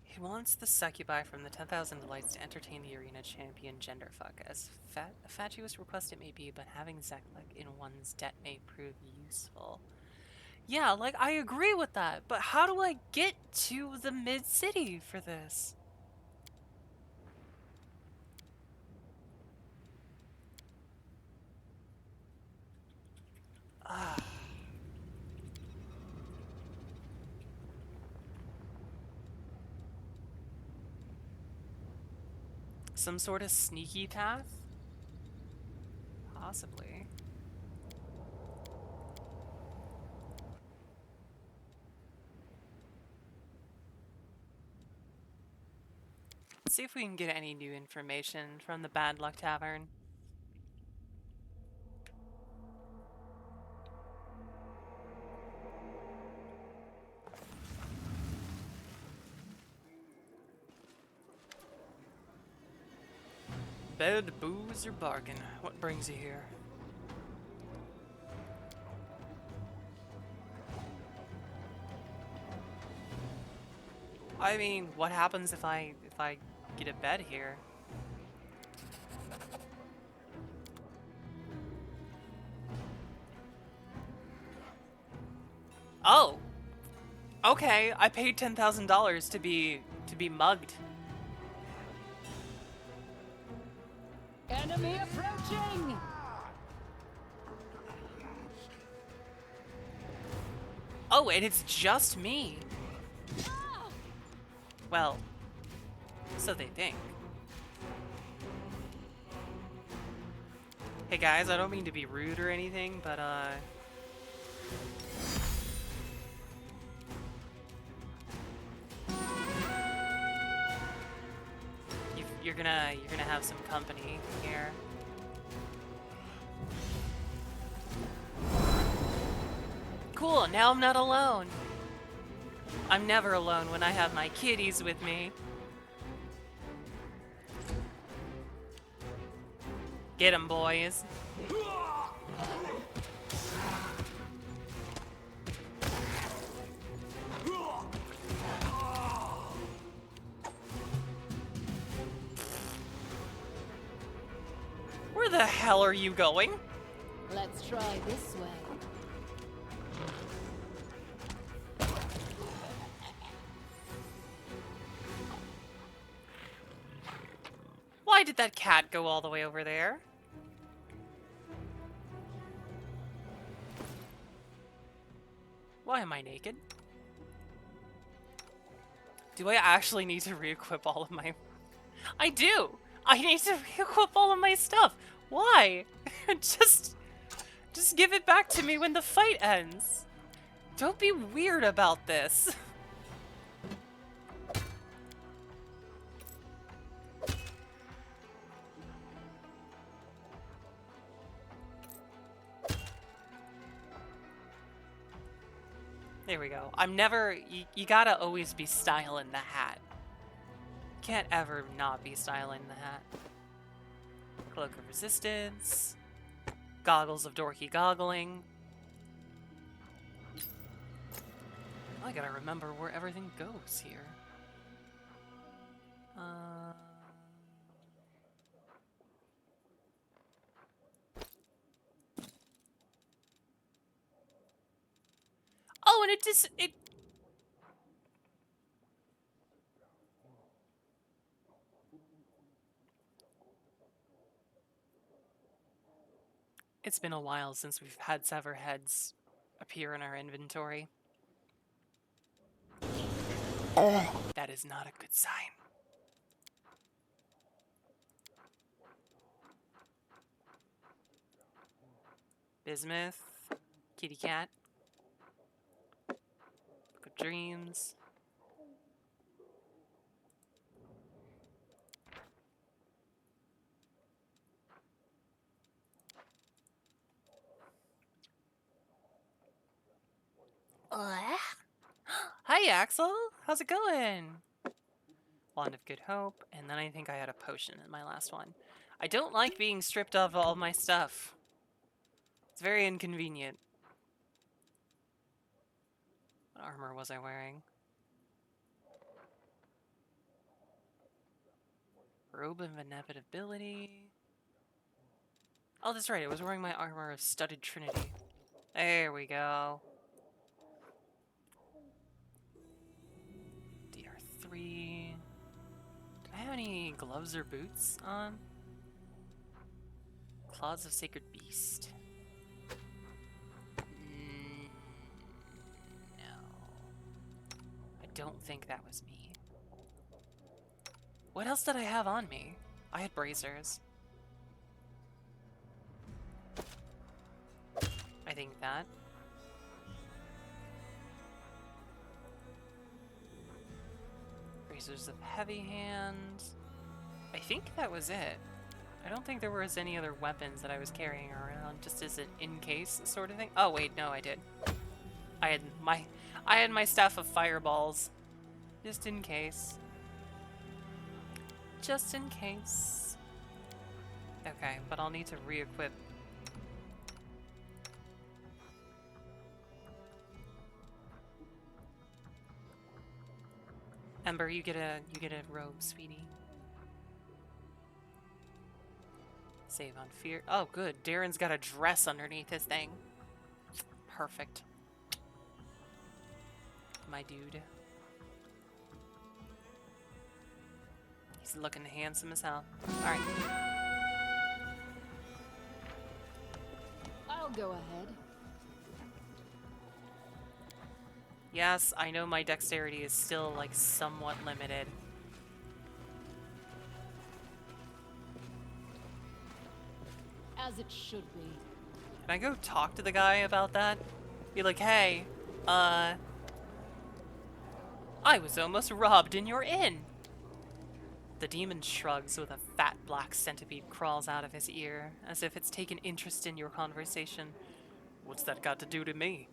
He wants the succubi from the 10,000 Delights to entertain the arena champion genderfuck. As fatuous request it may be, but having Zeklik in one's debt may prove useful. Yeah, like, I agree with that, but how do I get to the Mid-City for this? Some sort of sneaky path? possibly. Let's see if we can get any new information from the Bad Luck Tavern. Bed, booze, or bargain? What brings you here? I mean, what happens if I get a bed here? Oh, okay. I paid $10,000 to be mugged. Enemy approaching! Oh, and it's just me. Well, so they think. Hey guys, I don't mean to be rude or anything, but you're gonna have some company here. Cool, now I'm not alone. I'm never alone when I have my kitties with me. Get 'em, boys. Where the hell are you going? Let's try this way. Why did that cat go all the way over there? Why am I naked? Do I actually need to re-equip all of my... I do! I need to re-equip all of my stuff! Why? Just give it back to me when the fight ends! Don't be weird about this! There we go. I'm never... You gotta always be styling the hat. Can't ever not be styling the hat. Cloak of Resistance. Goggles of Dorky Goggling. I gotta remember where everything goes here. Oh, and it... It's been a while since we've had sever heads appear in our inventory. That is not a good sign. Bismuth. Kitty cat. Book of Dreams. Hi, Axel. How's it going? Wand of Good Hope, and then I think I had a potion in my last one. I don't like being stripped of all my stuff. It's very inconvenient. What armor was I wearing? Robe of Inevitability. Oh, that's right. I was wearing my armor of Studded Trinity. There we go. DR3. Do I have any gloves or boots on? Claws of Sacred Beast. No. I don't think that was me. What else did I have on me? I had bracers. take that. Razors of Heavy Hand. I think that was it. I don't think there was any other weapons that I was carrying around, just as an in-case sort of thing. Oh wait, no, I did. I had my staff of fireballs, just in case. Just in case. Okay, but I'll need to re-equip. Ember, you get a robe, sweetie. Save on fear. Oh, good. Darren's got a dress underneath his thing. Perfect. My dude. He's looking handsome as hell. Alright. I'll go ahead. Yes, I know my dexterity is still, like, somewhat limited. As it should be. Can I go talk to the guy about that? Be like, hey, I was almost robbed in your inn. The demon shrugs with a fat black centipede crawls out of his ear, as if it's taken interest in your conversation. What's that got to do to me?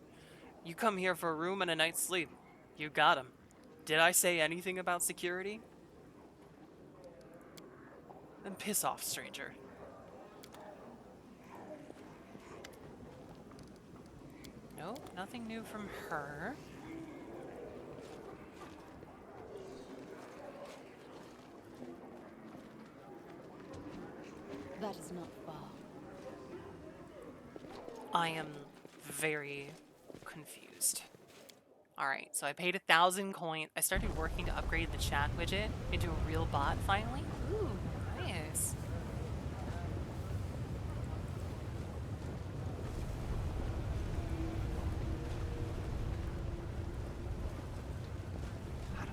You come here for a room and a night's sleep. You got him. Did I say anything about security? Then piss off, stranger. Nope, nothing new from her. That is not far. I am very confused. Alright, so I paid 1,000 coins. I started working to upgrade the chat widget into a real bot finally. Ooh, nice. How do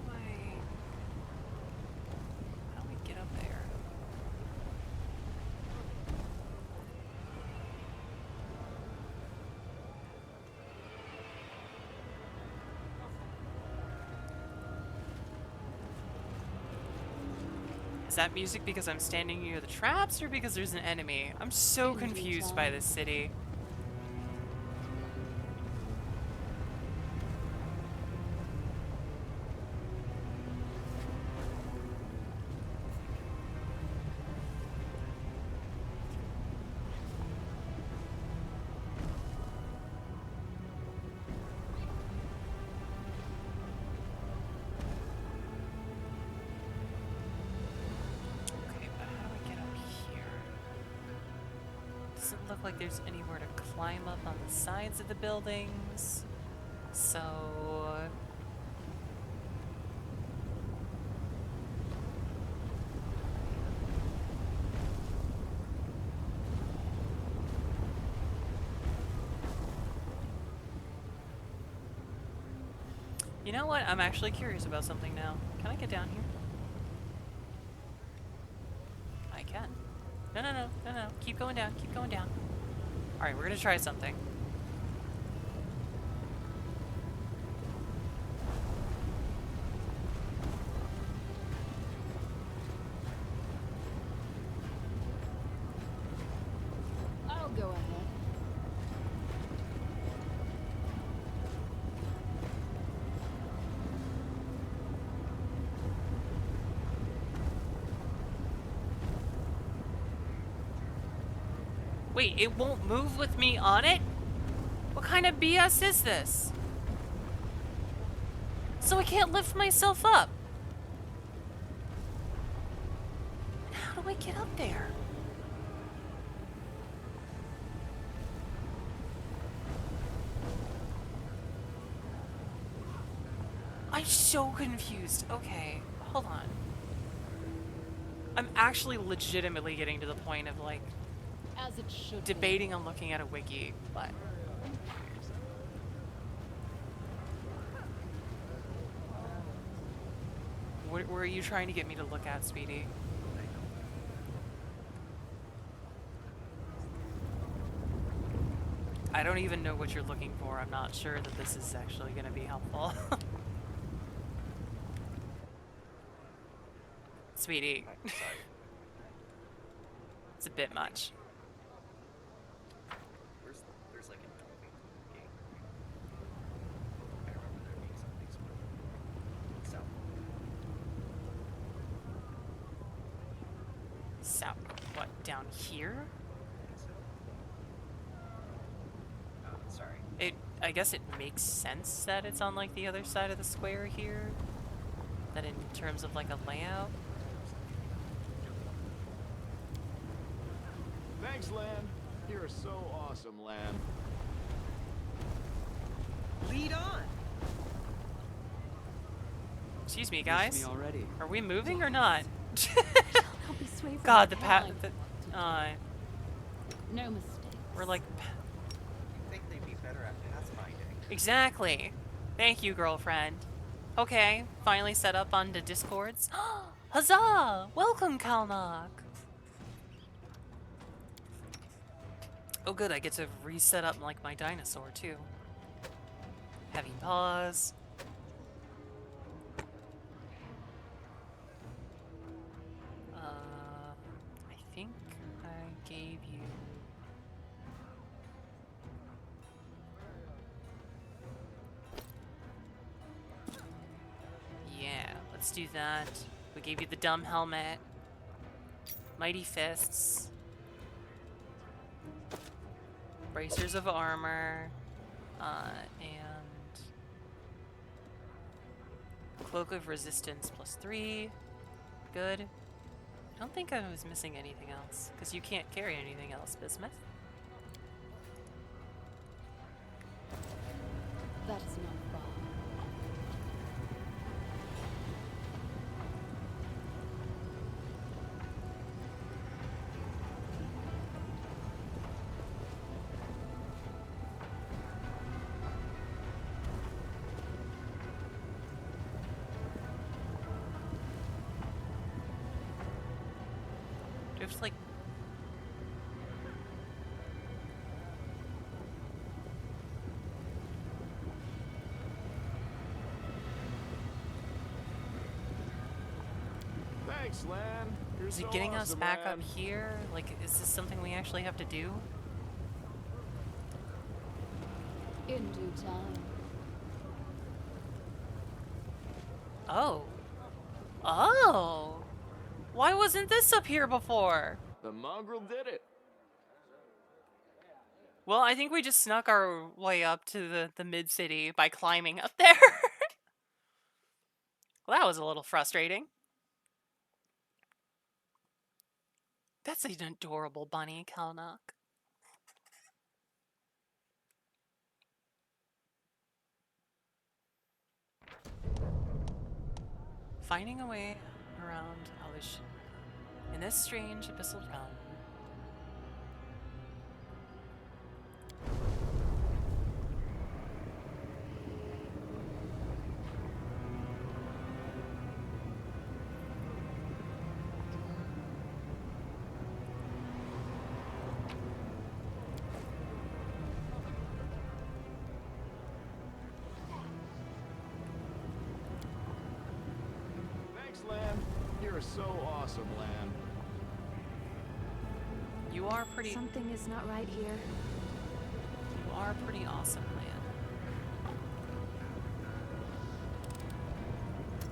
I get up there? Is that music because I'm standing near the traps or because there's an enemy? I'm so confused by this city. Doesn't look like there's anywhere to climb up on the sides of the buildings. So... You know what? I'm actually curious about something now. Can I get down here? I can. No, no, no, no, no. Keep going down, keep going down. Alright, we're gonna try something. I'll go ahead. Wait, it won't move with me on it? What kind of BS is this? So I can't lift myself up. And how do I get up there? I'm so confused. Okay, hold on. I'm actually legitimately getting to the point of, like, As it should debating on looking at a wiki, but... What are you trying to get me to look at, Speedy? I don't even know what you're looking for. I'm not sure that this is actually going to be helpful. Sweetie. It's a bit much. There's like a gate. I remember there being something south. South. What, down here? Sorry. I guess it makes sense that it's on like the other side of the square here. That in terms of like a layout. Thanks, Lan. You're so awesome, Lan. Lead on. Excuse me, Miss guys. me already. Are we moving or not? I'll be swayed from God, the path. No mistakes. we're like, I think they'd be better at pathfinding. exactly. Thank you, girlfriend. Okay, finally set up onto Discords. Huzzah! Welcome, Kalnak. Oh good, I get to reset up like my dinosaur too. Heavy paws. I think I gave you... Yeah, let's do that. We gave you the dumb helmet. Mighty fists. Bracers of armor, and Cloak of Resistance +3. Good. I don't think I was missing anything else, because you can't carry anything else, Bismuth. That is not far. Do you have to, like... Thanks, Lan. You're Is so it getting us awesome, back Lan. up here? Like, is this something we actually have to do? In due time. Oh. Oh! Why wasn't this up here before? The mongrel did it. Well, I think we just snuck our way up to the mid-city by climbing up there. Well, that was a little frustrating. That's an adorable bunny, Kalnak. Finding a way around Elish in this strange abyssal realm. Thanks, Lan. You're so awesome, Lan. You are pretty. Something is not right here. You are pretty awesome, man.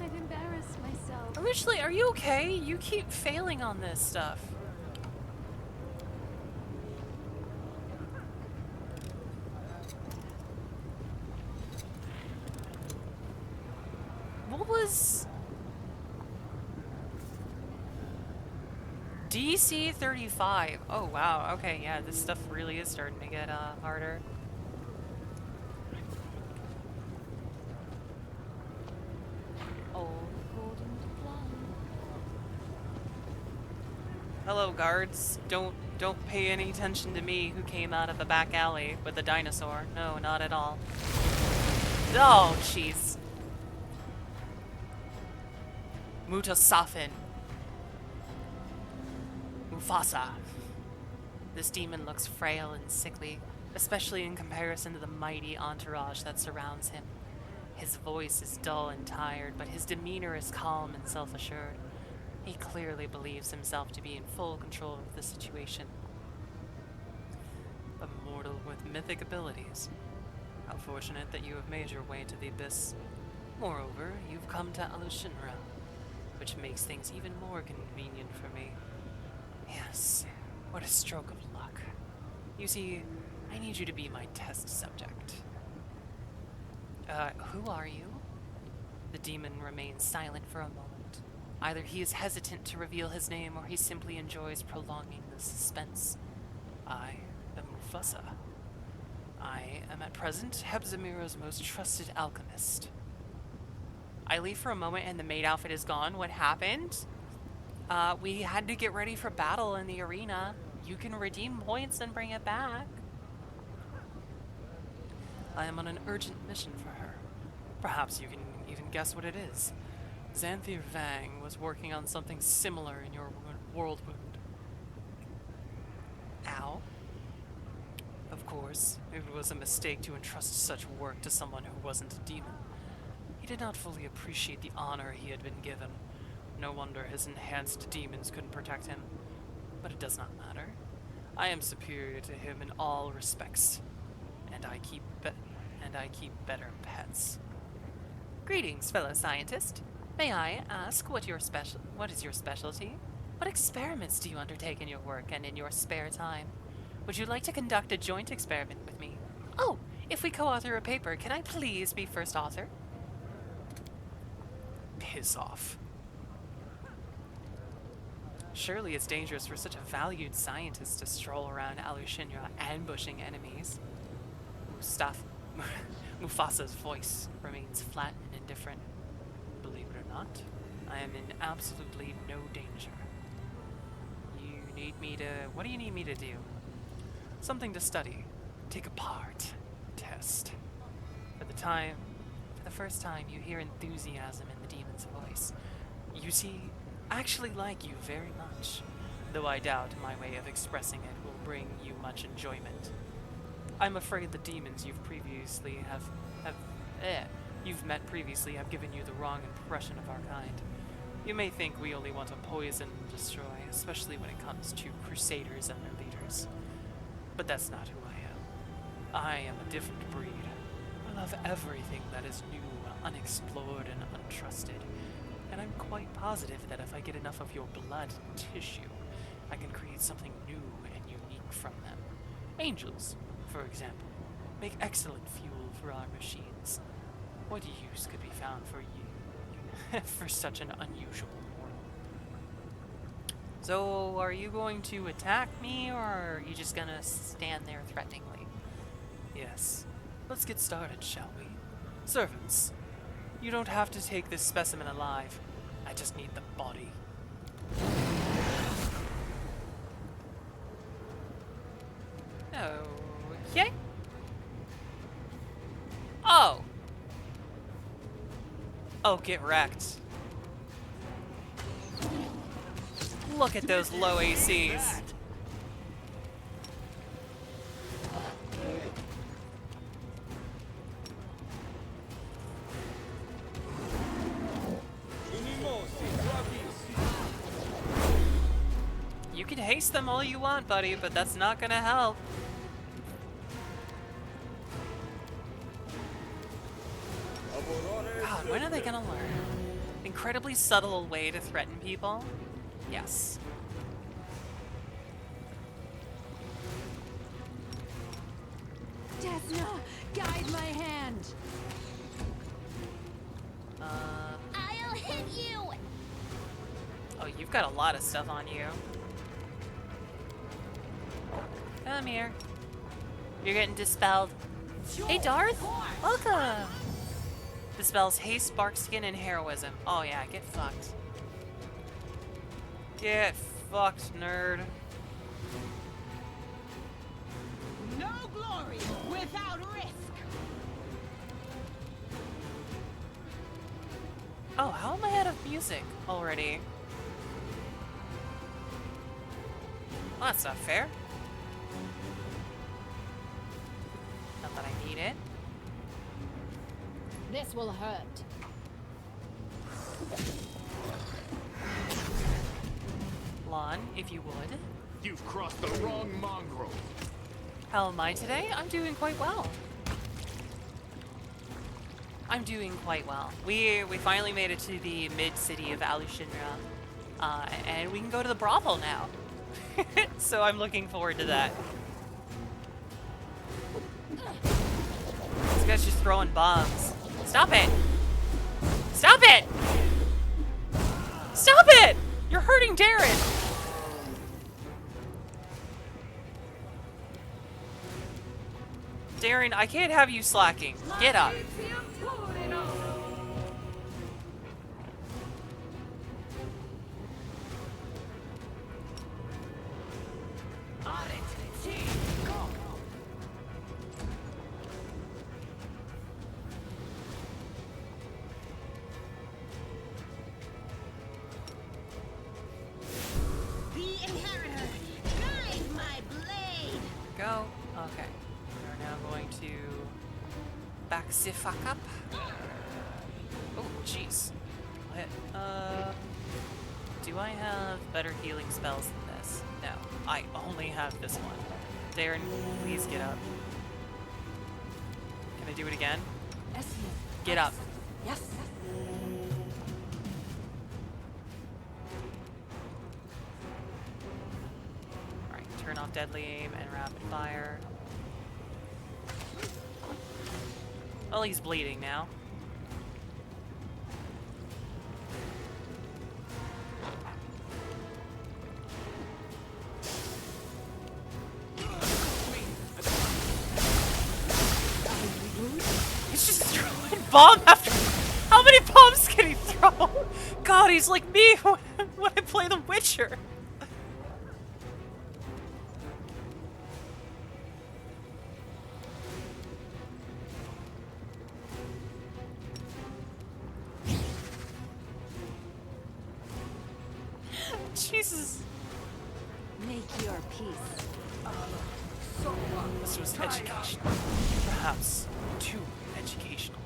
I've embarrassed myself. Originally, are you okay? You keep failing on this stuff. What was... DC 35. Oh wow, okay, yeah, this stuff really is starting to get harder. All according to plan. Hello guards. Don't pay any attention to me who came out of the back alley with the dinosaur. No, not at all. Oh jeez. Mutasafin. Mufasa. This demon looks frail and sickly, especially in comparison to the mighty entourage that surrounds him. His voice is dull and tired, but his demeanor is calm and self-assured. He clearly believes himself to be in full control of the situation. A mortal with mythic abilities. How fortunate that you have made your way to the abyss. Moreover, you've come to Alushinra, which makes things even more convenient for me. Yes, what a stroke of luck. You see, I need you to be my test subject. Who are you? The demon remains silent for a moment. Either he is hesitant to reveal his name, or he simply enjoys prolonging the suspense. I am Mufasa. I am at present Hebzemiro's most trusted alchemist. I leave for a moment and the maid outfit is gone. What happened? We had to get ready for battle in the arena. You can redeem points and bring it back. I am on an urgent mission for her. Perhaps you can even guess what it is. Xanthir Vang was working on something similar in your world wound. Ow. Of course, it was a mistake to entrust such work to someone who wasn't a demon. He did not fully appreciate the honor he had been given. No wonder his enhanced demons couldn't protect him. But it does not matter. I am superior to him in all respects, and I keep better pets. Greetings, fellow scientist. May I ask what is your specialty? What experiments do you undertake in your work and in your spare time? Would you like to conduct a joint experiment with me? Oh, if we co-author a paper, can I please be first author? Piss off. Surely it's dangerous for such a valued scientist to stroll around Alushinra ambushing enemies. Mufasa's voice remains flat and indifferent. Believe it or not, I am in absolutely no danger. What do you need me to do? Something to study, take apart, test. For the first time, you hear enthusiasm in the demon's voice. You see, I actually like you very much, though I doubt my way of expressing it will bring you much enjoyment. I'm afraid the demons you've met previously have given you the wrong impression of our kind. You may think we only want to poison and destroy, especially when it comes to crusaders and their leaders. But that's not who I am. I am a different breed. I love everything that is new, unexplored, and untrusted. And I'm quite positive that if I get enough of your blood and tissue, I can create something new and unique from them. Angels, for example, make excellent fuel for our machines. What use could be found for you for such an unusual mortal? So, are you going to attack me, or are you just gonna stand there threateningly? Yes. Let's get started, shall we? Servants, you don't have to take this specimen alive. I just need the body. Okay. Oh! Oh, get wrecked. Look at those low ACs. You can haste them all you want, buddy, but that's not gonna help. God, when are they gonna learn? Incredibly subtle way to threaten people? Yes. Desna, guide my hand. I'll hit you! Oh, you've got a lot of stuff on you. Come here. You're getting dispelled. Hey, Darth! Welcome! Dispels haste, bark skin, and heroism. Oh yeah, get fucked. Get fucked, nerd. No glory without risk. Oh, how am I out of music already? Well, that's not fair. Not that I need it. This will hurt. Lon, if you would. You've crossed the wrong mongrel. How am I today? I'm doing quite well. I'm doing quite well. We finally made it to the mid-city of Alushinra, and we can go to the brothel now. So I'm looking forward to that. This guy's just throwing bombs. Stop it! Stop it! Stop it! You're hurting Darren! Darren, I can't have you slacking. Get up. The inheritor, guide my blade. Go. Okay. We're now going to back the fuck up. Oh, jeez. What? Do I have better healing spells than this? No. I only have this one. Darren, please get up. Can I do it again? Yes. Get up. Yes. Alright, turn off deadly aim and rapid fire. Well, he's bleeding now. He's just throwing bomb after. How many bombs can he throw? God, he's like me when I play The Witcher. Jesus. Make your peace. This was educational. Perhaps too educational.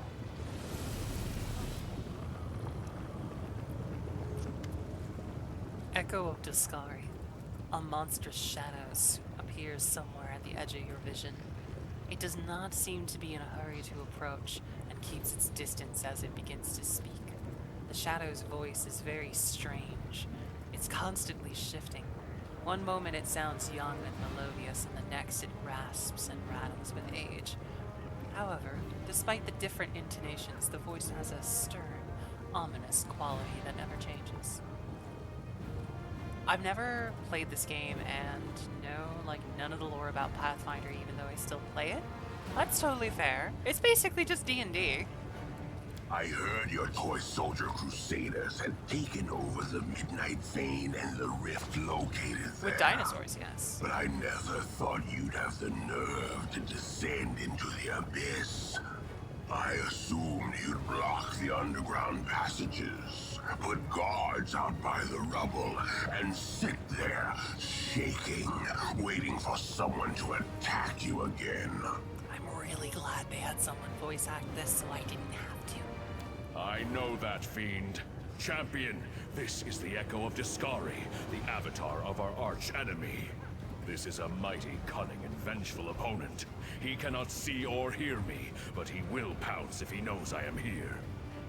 Echo of Discovery. A monstrous shadow appears somewhere at the edge of your vision. It does not seem to be in a hurry to approach and keeps its distance as it begins to speak. The shadow's voice is very strange. It's constantly shifting. One moment it sounds young and melodious, and the next it rasps and rattles with age. However, despite the different intonations, the voice has a stern, ominous quality that never changes. I've never played this game and know none of the lore about Pathfinder, even though I still play it. That's totally fair. It's basically just D&D. I heard your toy soldier crusaders had taken over the Midnight Vein and the rift located there. With dinosaurs, yes. But I never thought you'd have the nerve to descend into the abyss. I assumed you'd block the underground passages, put guards out by the rubble, and sit there, shaking, waiting for someone to attack you again. I'm really glad they had someone voice act this so I didn't have to. I know that, fiend. Champion, this is the Echo of Discovery, the avatar of our arch-enemy. This is a mighty, cunning, and vengeful opponent. He cannot see or hear me, but he will pounce if he knows I am here.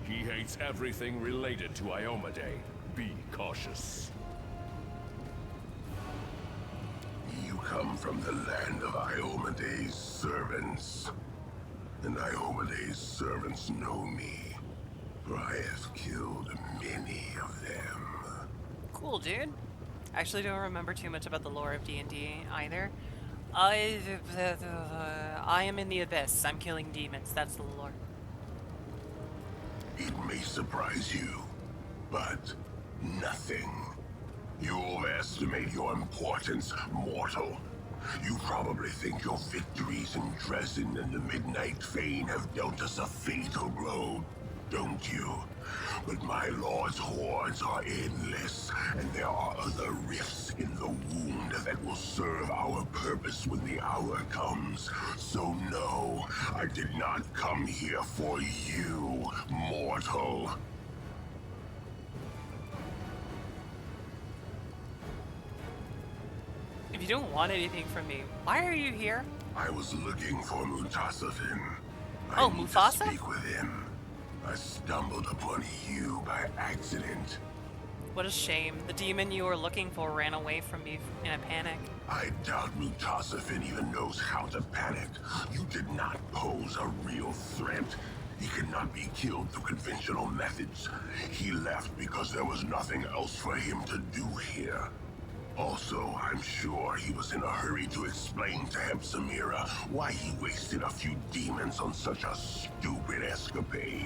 He hates everything related to Iomedae. Be cautious. You come from the land of Iomedae's servants. And Iomedae's servants know me. For I have killed many of them. Cool, dude. I actually don't remember too much about the lore of D&D either. I am in the abyss. I'm killing demons. That's the lore. It may surprise you, but nothing. You overestimate your importance, mortal. You probably think your victories in Dresden and the Midnight Vein have dealt us a fatal blow, don't you? But my lord's hordes are endless, and there are other rifts in the wound that will serve our purpose when the hour comes. So know I did not come here for you, mortal. If you don't want anything from me, why are you here? I was looking for Mutasafin. Oh, I need Mufasa? to speak with him. I stumbled upon you by accident. What a shame. The demon you were looking for ran away from me in a panic. I doubt Mutasafin even knows how to panic. You did not pose a real threat. He cannot be killed through conventional methods. He left because there was nothing else for him to do here. Also, I'm sure he was in a hurry to explain to Hepsamira why he wasted a few demons on such a stupid escapade.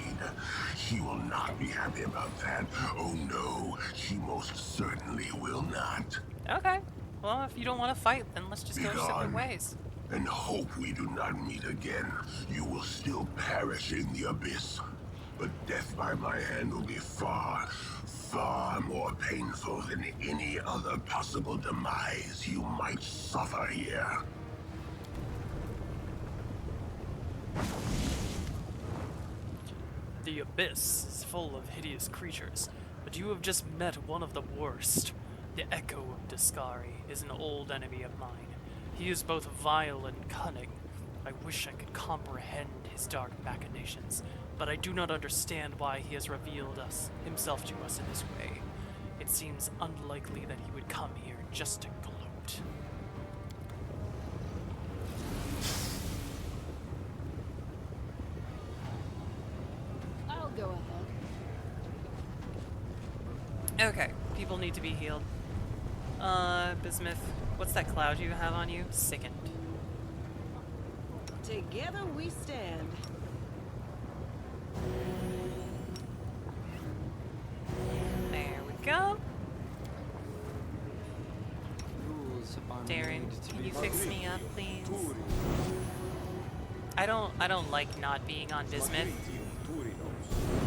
She will not be happy about that. Oh no, she most certainly will not. Okay. Well, if you don't want to fight, then let's just go separate ways. And hope we do not meet again. You will still perish in the abyss. But death by my hand will be far, far more painful than any other possible demise you might suffer here. The abyss is full of hideous creatures, but you have just met one of the worst. The Echo of Discari is an old enemy of mine. He is both vile and cunning. I wish I could comprehend his dark machinations, but I do not understand why he has revealed himself to us in this way. It seems unlikely that he would come here just to gloat. I'll go ahead. Okay, people need to be healed. Bismuth, what's that cloud you have on you? Sickened. Together we stand. There we go. Rules are Darren, made to can be you fix me up, please? I don't like not being on Bismuth,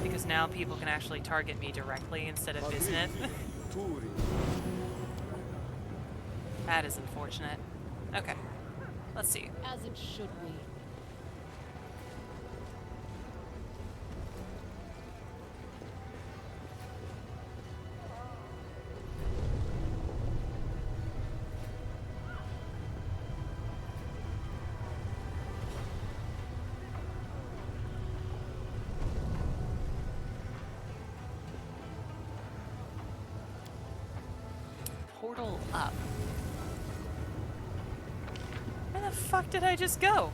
because now people can actually target me directly instead of Bismuth. That is unfortunate. Okay, let's see. As it should be. Portal up. Where the fuck did I just go?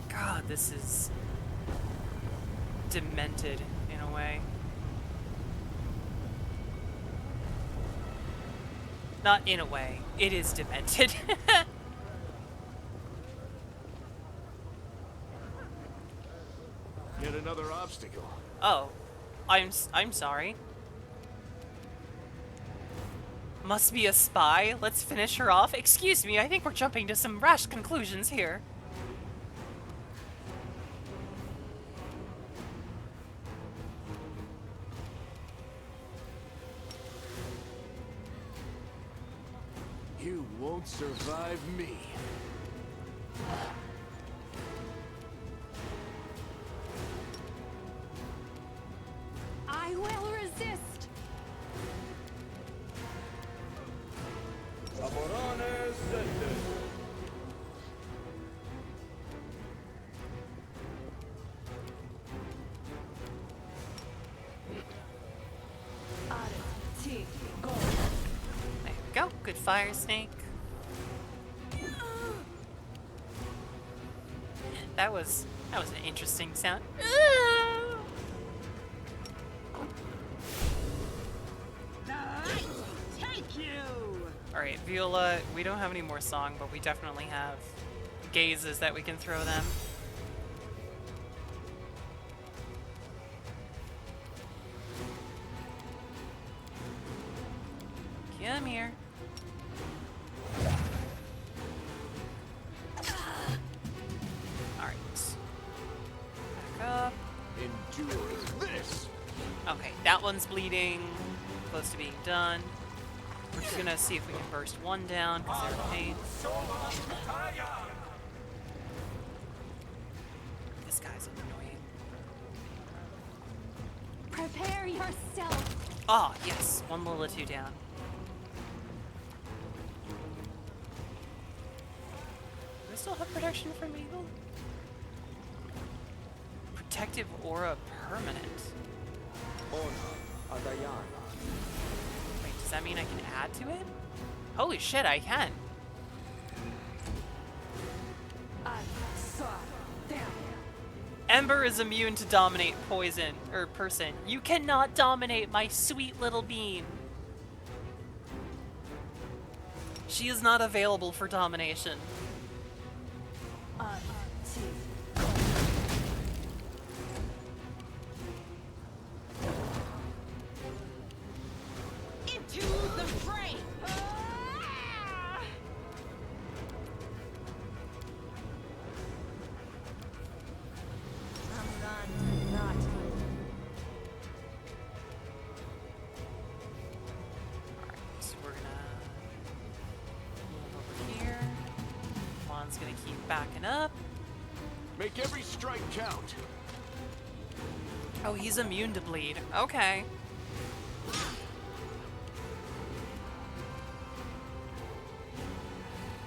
God, this is demented in a way. Not in a way. It is demented. Yet another obstacle. Oh, I'm sorry. Must be a spy. Let's finish her off. Excuse me, I think we're jumping to some rash conclusions here. You won't survive me. I will resist. There we go. Good fire, Snake. That was an interesting sound. The light take you. Alright, Viola, we don't have any more song, but we definitely have gazes that we can throw them. Come here. Alright. Back up. Endure this. Okay, that one's bleeding. Close to being done. We're just gonna see if we can burst one down, because they're a pain. This guy's annoying. Prepare yourself. Ah, yes. One Lola 2 down. Do I still have protection from Eagle? Protective aura permanent. Wait, does that mean I can add to it? Holy shit, I can. Ember is immune to dominate poison, or person. You cannot dominate my sweet little bean. She is not available for domination. Into the fray! So we're gonna move over here. Juan's gonna keep backing up. Make every strike count. Oh, he's immune to bleed. Okay.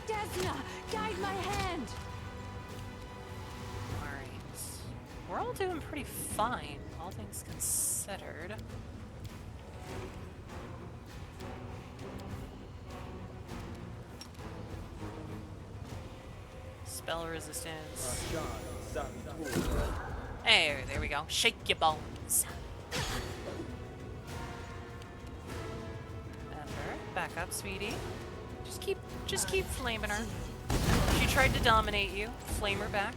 Desna, guide my hand. Alright. We're all doing pretty fine, all things considered. Spell resistance. Hey, there we go. Shake your bones. Ember, back up, sweetie. Just keep flaming her. She tried to dominate you. Flame her back.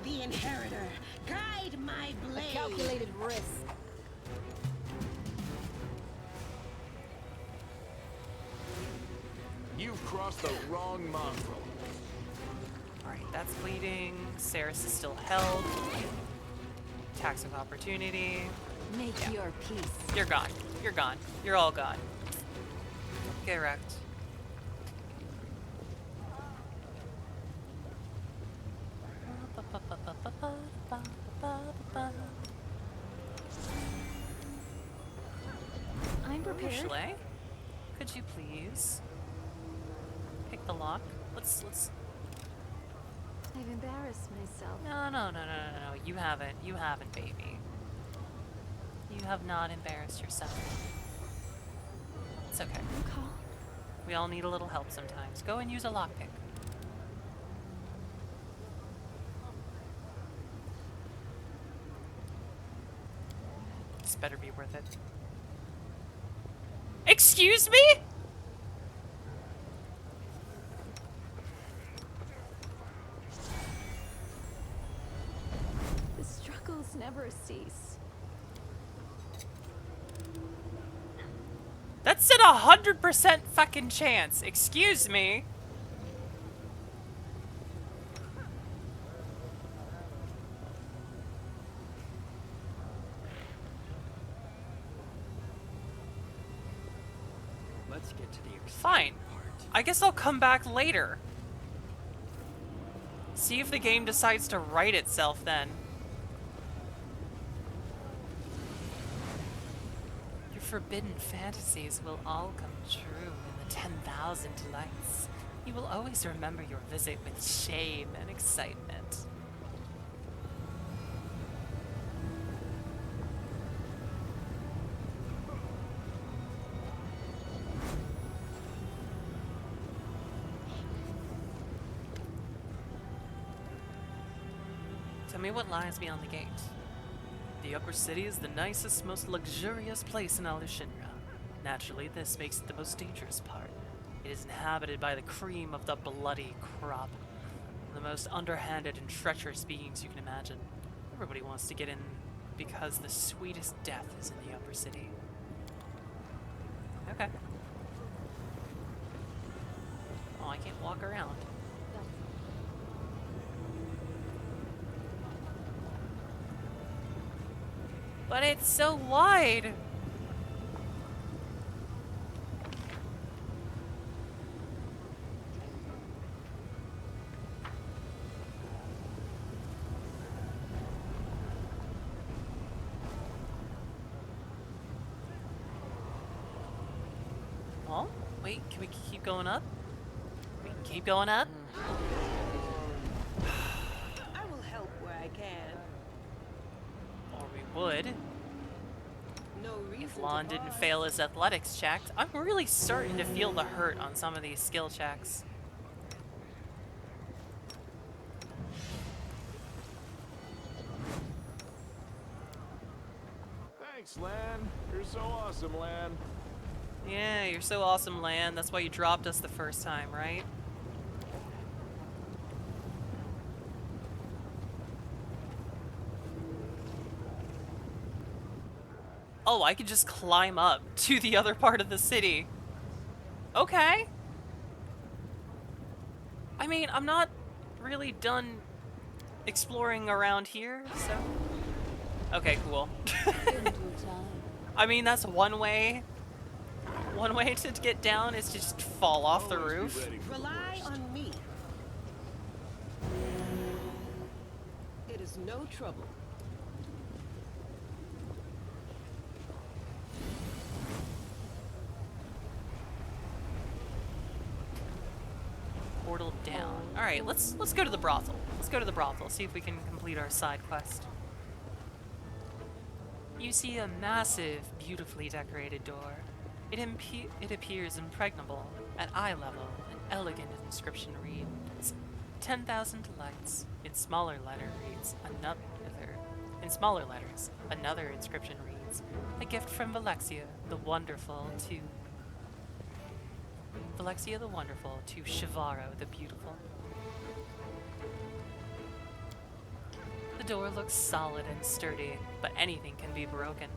The inheritor, guide my blade. A calculated risk. You've crossed the wrong mongrel. Alright, that's bleeding. Ceres is still held. Attacks of opportunity. Make your peace. You're gone. You're gone. You're all gone. Get wrecked. I'm prepared. Ashley, could you please pick the lock? Let's. I've embarrassed myself. No. You haven't. You haven't, baby. You have not embarrassed yourself. It's okay. Okay. We all need a little help sometimes. Go and use a lockpick. This better be worth it. Excuse me? The struggles never cease. That's at 100% fucking chance. Excuse me. Let's get to the exciting Fine. part. I guess I'll come back later. See if the game decides to right itself then. Your forbidden fantasies will all come true in the 10,000 lights. You will always remember your visit with shame and excitement. Tell me what lies beyond the gate. The upper city is the nicest, most luxurious place in Alushinra. Naturally, this makes it the most dangerous part. It is inhabited by the cream of the bloody crop. The most underhanded and treacherous beings you can imagine. Everybody wants to get in because the sweetest death is in the upper city. Okay. Oh, I can't walk around. But it's so wide. Oh, wait, can we keep going up? We can keep going up? I will help where I can. Or we would. No reason If to Lon didn't pause. fail his athletics check. I'm really starting to feel the hurt on some of these skill checks. Thanks, Lan. You're so awesome, Lan. Yeah, you're so awesome, Lan. That's why you dropped us the first time, right? Oh, I could just climb up to the other part of the city. Okay. I mean, I'm not really done exploring around here, so... Okay, cool. I mean, that's one way. One way to get down is to just fall off the roof. Rely on me. It is no trouble. Portal down. All right, let's go to the brothel. Let's go to the brothel. See if we can complete our side quest. You see a massive, beautifully decorated door. It appears impregnable. At eye level, an elegant inscription reads 10,000 lights. In smaller letters, another inscription reads, a gift from Valexia the Wonderful to Shivaro the Beautiful. The door looks solid and sturdy, but anything can be broken.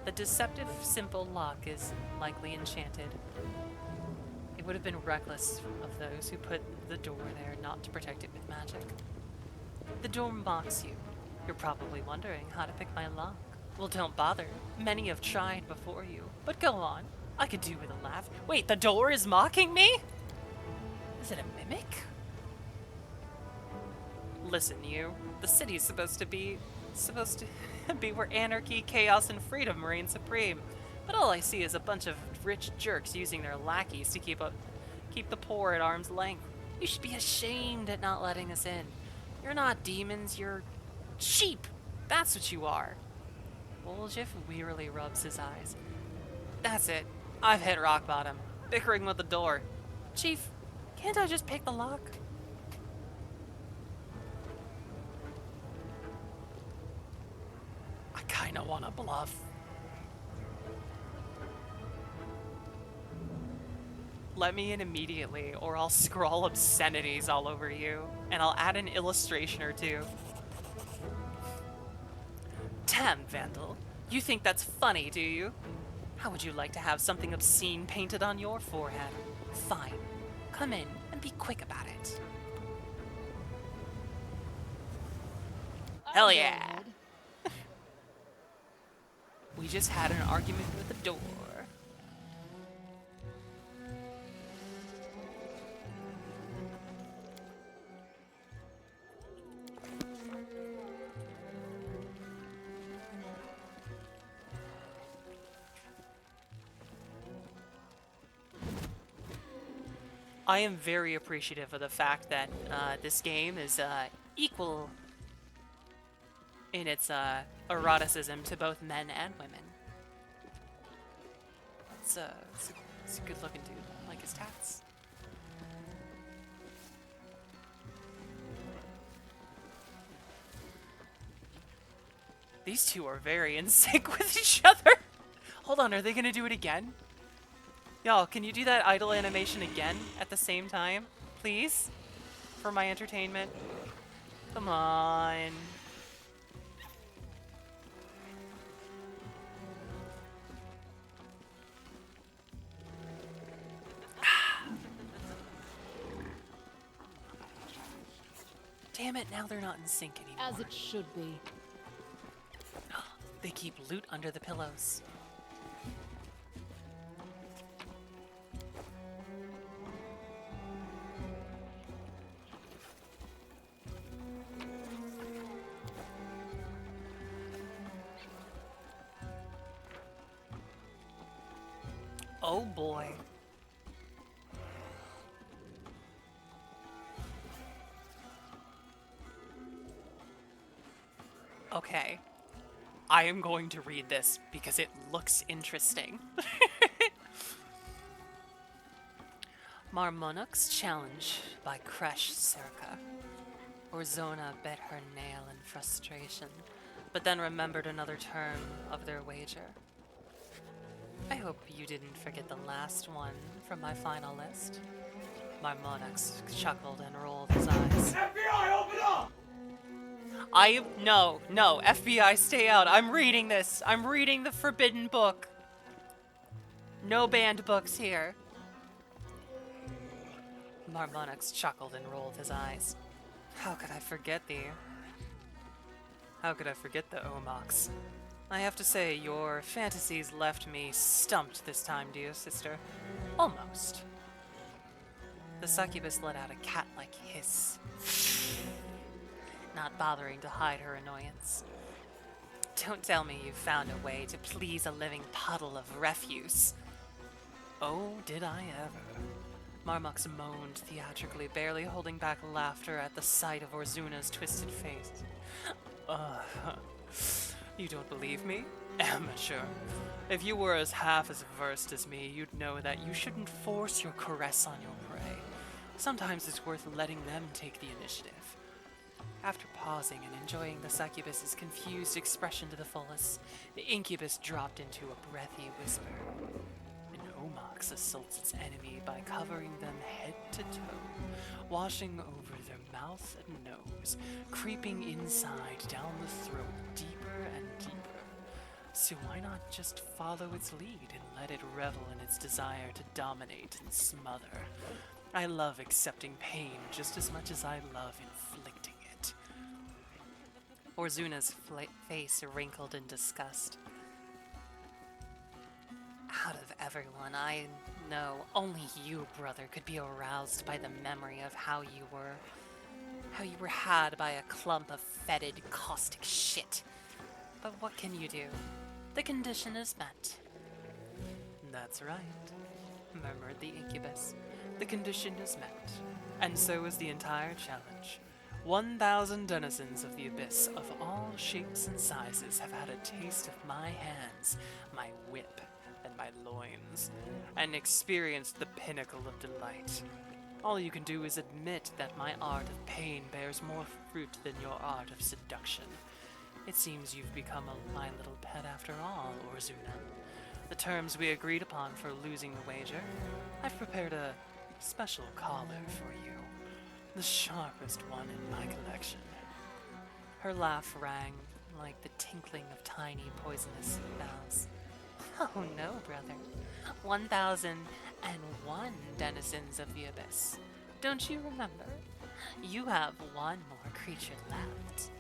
The deceptive, simple lock is likely enchanted. It would have been reckless of those who put the door there not to protect it with magic. The door mocks you. You're probably wondering how to pick my lock. Well, don't bother. Many have tried before you. But go on. I could do with a laugh. Wait, the door is mocking me? Is it a mimic? Listen, you. The city's supposed to be where anarchy, chaos, and freedom reign supreme. But all I see is a bunch of rich jerks using their lackeys to keep the poor at arm's length. You should be ashamed at not letting us in. You're not demons, you're sheep. That's what you are. Woljif wearily rubs his eyes. That's it. I've hit rock bottom. Bickering with the door. Chief, can't I just pick the lock? I kinda wanna bluff. Let me in immediately, or I'll scrawl obscenities all over you, and I'll add an illustration or two. Damn, Vandal. You think that's funny, do you? How would you like to have something obscene painted on your forehead? Fine. Come in and be quick about it. Hell yeah! We just had an argument with the door. I am very appreciative of the fact that this game is equal in its eroticism to both men and women. It's a good looking dude. I like his tats. These two are very in sync with each other. Hold on, are they gonna do it again? Y'all, can you do that idle animation again at the same time? Please? For my entertainment? Come on. Damn it, now they're not in sync anymore. As it should be. They keep loot under the pillows. Oh boy. Okay. I am going to read this because it looks interesting. Marmonuk's challenge by Kresh Circa. Orzona bit her nail in frustration, but then remembered another term of their wager. I hope you didn't forget the last one from my final list. Marmonux chuckled and rolled his eyes. FBI, open up! No, FBI, stay out. I'm reading this. I'm reading the forbidden book. No banned books here. Marmonux chuckled and rolled his eyes. How could I forget thee? How could I forget the Omox? I have to say, your fantasies left me stumped this time, dear sister. Almost. The succubus let out a cat-like hiss, not bothering to hide her annoyance. Don't tell me you found a way to please a living puddle of refuse. Oh, did I ever. Marmux moaned theatrically, barely holding back laughter at the sight of Orzuna's twisted face. You don't believe me? Amateur. If you were half as versed as me, you'd know that you shouldn't force your caress on your prey. Sometimes it's worth letting them take the initiative. After pausing and enjoying the succubus's confused expression to the fullest, the incubus dropped into a breathy whisper. An Omox assaults its enemy by covering them head to toe, washing over their mouth and nose, creeping inside down the throat deeper and deeper. So why not just follow its lead and let it revel in its desire to dominate and smother? I love accepting pain just as much as I love inflicting it. Orzuna's face wrinkled in disgust. Out of everyone I know, only you, brother, could be aroused by the memory of how you were had by a clump of fetid, caustic shit. But what can you do? The condition is met. That's right, murmured the incubus. The condition is met, and so is the entire challenge. 1,000 denizens of the abyss of all shapes and sizes have had a taste of my hands, my whip, and my loins, and experienced the pinnacle of delight. All you can do is admit that my art of pain bears more fruit than your art of seduction. It seems you've become my little pet after all, Orzuna. The terms we agreed upon for losing the wager, I've prepared a special collar for you. The sharpest one in my collection. Her laugh rang like the tinkling of tiny poisonous bells. Oh no, brother. 1,001 denizens of the abyss. Don't you remember? You have one more creature left.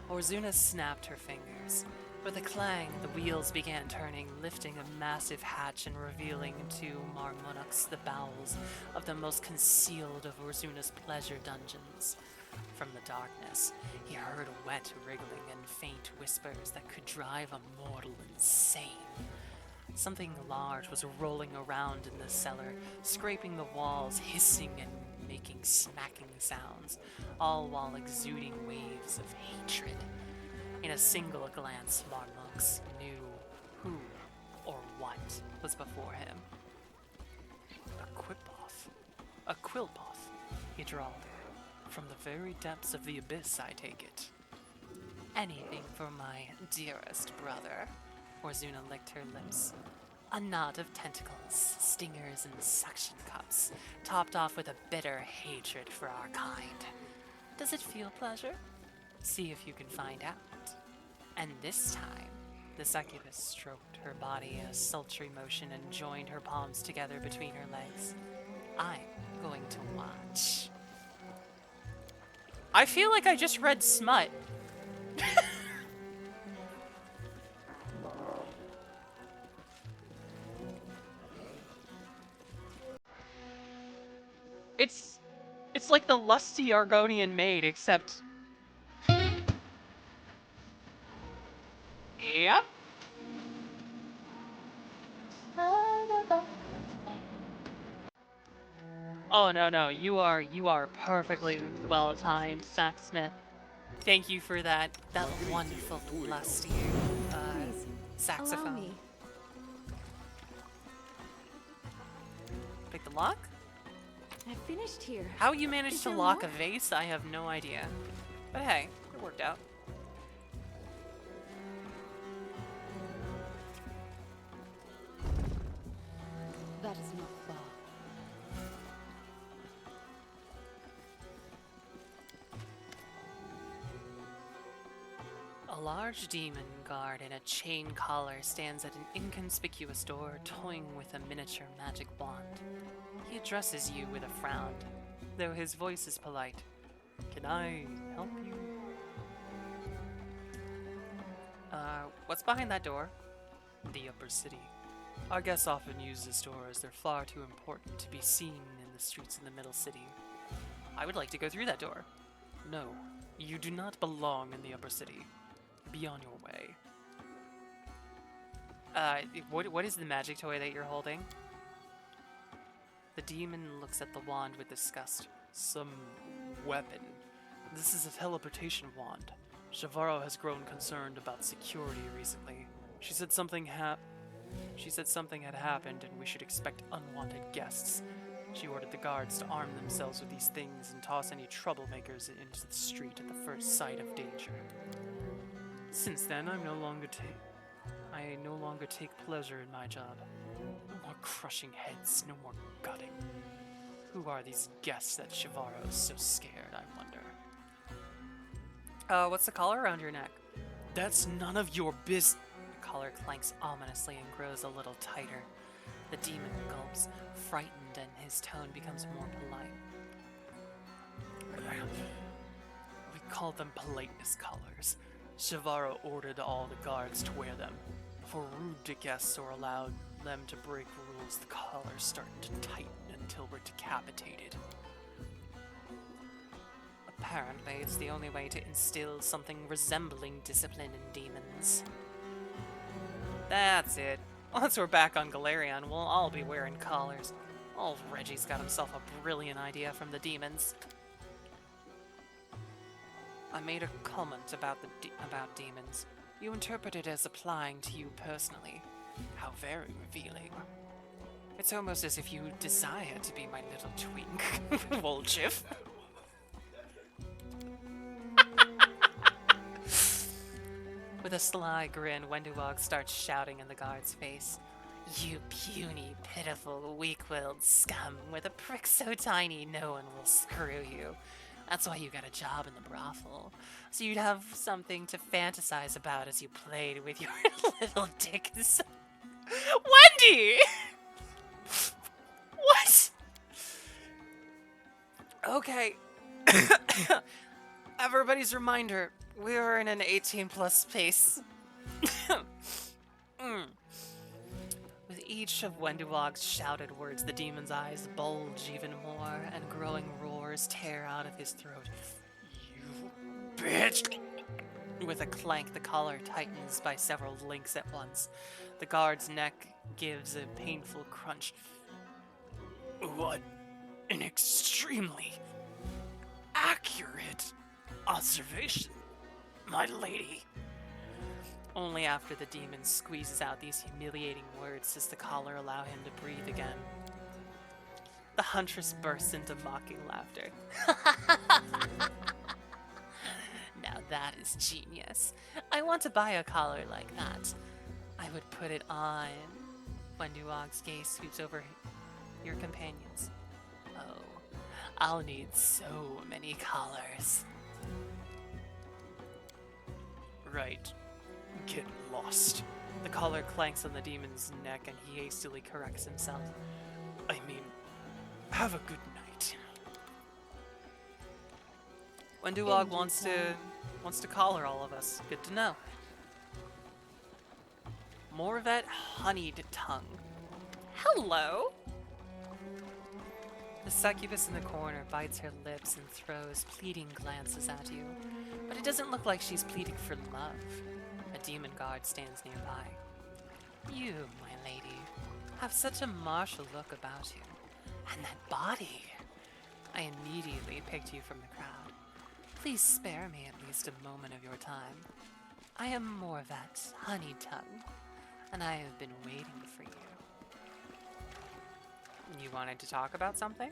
Orzuna snapped her fingers. With a clang, the wheels began turning, lifting a massive hatch and revealing to Marmonux the bowels of the most concealed of Orzuna's pleasure dungeons. From the darkness, he heard wet wriggling and faint whispers that could drive a mortal insane. Something large was rolling around in the cellar, scraping the walls, hissing and making smacking sounds, all while exuding waves of hatred. In a single glance, Marmux knew who or what was before him. A Quipoth. A Quilpoth, he drawled. From the very depths of the abyss, I take it. Anything for my dearest brother. Orzuna licked her lips. A knot of tentacles, stingers, and suction cups, topped off with a bitter hatred for our kind. Does it feel pleasure? See if you can find out. And this time, the succubus stroked her body in a sultry motion and joined her palms together between her legs. I'm going to watch. I feel like I just read smut. It's like the lusty Argonian maid, except... Yep. Oh, no, you are perfectly well-timed, Sacksmith. Thank you for that wonderful, lusty, Please, saxophone. allow me. Pick the lock? I finished here. How you managed Is to there lock more? a vase, I have no idea. But hey, it worked out. That is not far. A large demon guard in a chain collar stands at an inconspicuous door, toying with a miniature magic wand. He addresses you with a frown, though his voice is polite. Can I help you? What's behind that door? The upper city. Our guests often use this door as they're far too important to be seen in the streets in the middle city. I would like to go through that door. No, you do not belong in the upper city. Be on your way. What is the magic toy that you're holding? The demon looks at the wand with disgust. Some weapon. This is a teleportation wand. Shavaro has grown concerned about security recently. She said something had happened and we should expect unwanted guests. She ordered the guards to arm themselves with these things and toss any troublemakers into the street at the first sight of danger. Since then, I no longer take pleasure in my job. No more crushing heads, no more gutting. Who are these guests that Shavaro is so scared, I wonder? What's the collar around your neck? That's none of your business. The collar clanks ominously and grows a little tighter. The demon gulps, frightened, and his tone becomes more polite. We call them politeness collars. Shavaro ordered all the guards to wear them. For rude to guests or allowed them to break rules, the collars start to tighten until we're decapitated. Apparently, it's the only way to instill something resembling discipline in demons. That's it. Once we're back on Galarian, we'll all be wearing collars. Old Reggie's got himself a brilliant idea from the demons. I made a comment about demons. You interpret it as applying to you personally. How very revealing. It's almost as if you desire to be my little twink, Wolchif. With a sly grin, Wenduwog starts shouting in the guard's face. You puny, pitiful, weak-willed scum, with a prick so tiny no one will screw you. That's why you got a job in the brothel. So you'd have something to fantasize about as you played with your little dick. Wendy! What? Okay. Everybody's reminder, we are in an 18+ space. With each of Wenduwog's shouted words, the demon's eyes bulge even more, and growing roars tear out of his throat. You bitch! With a clank, the collar tightens by several links at once. The guard's neck gives a painful crunch. What an extremely accurate observation, my lady. Only after the demon squeezes out these humiliating words does the collar allow him to breathe again. The huntress bursts into mocking laughter. Now that is genius. I want to buy a collar like that. I would put it on. Wenduwog's gaze sweeps over your companions. Oh, I'll need so many collars. Right. Get lost. The collar clanks on the demon's neck and he hastily corrects himself. I mean, have a good night. Wenduwog wants to collar all of us. Good to know. Morvet honeyed tongue. Hello. The succubus in the corner bites her lips and throws pleading glances at you, but it doesn't look like she's pleading for love. A demon guard stands nearby. You, my lady, have such a martial look about you. And that body! I immediately picked you from the crowd. Please spare me at least a moment of your time. I am Morvet, Honey Tongue, and I have been waiting for you. You wanted to talk about something?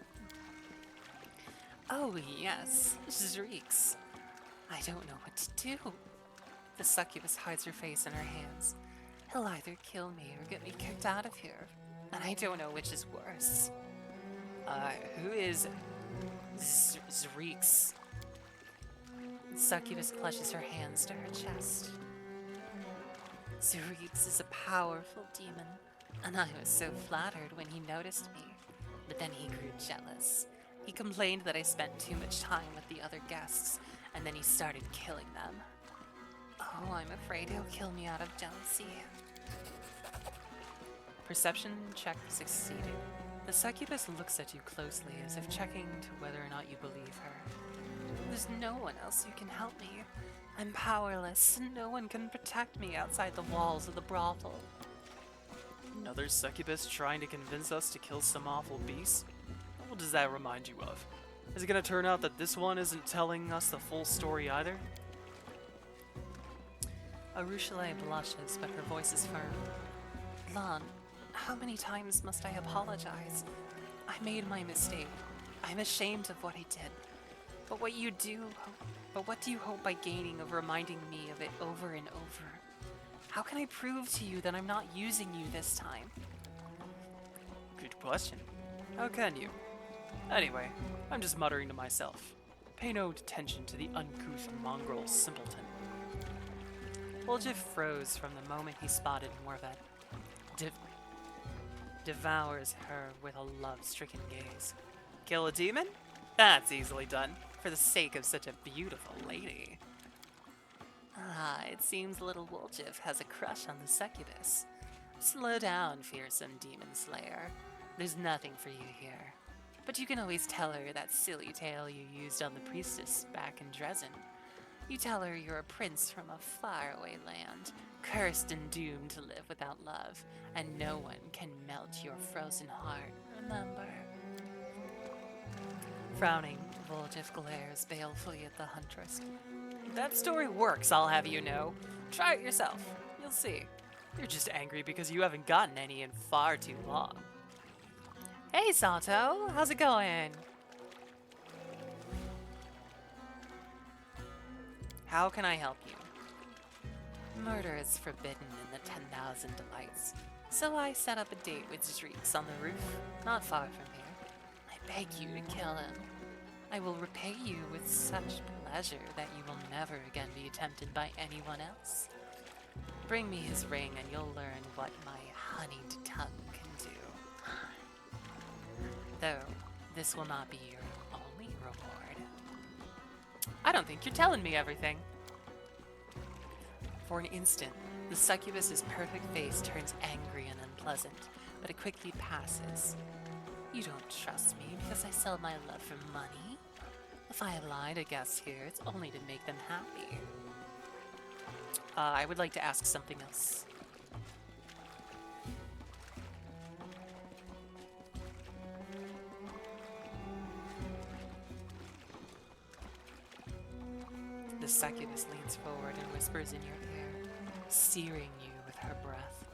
Oh yes, Zreeks. I don't know what to do. The succubus hides her face in her hands. He'll either kill me or get me kicked out of here, and I don't know which is worse. Who is Zreeks? The succubus clutches her hands to her chest. Zreeks is a powerful demon, and I was so flattered when he noticed me. But then he grew jealous. He complained that I spent too much time with the other guests, and then he started killing them. Oh, I'm afraid he'll kill me out of jealousy. Perception check succeeded. The succubus looks at you closely, as if checking to whether or not you believe her. There's no one else who can help me. I'm powerless, and no one can protect me outside the walls of the brothel. Another succubus trying to convince us to kill some awful beast? What does that remind you of? Is it gonna turn out that this one isn't telling us the full story either? Arushale blushes, but her voice is firm. Lan, how many times must I apologize? I made my mistake. I'm ashamed of what I did. But what do you hope by gaining of reminding me of it over and over? How can I prove to you that I'm not using you this time? Good question. How can you? Anyway, I'm just muttering to myself. Pay no attention to the uncouth mongrel simpleton. Woljif froze from the moment he spotted Morvet. Devours her with a love-stricken gaze. Kill a demon? That's easily done, for the sake of such a beautiful lady. Ah, it seems little Woljif has a crush on the succubus. Slow down, fearsome demon slayer. There's nothing for you here. But you can always tell her that silly tale you used on the priestess back in Dresden. You tell her you're a prince from a faraway land, cursed and doomed to live without love, and no one can melt your frozen heart, remember? Frowning, Woljif glares balefully at the huntress. That story works, I'll have you know. Try it yourself. You'll see. You're just angry because you haven't gotten any in far too long. Hey, Sato. How's it going? How can I help you? Murder is forbidden in the 10,000 Delights, so I set up a date with Zreeks on the roof, not far from here. I beg you to kill him. I will repay you with such pleasure that you will never again be tempted by anyone else. Bring me his ring and you'll learn what my honeyed tongue can do. Though, this will not be your only reward. I don't think you're telling me everything. For an instant, the succubus's perfect face turns angry and unpleasant, but it quickly passes. You don't trust me because I sell my love for money? If I lie to guests here, it's only to make them happy. I would like to ask something else. The succubus leans forward and whispers in your ear, searing you with her breath.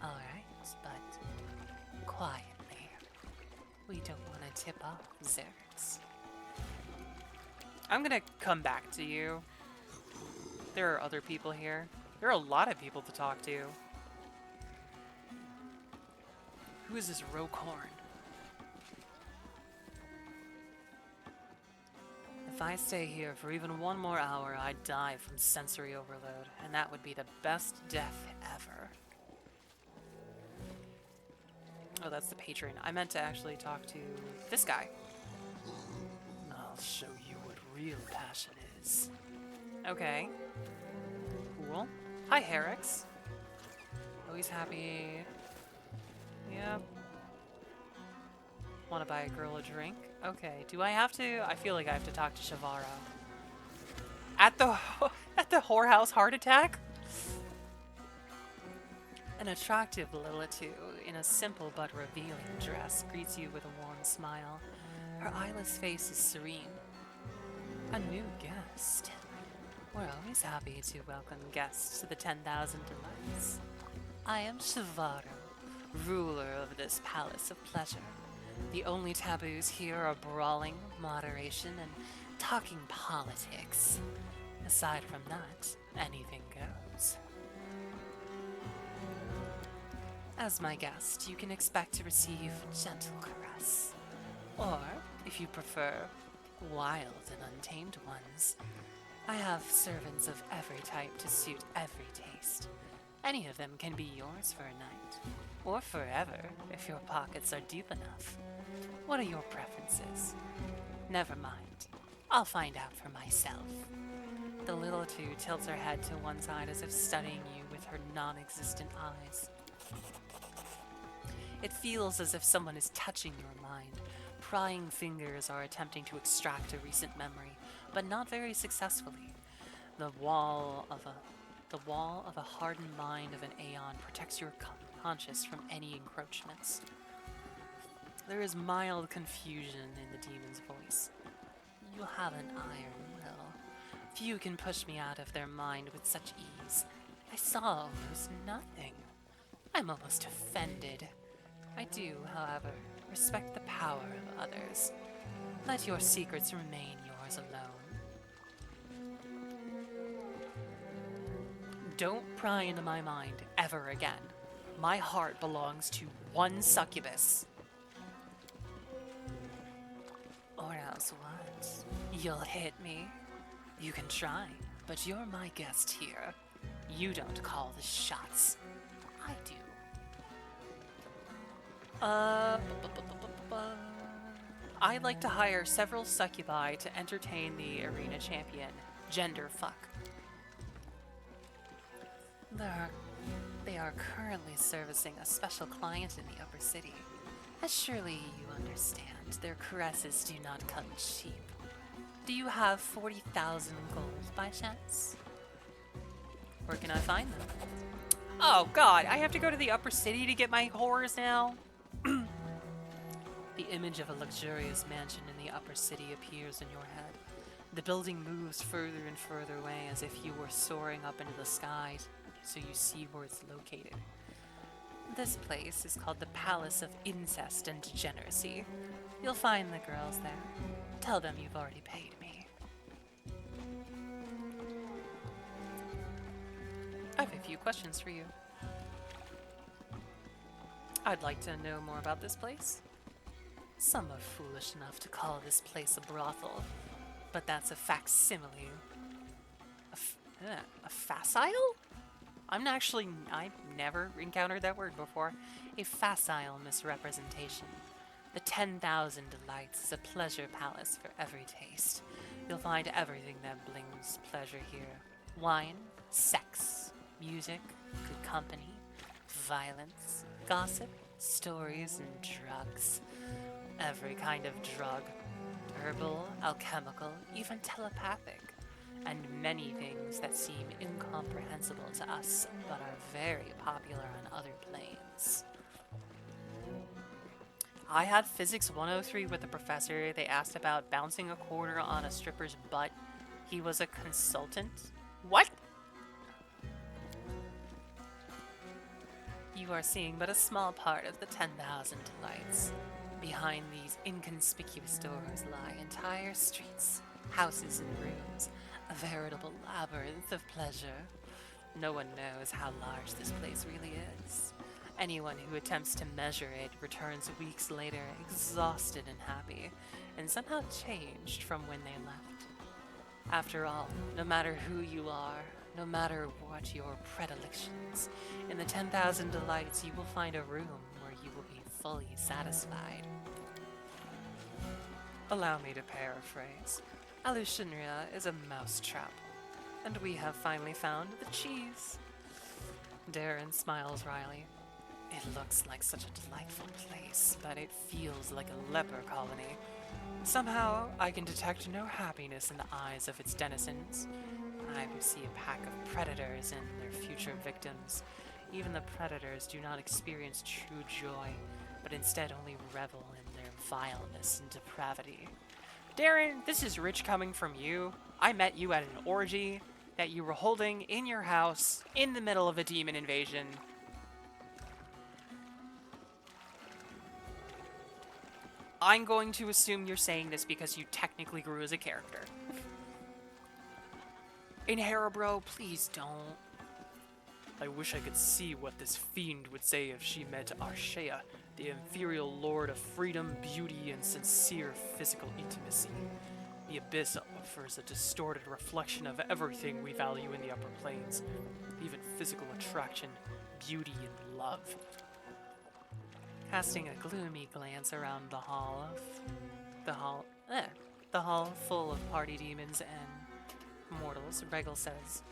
All right, but quietly. We don't want to tip off Xerx. I'm gonna come back to you. There are other people here. There are a lot of people to talk to. Who is this Rokhorn? If I stay here for even one more hour, I'd die from sensory overload, and that would be the best death ever. Oh, that's the patron. I meant to actually talk to this guy. I'll show you what real passion is. Okay. Cool. Hi, Herix. Always happy. Yep. Want to buy a girl a drink? Okay. Do I have to? I feel like I have to talk to Shavaro. At the at the whorehouse heart attack? An attractive Lilitu in a simple but revealing dress greets you with a warm smile. Her eyeless face is serene. A new guest. We're always happy to welcome guests to the 10,000 Delights. I am Shavaro, ruler of this palace of pleasure. The only taboos here are brawling, moderation, and talking politics. Aside from that, anything goes. As my guest, you can expect to receive gentle caress. Or, if you prefer, wild and untamed ones. I have servants of every type to suit every taste. Any of them can be yours for a night. Or forever, if your pockets are deep enough. What are your preferences? Never mind. I'll find out for myself. The little two tilts her head to one side as if studying you with her non-existent eyes. It feels as if someone is touching your mind. Prying fingers are attempting to extract a recent memory, but not very successfully. The wall of a hardened mind of an Aeon protects your conscious from any encroachments. There is mild confusion in the demon's voice. You have an iron will. Few can push me out of their mind with such ease. I saw almost nothing. I'm almost offended. I do, however, respect the power of others. Let your secrets remain yours alone. Don't pry into my mind ever again. My heart belongs to one succubus. Or else what? You'll hit me? You can try, but you're my guest here. You don't call the shots. I do. I'd like to hire several succubi to entertain the arena champion. Gender fuck. They are currently servicing a special client in the upper city. As surely you understand, their caresses do not come cheap. Do you have 40,000 gold by chance? Where can I find them? Oh god, I have to go to the upper city to get my horrors now? The image of a luxurious mansion in the upper city appears in your head. The building moves further and further away as if you were soaring up into the sky, so you see where it's located. This place is called the Palace of Incest and Degeneracy. You'll find the girls there. Tell them you've already paid me. I have a few questions for you. I'd like to know more about this place. Some are foolish enough to call this place a brothel, but that's a facsimile. A facile? I've never encountered that word before. A facile misrepresentation. The 10,000 Delights is a pleasure palace for every taste. You'll find everything that brings pleasure here. Wine, sex, music, good company, violence, gossip, stories, and drugs. Every kind of drug. Herbal, alchemical, even telepathic. And many things that seem incomprehensible to us, but are very popular on other planes. I had Physics 103 with the professor. They asked about bouncing a quarter on a stripper's butt. He was a consultant. What? You are seeing but a small part of the 10,000 Delights. Behind these inconspicuous doors lie entire streets, houses and rooms, a veritable labyrinth of pleasure. No one knows how large this place really is. Anyone who attempts to measure it returns weeks later exhausted and happy, and somehow changed from when they left. After all, no matter who you are, no matter what your predilections, in the 10,000 Delights you will find a room where you will be fully satisfied. Allow me to paraphrase. Alushinria is a mousetrap, and we have finally found the cheese. Darren smiles wryly. It looks like such a delightful place, but it feels like a leper colony. Somehow, I can detect no happiness in the eyes of its denizens. I see a pack of predators and their future victims. Even the predators do not experience true joy, but instead only revel in their vileness and depravity. Darren, this is rich coming from you. I met you at an orgy that you were holding in your house in the middle of a demon invasion. I'm going to assume you're saying this because you technically grew as a character. In Harabro, please don't. I wish I could see what this fiend would say if she met Arshea, the imperial lord of freedom, beauty, and sincere physical intimacy. The Abyss offers a distorted reflection of everything we value in the upper planes, even physical attraction, beauty, and love. Casting a gloomy glance around the hall full of party demons and mortals, Regal says,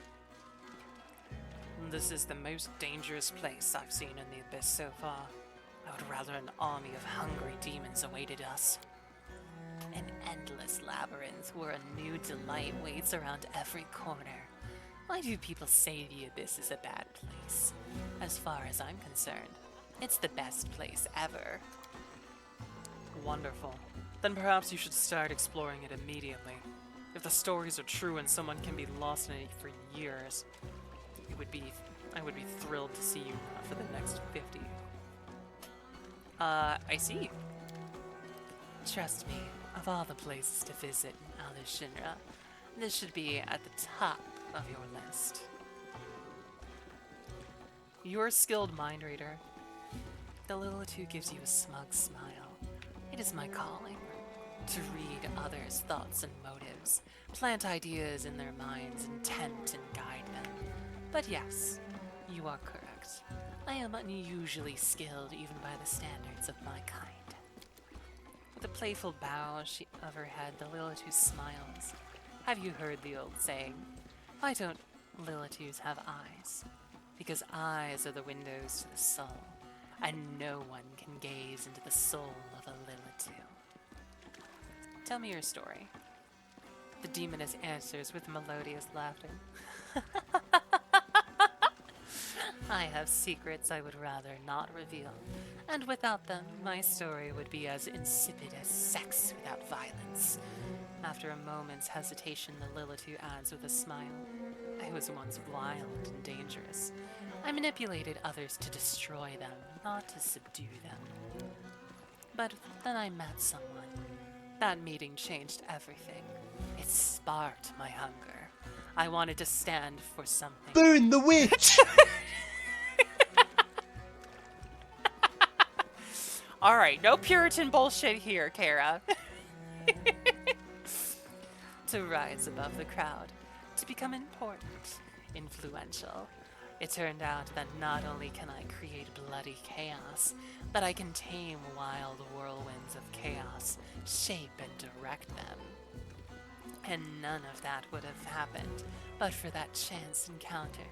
"This is the most dangerous place I've seen in the Abyss so far. I would rather an army of hungry demons awaited us. An endless labyrinth where a new delight waits around every corner. Why do people say the Abyss is a bad place? As far as I'm concerned, it's the best place ever." Wonderful. Then perhaps you should start exploring it immediately. If the stories are true and someone can be lost in it for years, I would be thrilled to see you for the next 50. I see. Trust me, of all the places to visit in Outer Shinra, this should be at the top of your list. You're a skilled mind reader. The Lilith gives you a smug smile. It is my calling. To read others' thoughts and motives, plant ideas in their minds, and tempt and guide them. But yes, you are correct. I am unusually skilled even by the standards of my kind. With a playful bow of her head, the Lilith smiles. Have you heard the old saying? Why don't Liliths have eyes? Because eyes are the windows to the soul, and no one can gaze into the soul of a Lilith. Tell me your story. The demoness answers with melodious laughter. I have secrets I would rather not reveal, and without them, my story would be as insipid as sex without violence. After a moment's hesitation, the Lilith adds with a smile, I was once wild and dangerous. I manipulated others to destroy them, not to subdue them. But then I met someone. That meeting changed everything. It sparked my hunger. I wanted to stand for something. Burn the witch! Alright, no Puritan bullshit here, Kara. To rise above the crowd, to become important, influential. It turned out that not only can I create bloody chaos, but I can tame wild whirlwinds of chaos, shape and direct them. And none of that would have happened but for that chance encounter.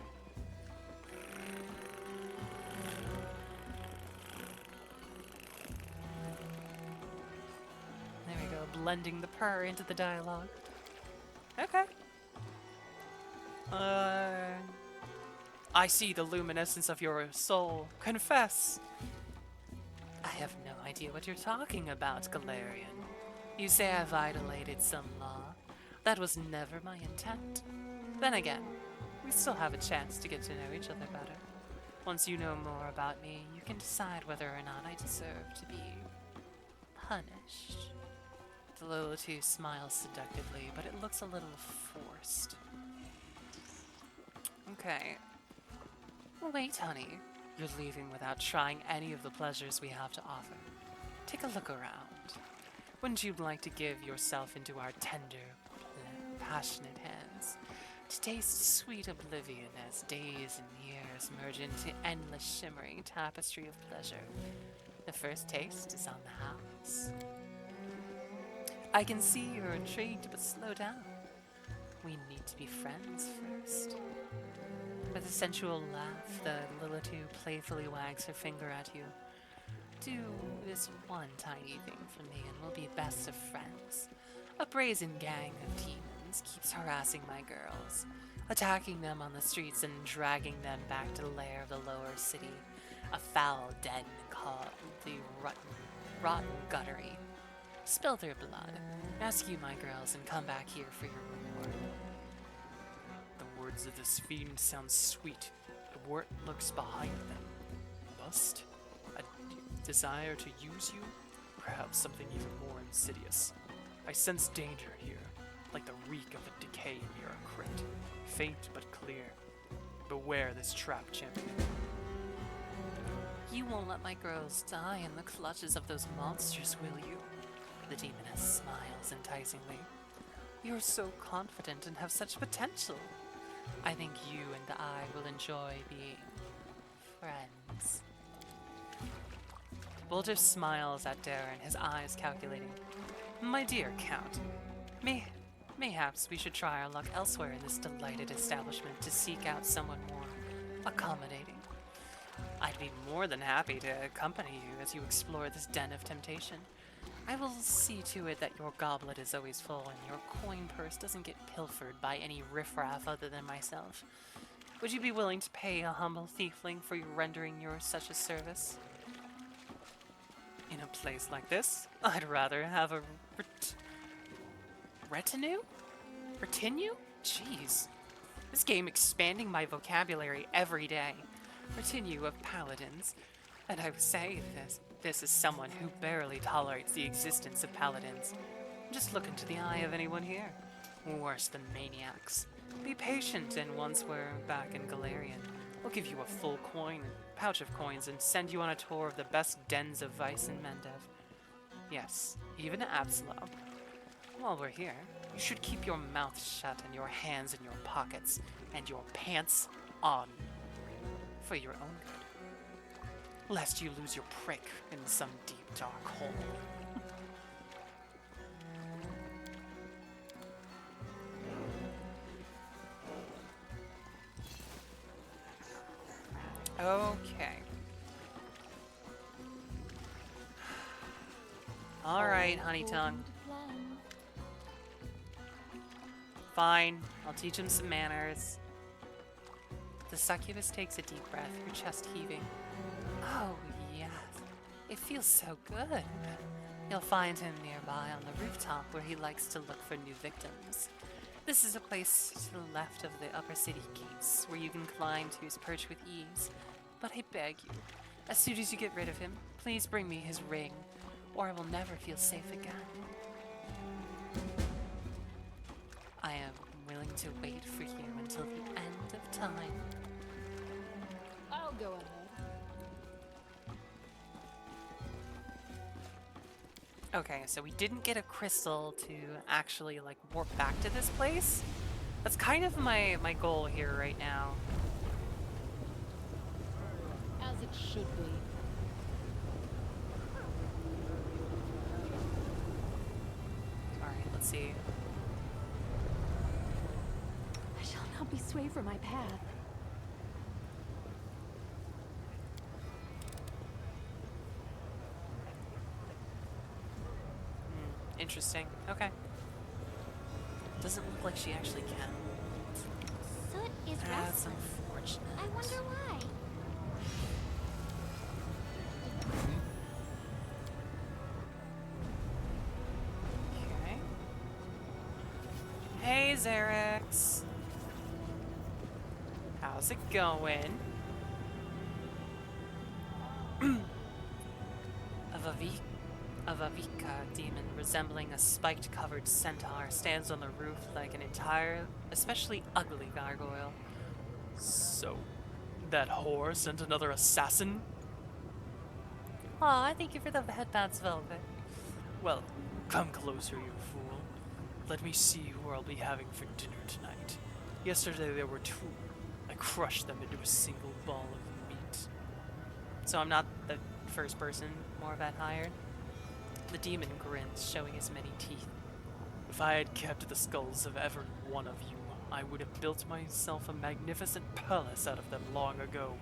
There we go, blending the purr into the dialogue. Okay. I see the luminescence of your soul. Confess. I have no idea what you're talking about, Galarian. You say I violated some law. That was never my intent. Then again, we still have a chance to get to know each other better. Once you know more about me, you can decide whether or not I deserve to be punished. The Lilith smiles seductively, but it looks a little forced. Okay. Wait, honey. You're leaving without trying any of the pleasures we have to offer. Take a look around. Wouldn't you like to give yourself into our tender, passionate hands? To taste sweet oblivion as days and years merge into endless shimmering tapestry of pleasure. The first taste is on the house. I can see you're intrigued, but slow down. We need to be friends first. With a sensual laugh, the Lilitu playfully wags her finger at you. Do this one tiny thing for me and we'll be best of friends. A brazen gang of demons keeps harassing my girls, attacking them on the streets and dragging them back to the lair of the lower city, a foul den called the Rotten Guttery. Spill their blood, rescue my girls, and come back here for your reward. The words of this fiend sound sweet, but what lurks behind them? Lust? A desire to use you? Perhaps something even more insidious. I sense danger here, like the reek of a decay near a crypt. Faint but clear. Beware this trap, champion. You won't let my girls die in the clutches of those monsters, will you? The demoness smiles enticingly. You're so confident and have such potential. I think you and I will enjoy being friends. Bolter smiles at Darren, his eyes calculating. My dear Count, mayhaps we should try our luck elsewhere in this delighted establishment to seek out someone more accommodating. I'd be more than happy to accompany you as you explore this den of temptation. I will see to it that your goblet is always full and your coin purse doesn't get pilfered by any riffraff other than myself. Would you be willing to pay a humble thiefling for rendering you such a service? In a place like this, I'd rather have a retinue? Retinue? Jeez. This game expanding my vocabulary every day. Retinue of paladins. And I would say this is someone who barely tolerates the existence of paladins. Just look into the eye of anyone here. Worse than maniacs. Be patient, and once we're back in Galarian, we'll give you a full pouch of coins and send you on a tour of the best dens of vice in Mendev. Yes, even Absalom. While we're here, you should keep your mouth shut and your hands in your pockets and your pants on. For your own good. Lest you lose your prick in some deep dark hole. Okay. Alright, honey tongue. Fine, I'll teach him some manners. The succubus takes a deep breath, her chest heaving. Oh, yes. It feels so good. You'll find him nearby on the rooftop where he likes to look for new victims. This is a place to the left of the upper city gates where you can climb to his perch with ease. But I beg you, as soon as you get rid of him, please bring me his ring, or I will never feel safe again. I am willing to wait for you until the end of time. I'll go ahead. Okay, so we didn't get a crystal to actually, like, warp back to this place. That's kind of my goal here right now. As it should be. Alright, let's see. I shall not be swayed from my path. Interesting. Okay. Doesn't look like she actually can. Soot is That's restless. unfortunate. I wonder why. Okay. Hey, Xerix. How's it going? A Vavika demon resembling a spiked-covered centaur stands on the roof like an entire, especially ugly gargoyle. So, that whore sent another assassin? Aw, thank you for the headbands, Velvet. Well, come closer, you fool. Let me see who I'll be having for dinner tonight. Yesterday there were 2. I crushed them into a single ball of meat. So I'm not the first person Morvat hired? The demon grins, showing his many teeth. If I had kept the skulls of every one of you, I would have built myself a magnificent palace out of them long ago.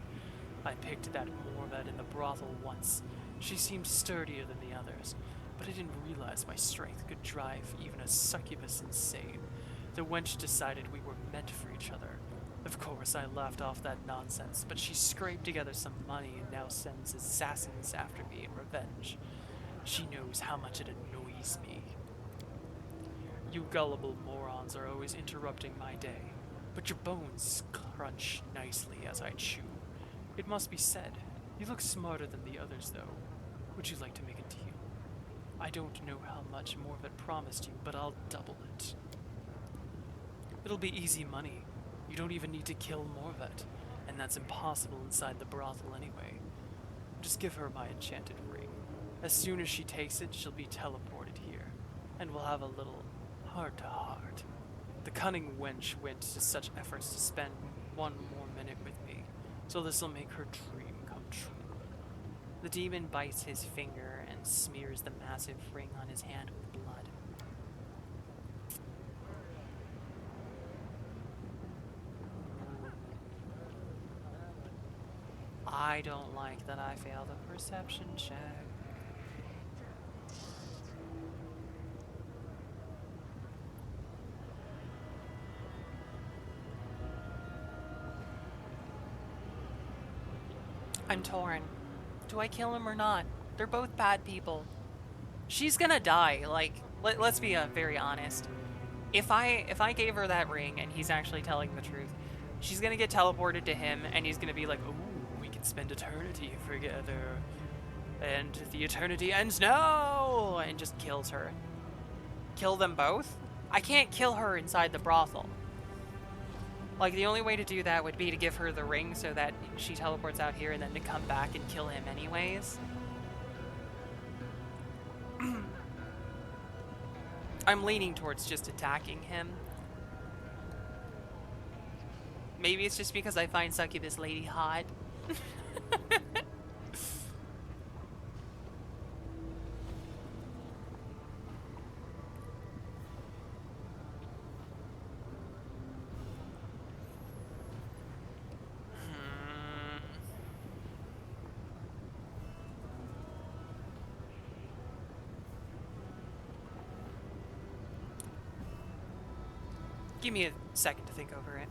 I picked that Morvet in the brothel once. She seemed sturdier than the others, but I didn't realize my strength could drive even a succubus insane. The wench decided we were meant for each other. Of course, I laughed off that nonsense, but she scraped together some money and now sends assassins after me in revenge. She knows how much it annoys me. You gullible morons are always interrupting my day, but your bones crunch nicely as I chew. It must be said, you look smarter than the others, though. Would you like to make a deal? I don't know how much Morvet promised you, but I'll double it. It'll be easy money. You don't even need to kill Morvet, and that's impossible inside the brothel anyway. Just give her my enchanted ring. As soon as she takes it, she'll be teleported here, and we'll have a little heart-to-heart. The cunning wench went to such efforts to spend one more minute with me, so this'll make her dream come true. The demon bites his finger and smears the massive ring on his hand with blood. I don't like that I failed a perception check. I'm torn. Do I kill him or not? They're both bad people. She's gonna die. Like, let's be very honest. If I gave her that ring and he's actually telling the truth, she's gonna get teleported to him and he's gonna be like, "Ooh, we can spend eternity together," and the eternity ends now, and just kills her. Kill them both? I can't kill her inside the brothel. Like, the only way to do that would be to give her the ring so that she teleports out here and then to come back and kill him anyways. I'm leaning towards just attacking him. Maybe it's just because I find Succubus Lady hot. Give me a second to think over it.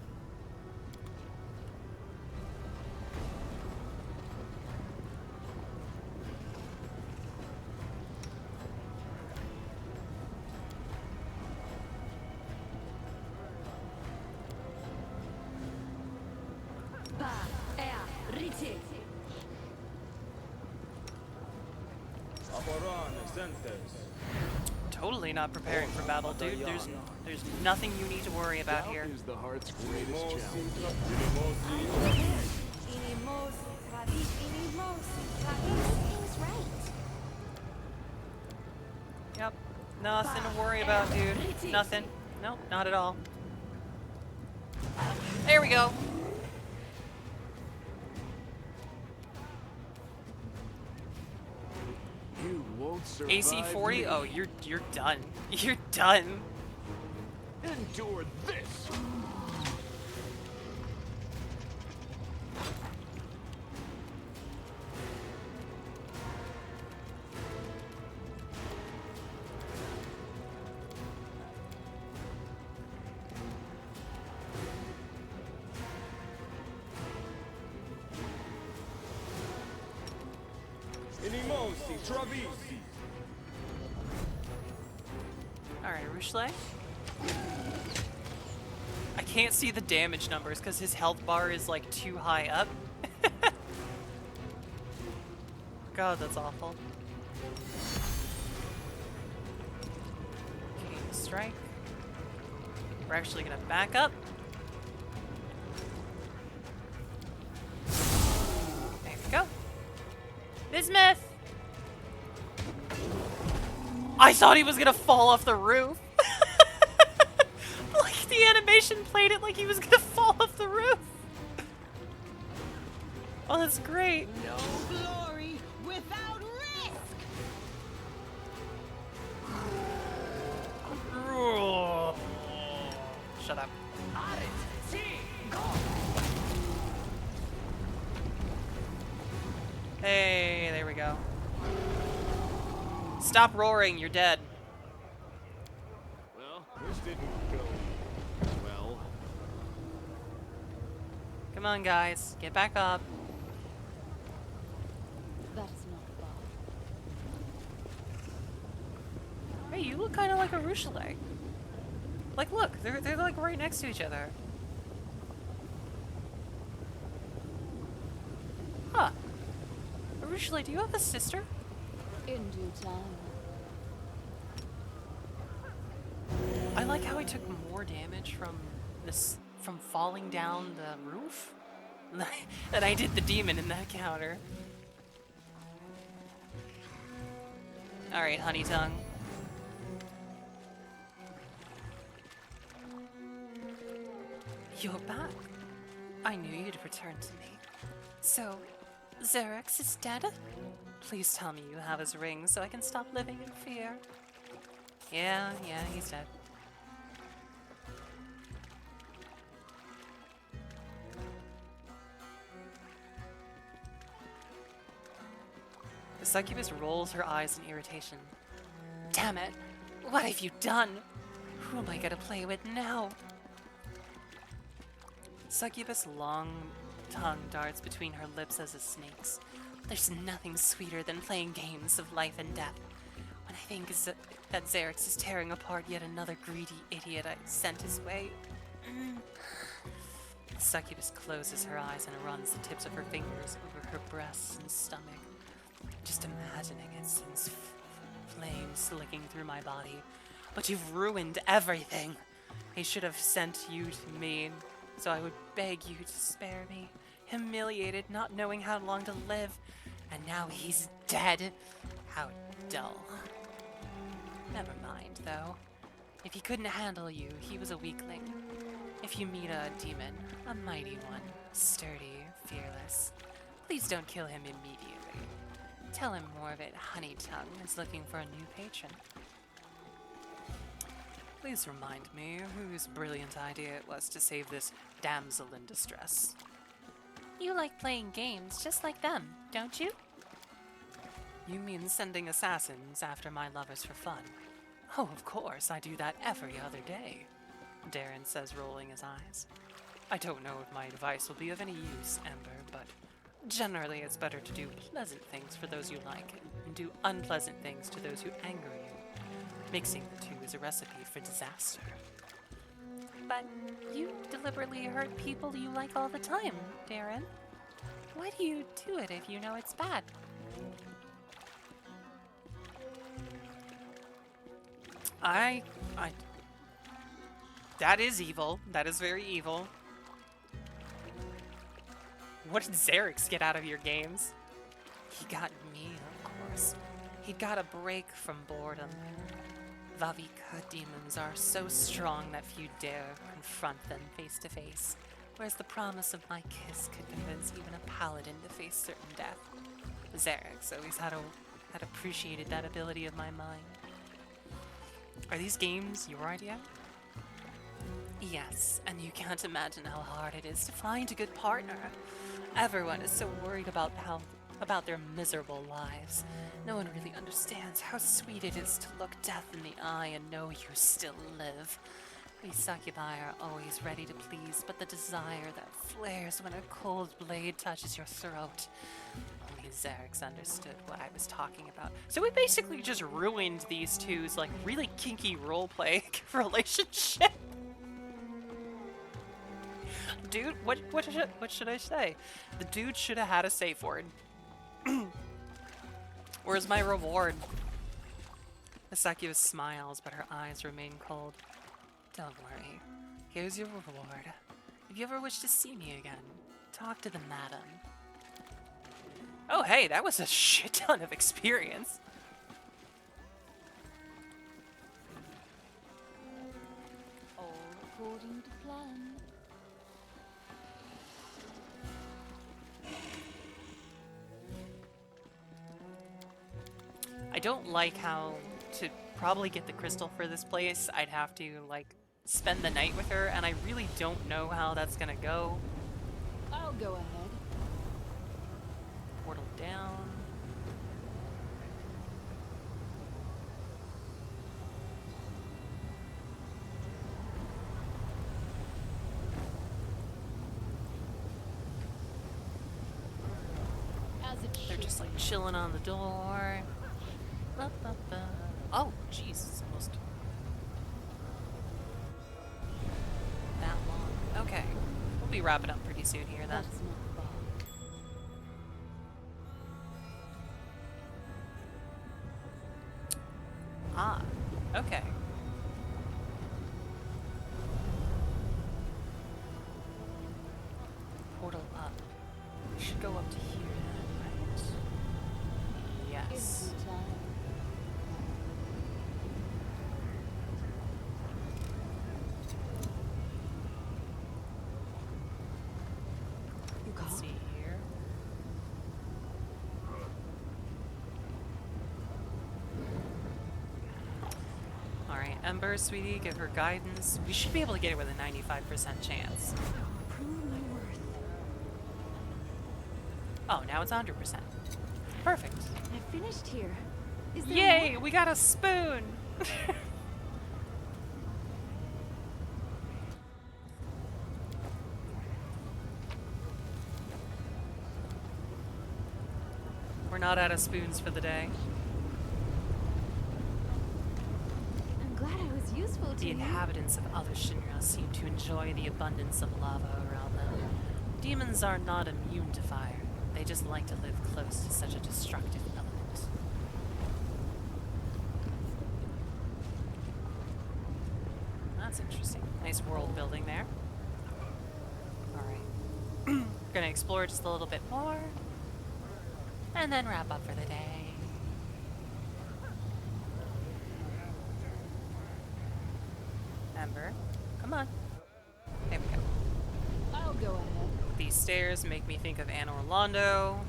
Totally not preparing for battle, dude. There's nothing you need to worry about here. Doubt is the heart's greatest challenge. He's right. Yep. Nothing to worry about, dude. Nothing. Nope, not at all. There we go. You won't survive AC 40? me. Oh, you're done. You're done. Endure this. Alright, Rochelet. I can't see the damage numbers because his health bar is like too high up. God, that's awful. Okay, strike. We're actually gonna back up. There we go. Bismuth! I thought he was gonna fall off the roof. Like, the animation played it like he was gonna fall off the roof. Oh, that's great. No glory without risk. Shut up. go. Stop roaring, you're dead. Well, this didn't go well. Come on, guys. Get back up. That's not bad. Hey, you look kind of like a Ruchelet. Like, look, they're like right next to each other. Huh. Ruchelet, do you have a sister? In due time. I like how I took more damage from falling down the roof than I did the demon in that counter. Alright, Honey Tongue. You're back. I knew you'd return to me. So, Xerix is dead? Please tell me you have his ring so I can stop living in fear. Yeah, he's dead. The succubus rolls her eyes in irritation. Damn it! What have you done? Who am I gonna play with now? Succubus' long tongue darts between her lips as a snake's. There's nothing sweeter than playing games of life and death. When I think that Xerix is tearing apart yet another greedy idiot I sent his way. The succubus closes her eyes and runs the tips of her fingers over her breasts and stomach. Just imagining it sends flames licking through my body. But you've ruined everything. He should have sent you to me, so I would beg you to spare me. Humiliated, not knowing how long to live. And now he's dead. How dull. Never mind, though. If he couldn't handle you, he was a weakling. If you meet a demon, a mighty one, sturdy, fearless, please don't kill him immediately. Tell him more of it, Honey Tongue is looking for a new patron. Please remind me whose brilliant idea it was to save this damsel in distress. You like playing games just like them, don't you? You mean sending assassins after my lovers for fun? Oh, of course, I do that every other day, Darren says, rolling his eyes. I don't know if my advice will be of any use, Ember, but generally it's better to do pleasant things for those you like and do unpleasant things to those who anger you. Mixing the two is a recipe for disaster. But you deliberately hurt people you like all the time, Darren. Why do you do it if you know it's bad? That is evil. That is very evil. What did Xerix get out of your games? He got me, of course. He got a break from boredom. Vavika demons are so strong that few dare confront them face to face, whereas the promise of my kiss could convince even a paladin to face certain death. Xerix always had appreciated that ability of my mind. Are these games your idea? Yes, and you can't imagine how hard it is to find a good partner. Everyone is so worried about their miserable lives. No one really understands how sweet it is to look death in the eye and know you still live. We succubi are always ready to please, but the desire that flares when a cold blade touches your throat. Only Xerix understood what I was talking about. So we basically just ruined these two's like really kinky roleplay relationship. Dude, what should I say? The dude should have had a safe word. Where's my reward? The succubus smiles, but her eyes remain cold. Don't worry. Here's your reward. If you ever wish to see me again, talk to the madam. Oh hey, that was a shit ton of experience. All according to plan. I don't like how to probably get the crystal for this place, I'd have to like spend the night with her, and I really don't know how that's gonna go. I'll go ahead. Portal down. As it They're should just like be. chilling on the door. Ba, ba, ba. Oh, jeez, it's almost that long. Okay, we'll be wrapping up pretty soon here then. That's not far. Ah, okay. Portal up. We should go up to here then, right? Yes. In due time. Let's see here. Alright, Ember, sweetie, give her guidance. We should be able to get it with a 95% chance. Prove my worth. Oh, now it's 100%. Perfect. I finished here. Is there Yay, more? we got a spoon! We're not out of spoons for the day. I'm glad I was useful to The you. inhabitants of other Shinra seem to enjoy the abundance of lava around them. Demons are not immune to fire. They just like to live close to such a destructive element. That's interesting. Nice world building there. Alright. We're gonna explore just a little bit more. And then wrap up for the day. Ember, come on. There we go. I'll go ahead. These stairs make me think of Anne Orlando.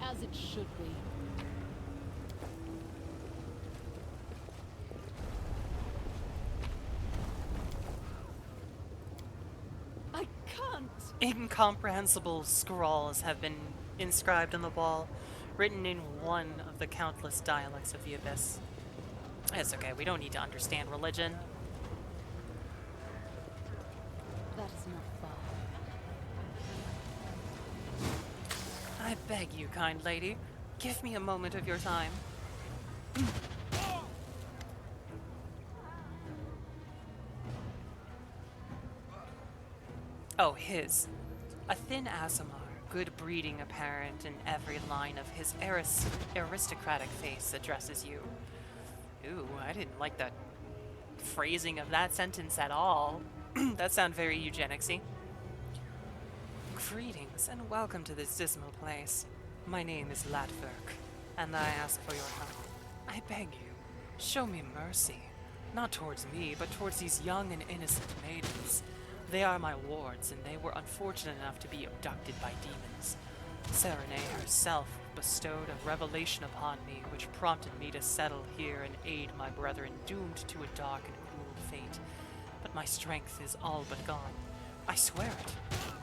As it should be. I can't. Incomprehensible scrawls have been inscribed on the wall, written in one of the countless dialects of the Abyss. It's okay, we don't need to understand religion. That is not far. I beg you, kind lady, give me a moment of your time. Oh, his. A thin Aasimar, good breeding apparent in every line of his aristocratic face addresses you. Ooh, I didn't like the phrasing of that sentence at all. That sounded very eugenicsy. Greetings and welcome to this dismal place. My name is Latverk, and I ask for your help. I beg you, show me mercy. Not towards me, but towards these young and innocent maidens. They are my wards, and they were unfortunate enough to be abducted by demons. Serenade herself bestowed a revelation upon me, which prompted me to settle here and aid my brethren doomed to a dark and cruel fate. But my strength is all but gone. I swear it.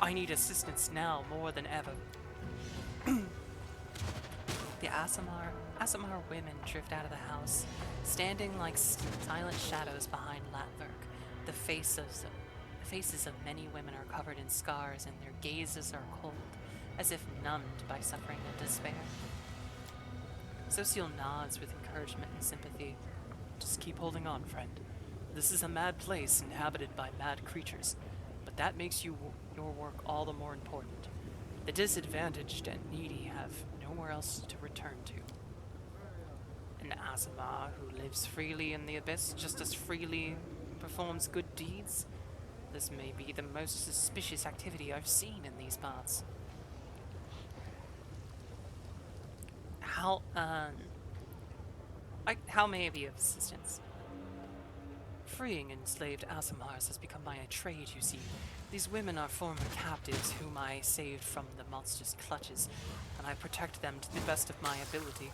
I need assistance now more than ever. The Aasimar women drift out of the house, standing like silent shadows behind Latverk. The faces of many women are covered in scars, and their gazes are cold, as if numbed by suffering and despair. Sociel nods with encouragement and sympathy. Just keep holding on, friend. This is a mad place inhabited by mad creatures, but that makes your work all the more important. The disadvantaged and needy have nowhere else to return to. An Aasimar who lives freely in the Abyss just as freely performs good deeds? This may be the most suspicious activity I've seen in these parts. How may I be of assistance? Freeing enslaved Aasimars has become my trade, you see. These women are former captives whom I saved from the monster's clutches, and I protect them to the best of my ability.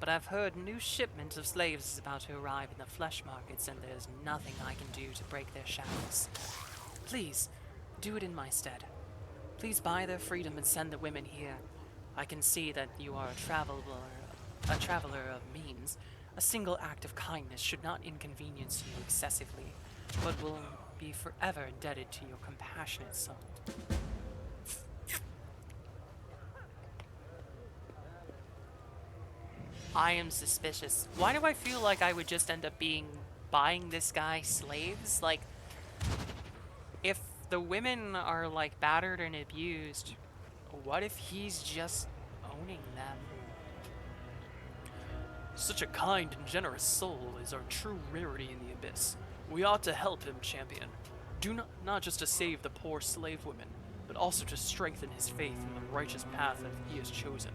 But I've heard new shipment of slaves is about to arrive in the flesh markets, and there's nothing I can do to break their shackles. Please, do it in my stead. Please buy their freedom and send the women here. I can see that you are a traveler of means. A single act of kindness should not inconvenience you excessively, but will be forever indebted to your compassionate soul. I am suspicious. Why do I feel like I would just end up buying this guy slaves? Like, if the women are like battered and abused, what if he's just owning them? Such a kind and generous soul is our true rarity in the Abyss. We ought to help him, champion. Do not just to save the poor slave women, but also to strengthen his faith in the righteous path that he has chosen.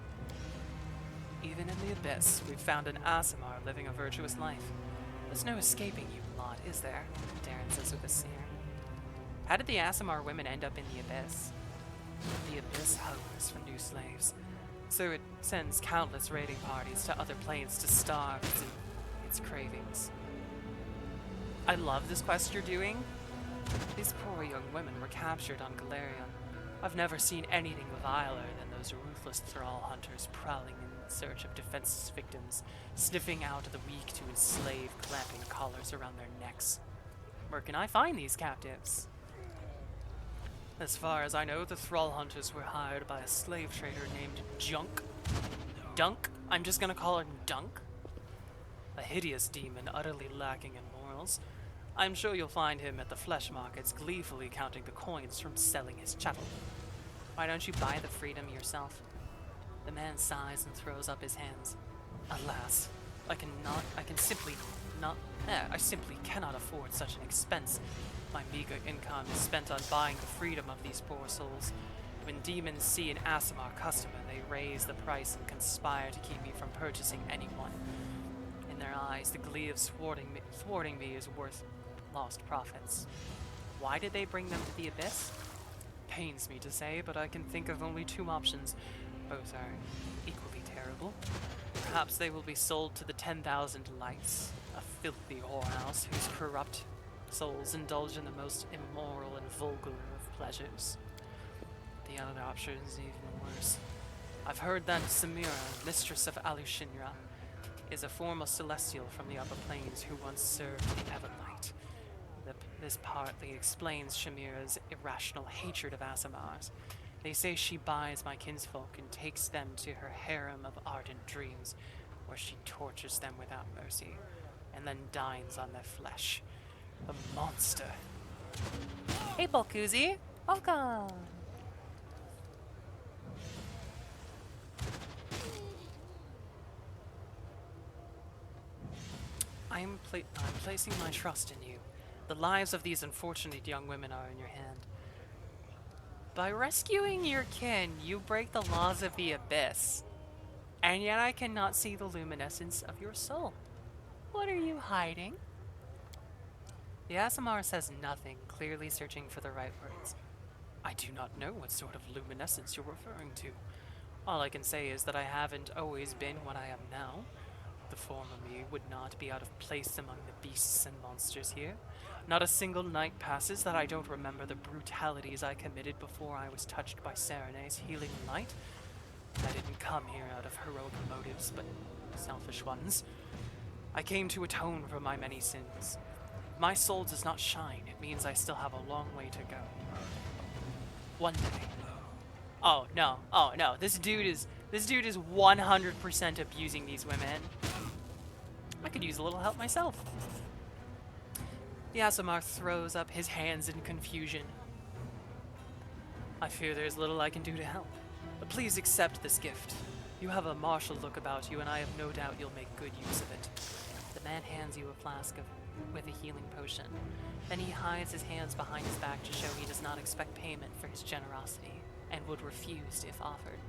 Even in the Abyss, we've found an Aasimar living a virtuous life. There's no escaping you lot, is there? Darren says with a sneer. How did the Aasimar women end up in the Abyss? The Abyss hungers for new slaves, so it sends countless raiding parties to other planes to starve its cravings. I love this quest you're doing. These poor young women were captured on Galerion. I've never seen anything viler than those ruthless thrall hunters prowling in search of defenseless victims, sniffing out the weak to enslave, clamping collars around their necks. Where can I find these captives? As far as I know, the thrall hunters were hired by a slave trader named Dunk? I'm just gonna call him Dunk. A hideous demon utterly lacking in morals. I'm sure you'll find him at the flesh markets gleefully counting the coins from selling his chattel. Why don't you buy the freedom yourself? The man sighs and throws up his hands. Alas, I simply cannot afford such an expense. My meager income is spent on buying the freedom of these poor souls. When demons see an Aasimar customer, they raise the price and conspire to keep me from purchasing anyone. In their eyes, the glee of thwarting me is worth lost profits. Why did they bring them to the Abyss? Pains me to say, but I can think of only two options. Both are equally terrible. Perhaps they will be sold to the 10,000 Lights, a filthy whorehouse whose corrupt souls indulge in the most immoral and vulgar of pleasures. The other option is even worse. I've heard that Samira, mistress of Alushinra, is a former celestial from the upper planes who once served the Everlight. This partly explains Shamira's irrational hatred of Aasimars. They say she buys my kinsfolk and takes them to her harem of ardent dreams, where she tortures them without mercy, and then dines on their flesh. A monster. Hey, Balkuzi. Welcome. I'm placing my trust in you. The lives of these unfortunate young women are in your hand. By rescuing your kin, you break the laws of the Abyss. And yet I cannot see the luminescence of your soul. What are you hiding? The Aasimar says nothing, clearly searching for the right words. I do not know what sort of luminescence you're referring to. All I can say is that I haven't always been what I am now. The former me would not be out of place among the beasts and monsters here. Not a single night passes that I don't remember the brutalities I committed before I was touched by Serene's healing light. I didn't come here out of heroic motives, but selfish ones. I came to atone for my many sins. If my soul does not shine, it means I still have a long way to go. One day. Oh no, this dude is 100% abusing these women. I could use a little help myself. The Aasimar throws up his hands in confusion. I fear there's little I can do to help, but please accept this gift. You have a martial look about you, and I have no doubt you'll make good use of it. The man hands you a flask with a healing potion. Then he hides his hands behind his back to show he does not expect payment for his generosity, and would refuse if offered.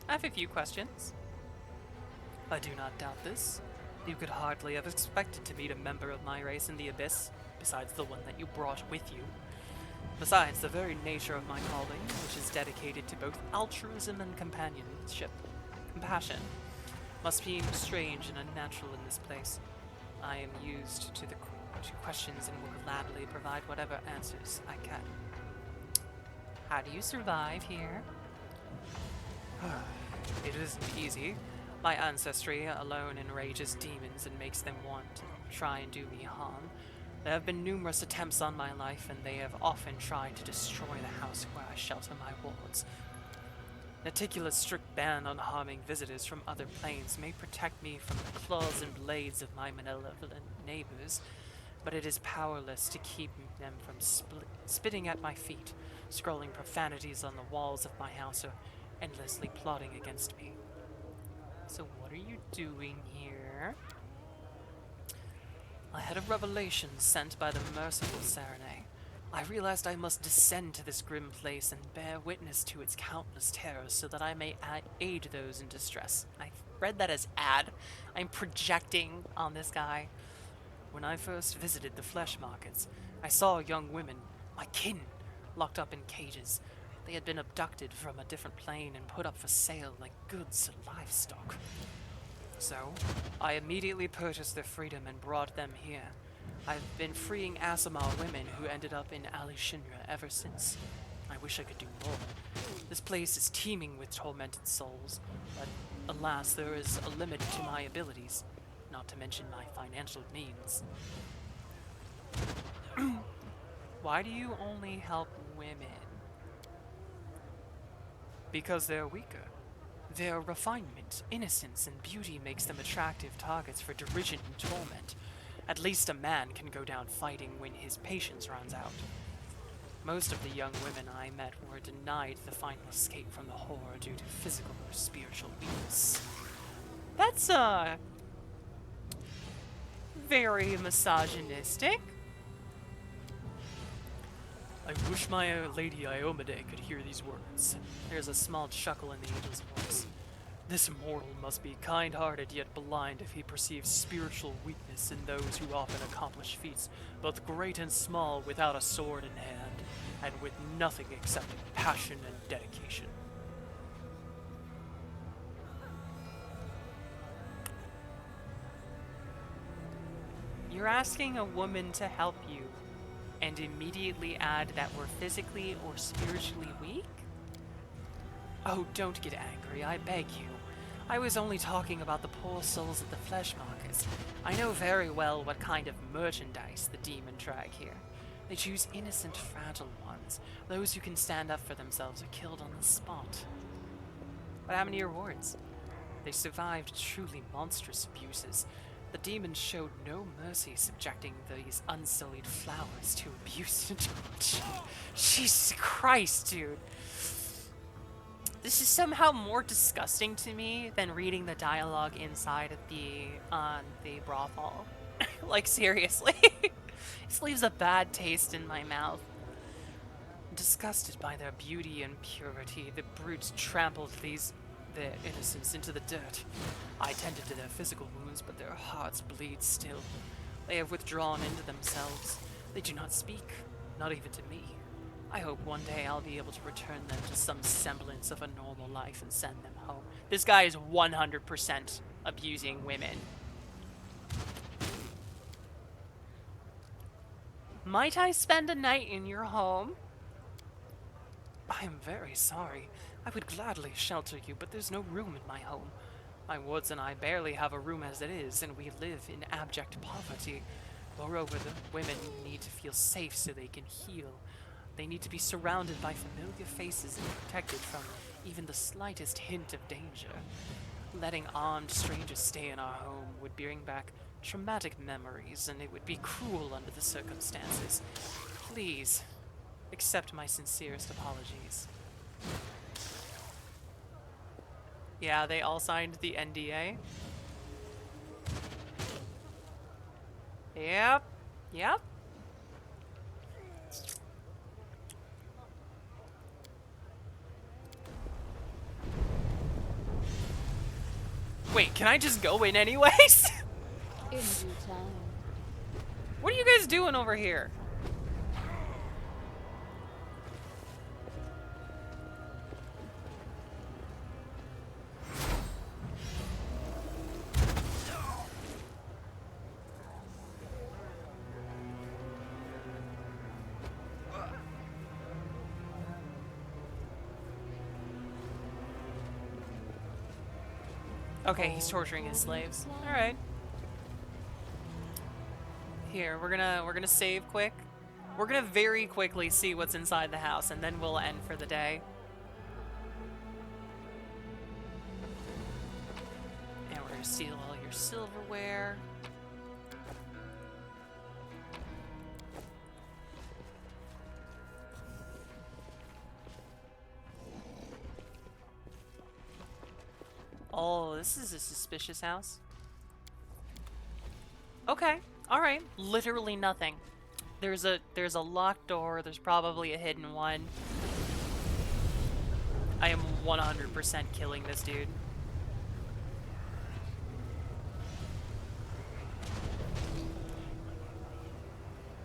I have a few questions. I do not doubt this. You could hardly have expected to meet a member of my race in the Abyss, besides the one that you brought with you. Besides, the very nature of my calling, which is dedicated to both altruism and companionship, compassion. Must seem strange and unnatural in this place. I am used to questions and will gladly provide whatever answers I can. How do you survive here? It isn't easy. My ancestry alone enrages demons and makes them want to try and do me harm. There have been numerous attempts on my life, and they have often tried to destroy the house where I shelter my wards. Meticulous strict ban on harming visitors from other planes may protect me from the claws and blades of my malevolent neighbors, but it is powerless to keep them from spitting at my feet, scrolling profanities on the walls of my house, or endlessly plotting against me. So what are you doing here? I had a revelation sent by the merciful Serenay. I realized I must descend to this grim place and bear witness to its countless terrors so that I may aid those in distress. I read that as ad. I'm projecting on this guy. When I first visited the flesh markets, I saw young women, my kin, locked up in cages. They had been abducted from a different plane and put up for sale like goods and livestock. So, I immediately purchased their freedom and brought them here. I've been freeing Asimar women who ended up in Alishinra ever since. I wish I could do more. This place is teeming with tormented souls, but alas, there is a limit to my abilities, not to mention my financial means. Why do you only help women? Because they're weaker. Their refinement, innocence, and beauty makes them attractive targets for derision and torment. At least a man can go down fighting when his patience runs out. Most of the young women I met were denied the final escape from the horror due to physical or spiritual weakness. That's, very misogynistic. I wish my Lady Iomade could hear these words. There's a small chuckle in the angel's voice. This mortal must be kind-hearted yet blind if he perceives spiritual weakness in those who often accomplish feats, both great and small, without a sword in hand, and with nothing except passion and dedication. You're asking a woman to help you, and immediately add that we're physically or spiritually weak? Oh, don't get angry, I beg you. I was only talking about the poor souls at the flesh markets. I know very well what kind of merchandise the demon drag here. They choose innocent, fragile ones. Those who can stand up for themselves are killed on the spot. What happened to your wards? They survived truly monstrous abuses. The demons showed no mercy, subjecting these unsullied flowers to abuse and torture. Jesus Christ, dude. This is somehow more disgusting to me than reading the dialogue inside of the brothel. Like, seriously. This leaves a bad taste in my mouth. Disgusted by their beauty and purity, the brutes trampled their innocence into the dirt. I tended to their physical wounds, but their hearts bleed still. They have withdrawn into themselves. They do not speak, not even to me. I hope one day I'll be able to return them to some semblance of a normal life and send them home. This guy is 100% abusing women. Might I spend a night in your home? I am very sorry. I would gladly shelter you, but there's no room in my home. My wards and I barely have a room as it is, and we live in abject poverty. Moreover, the women need to feel safe so they can heal. They need to be surrounded by familiar faces and protected from even the slightest hint of danger. Letting armed strangers stay in our home would bring back traumatic memories, and it would be cruel under the circumstances. Please, accept my sincerest apologies. Yeah, they all signed the NDA. Yep. Yep. Wait, can I just go in anyways? In due time. What are you guys doing over here? Okay, he's torturing his slaves. All right. Here, we're gonna save quick. We're gonna very quickly see what's inside the house, and then we'll end for the day. And we're gonna steal all your silverware. Oh, this is a suspicious house. Okay, alright. Literally nothing. There's a locked door, there's probably a hidden one. I am 100% killing this dude.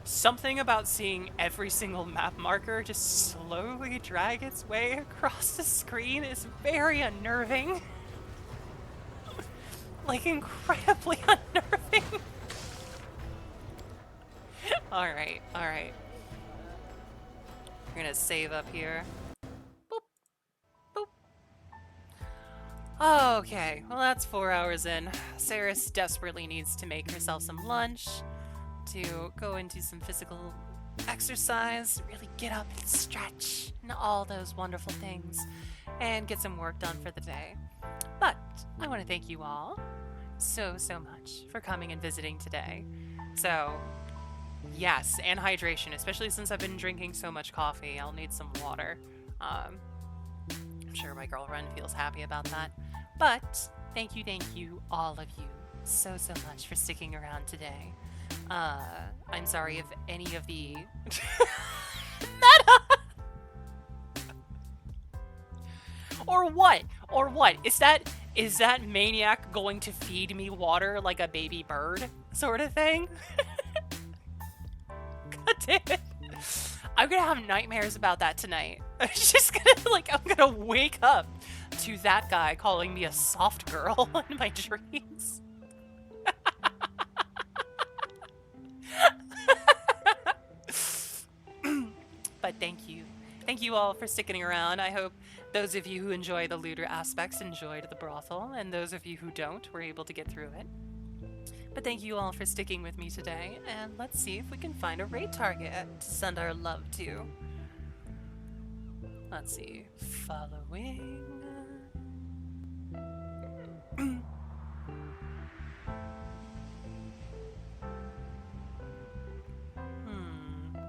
Something about seeing every single map marker just slowly drag its way across the screen is very unnerving. Like, incredibly unnerving. Alright, alright. We're gonna save up here. Boop. Boop. Okay, well that's 4 hours in. Saris desperately needs to make herself some lunch, to go into some physical exercise, really get up and stretch, and all those wonderful things, and get some work done for the day. But I want to thank you all so much for coming and visiting today. So, yes, and hydration, especially since I've been drinking so much coffee. I'll need some water. I'm sure my girlfriend feels happy about that. But thank you, all of you, so much for sticking around today. I'm sorry if any of the meta or what? Is that maniac going to feed me water like a baby bird sort of thing? God damn it. I'm gonna have nightmares about that tonight. I'm just gonna, I'm gonna wake up to that guy calling me a soft girl in my dreams. But thank you. Thank you all for sticking around. I hope those of you who enjoy the looter aspects enjoyed the brothel, and those of you who don't were able to get through it. But thank you all for sticking with me today, and let's see if we can find a raid target to send our love to. Let's see. Following.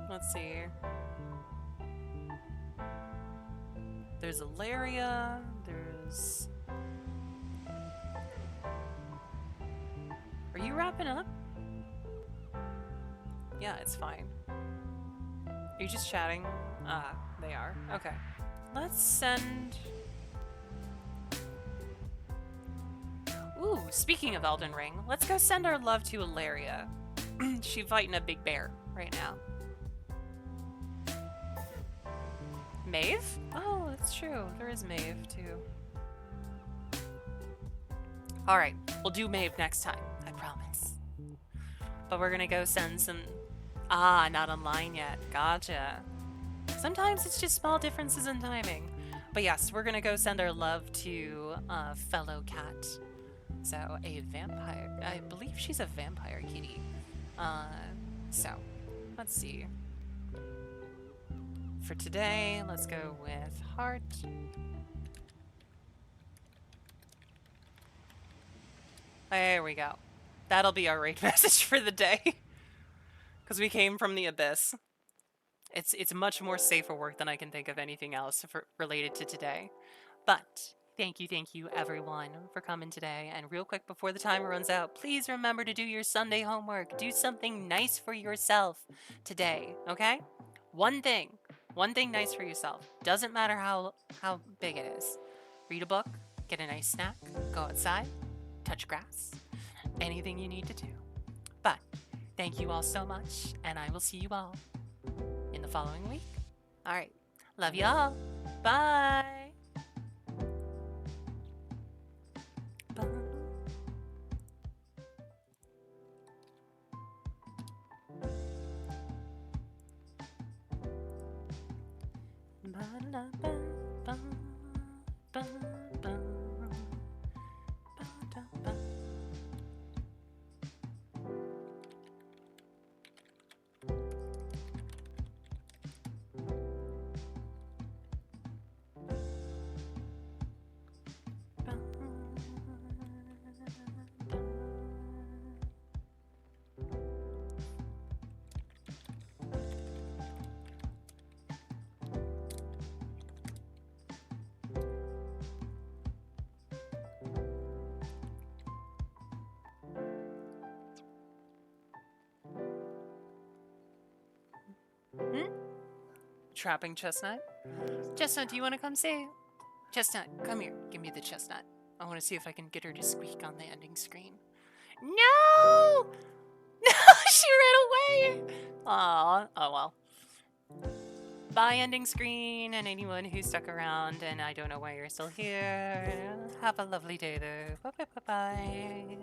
Let's see. There's Ilaria, there's... Are you wrapping up? Yeah, it's fine. Are you just chatting? Ah, they are. Okay. Let's send... Ooh, speaking of Elden Ring, let's go send our love to Ilaria. She's fighting a big bear right now. Maeve? Oh, that's true. There is Maeve, too. Alright, we'll do Maeve next time. I promise. But we're gonna go send some... Ah, not online yet. Gotcha. Sometimes it's just small differences in timing. But yes, we're gonna go send our love to a fellow cat. So, a vampire. I believe she's a vampire kitty. So, let's see. For today, let's go with heart. There we go. That'll be our raid message for the day. Because we came from the abyss. It's much more safer work than I can think of anything else related to today. But thank you everyone for coming today. And real quick before the timer runs out, please remember to do your Sunday homework. Do something nice for yourself today, okay? One thing nice for yourself. Doesn't matter how big it is. Read a book, get a nice snack, go outside, touch grass, anything you need to do. But thank you all so much, and I will see you all in the following week. All right. Love you all. Bye. Bye. Ba-da-ba-ba-ba-ba-ba. Trapping Chestnut. Chestnut, do you want to come say? Chestnut, come here. Give me the chestnut. I want to see if I can get her to squeak on the ending screen. No! No, she ran away! Aw, oh well. Bye, ending screen, and anyone who stuck around, and I don't know why you're still here. Have a lovely day, though. Bye-bye-bye-bye.